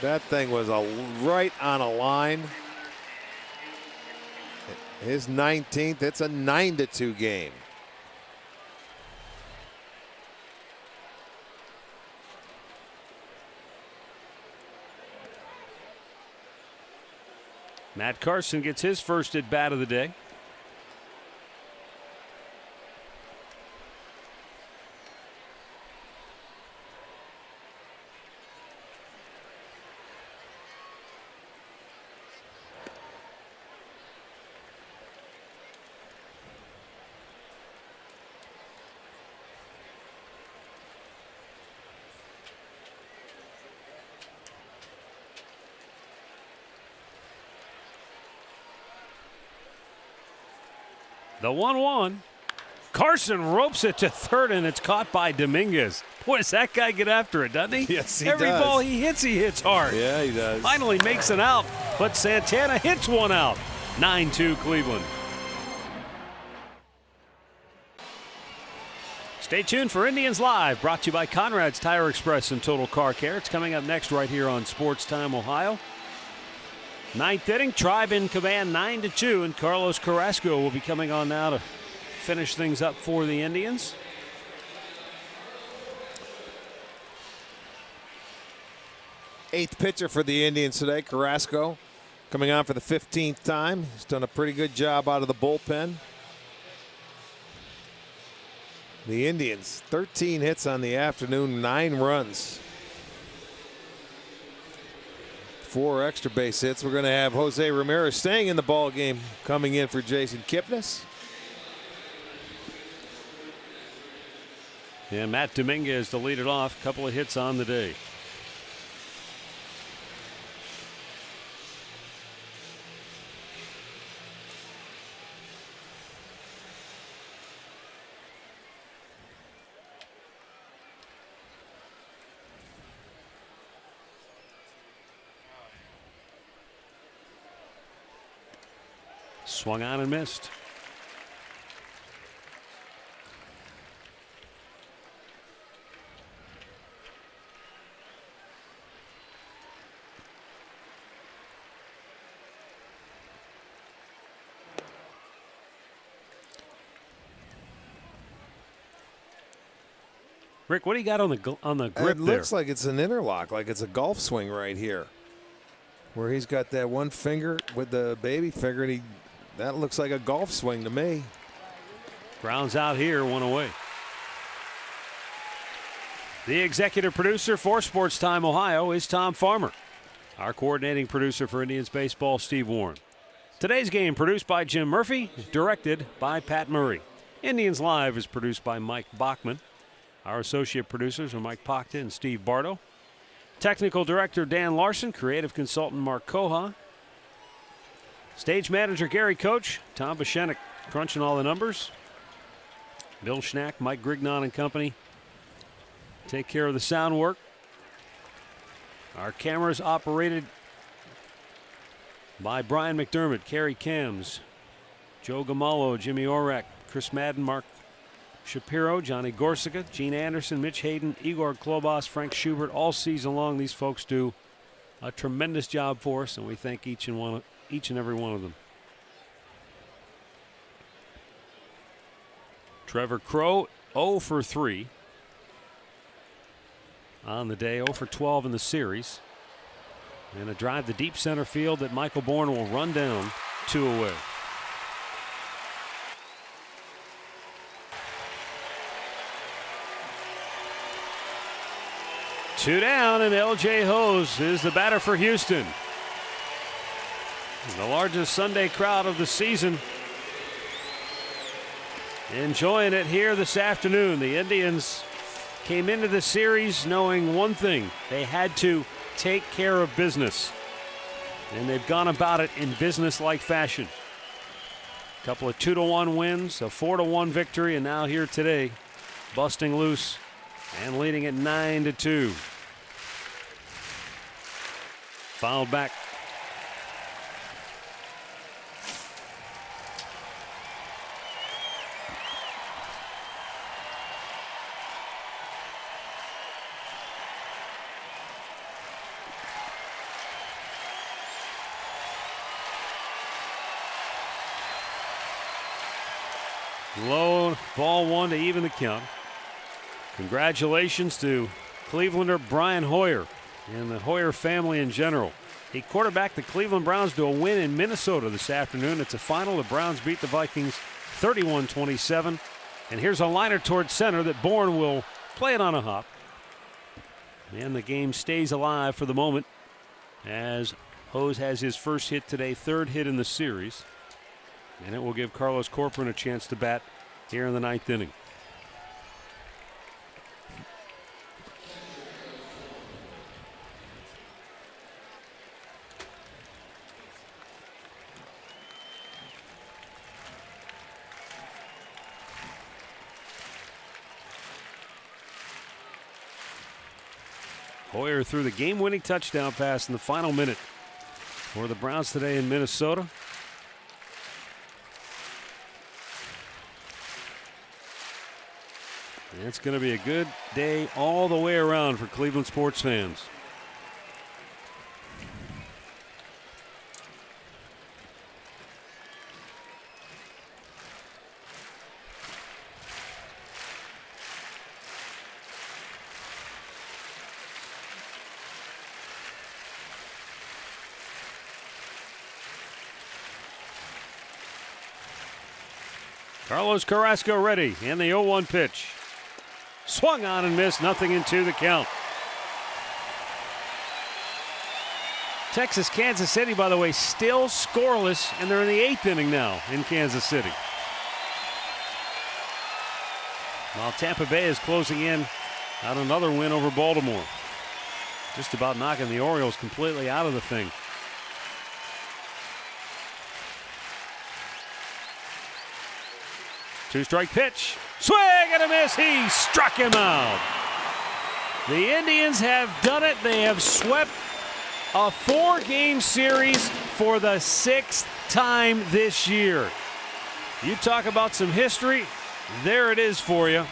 That thing was right on a line. His 19th, it's a 9-2 game. Matt Carson gets his first at bat of the day. The 1-1 Carson ropes it to third, and it's caught by Dominguez. Boy, does that guy get after it, doesn't he? Yes, he Every does. ball he hits hard. Yeah, he does. Finally makes an out, but Santana hits one out. 9-2 Cleveland. Stay tuned for Indians Live, brought to you by Conrad's Tire Express and Total Car Care. It's coming up next right here on Sports Time Ohio. Ninth inning, Tribe in command 9-2, and Carlos Carrasco will be coming on now to finish things up for the Indians. Eighth pitcher for the Indians today, Carrasco, coming on for the 15th time. He's done a pretty good job out of the bullpen. The Indians, 13 hits on the afternoon, 9 runs. 4 extra base hits. We're going to have Jose Ramirez staying in the ball game, coming in for Jason Kipnis. Yeah, Matt Dominguez to lead it off. Couple of hits on the day. Swung on and missed. Rick, what do you got on the grip there? It looks like it's an interlock, like it's a golf swing right here, where he's got that one finger with the baby finger, and that looks like a golf swing to me. Grounds out here, one away. The executive producer for Sports Time Ohio is Tom Farmer. Our coordinating producer for Indians baseball, Steve Warren. Today's game produced by Jim Murphy, directed by Pat Murray. Indians Live is produced by Mike Bachman. Our associate producers are Mike Pachta and Steve Bardo. Technical director Dan Larson, creative consultant Mark Koha. Stage manager Gary Coach, Tom Bishenik crunching all the numbers. Bill Schnack, Mike Grignon and company take care of the sound work. Our cameras operated by Brian McDermott, Kerry Cams, Joe Gamallo, Jimmy Orek, Chris Madden, Mark Shapiro, Johnny Gorsica, Gene Anderson, Mitch Hayden, Igor Klobos, Frank Schubert. All season long, these folks do a tremendous job for us, and we thank each and every one of them. Trevor Crow, 0 for 3 on the day, 0 for 12 in the series. And a drive to deep center field that Michael Bourne will run down 2 away. Two down, and L.J. Hose is the batter for Houston. The largest Sunday crowd of the season. Enjoying it here this afternoon. The Indians came into the series knowing one thing. They had to take care of business. And they've gone about it in business-like fashion. A couple of 2-1 wins, a 4-1 victory, and now here today, busting loose and leading at 9-2. Fouled back. Low ball 1 to even the count. Congratulations to Clevelander Brian Hoyer and the Hoyer family in general. He quarterbacked the Cleveland Browns to a win in Minnesota this afternoon. It's a final. The Browns beat the Vikings 31-27. And here's a liner towards center that Bourne will play it on a hop. And the game stays alive for the moment as Hose has his first hit today, 3rd hit in the series. And it will give Carlos Corcoran a chance to bat here in the 9th inning. Hoyer threw the game-winning touchdown pass in the final minute for the Browns today in Minnesota. And it's going to be a good day all the way around for Cleveland sports fans. Carlos Carrasco ready, and the 0-1 pitch. Swung on and missed, nothing in 2 the count. Texas, Kansas City, by the way, still scoreless, and they're in the 8th inning now in Kansas City. While Tampa Bay is closing in on another win over Baltimore. Just about knocking the Orioles completely out of the thing. Two-strike pitch. Swing and a miss. He struck him out. The Indians have done it. They have swept a 4-game series for the 6th time this year. You talk about some history. There it is for you.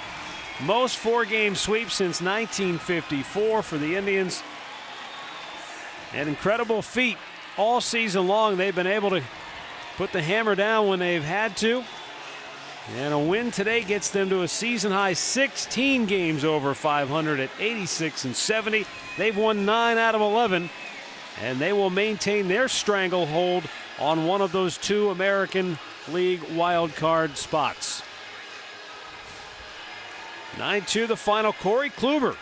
Most 4-game sweeps since 1954 for the Indians. An incredible feat all season long. They've been able to put the hammer down when they've had to. And a win today gets them to a season-high 16 games over 500 at 86-70. They've won 9 out of 11, and they will maintain their stranglehold on one of those 2 American League wild card spots. 9-2 the final. Corey Kluber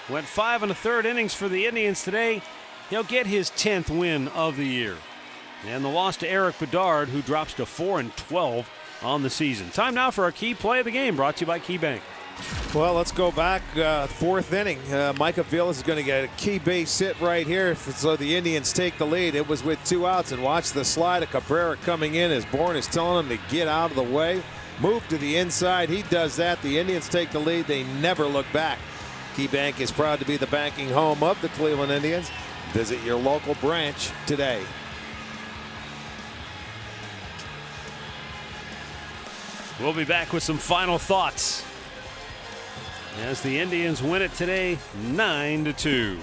went 5 1/3 innings for the Indians today. He'll get his 10th win of the year. And the loss to Eric Bedard, who drops to 4-12 on the season. Time now for our key play of the game, brought to you by KeyBank. Well, let's go back. 4th inning. Micah Vilas is going to get a key base hit right here, so the Indians take the lead. It was with 2 outs, and watch the slide of Cabrera coming in as Bourne is telling him to get out of the way. Move to the inside. He does that. The Indians take the lead. They never look back. KeyBank is proud to be the banking home of the Cleveland Indians. Visit your local branch today. We'll be back with some final thoughts as the Indians win it today 9-2.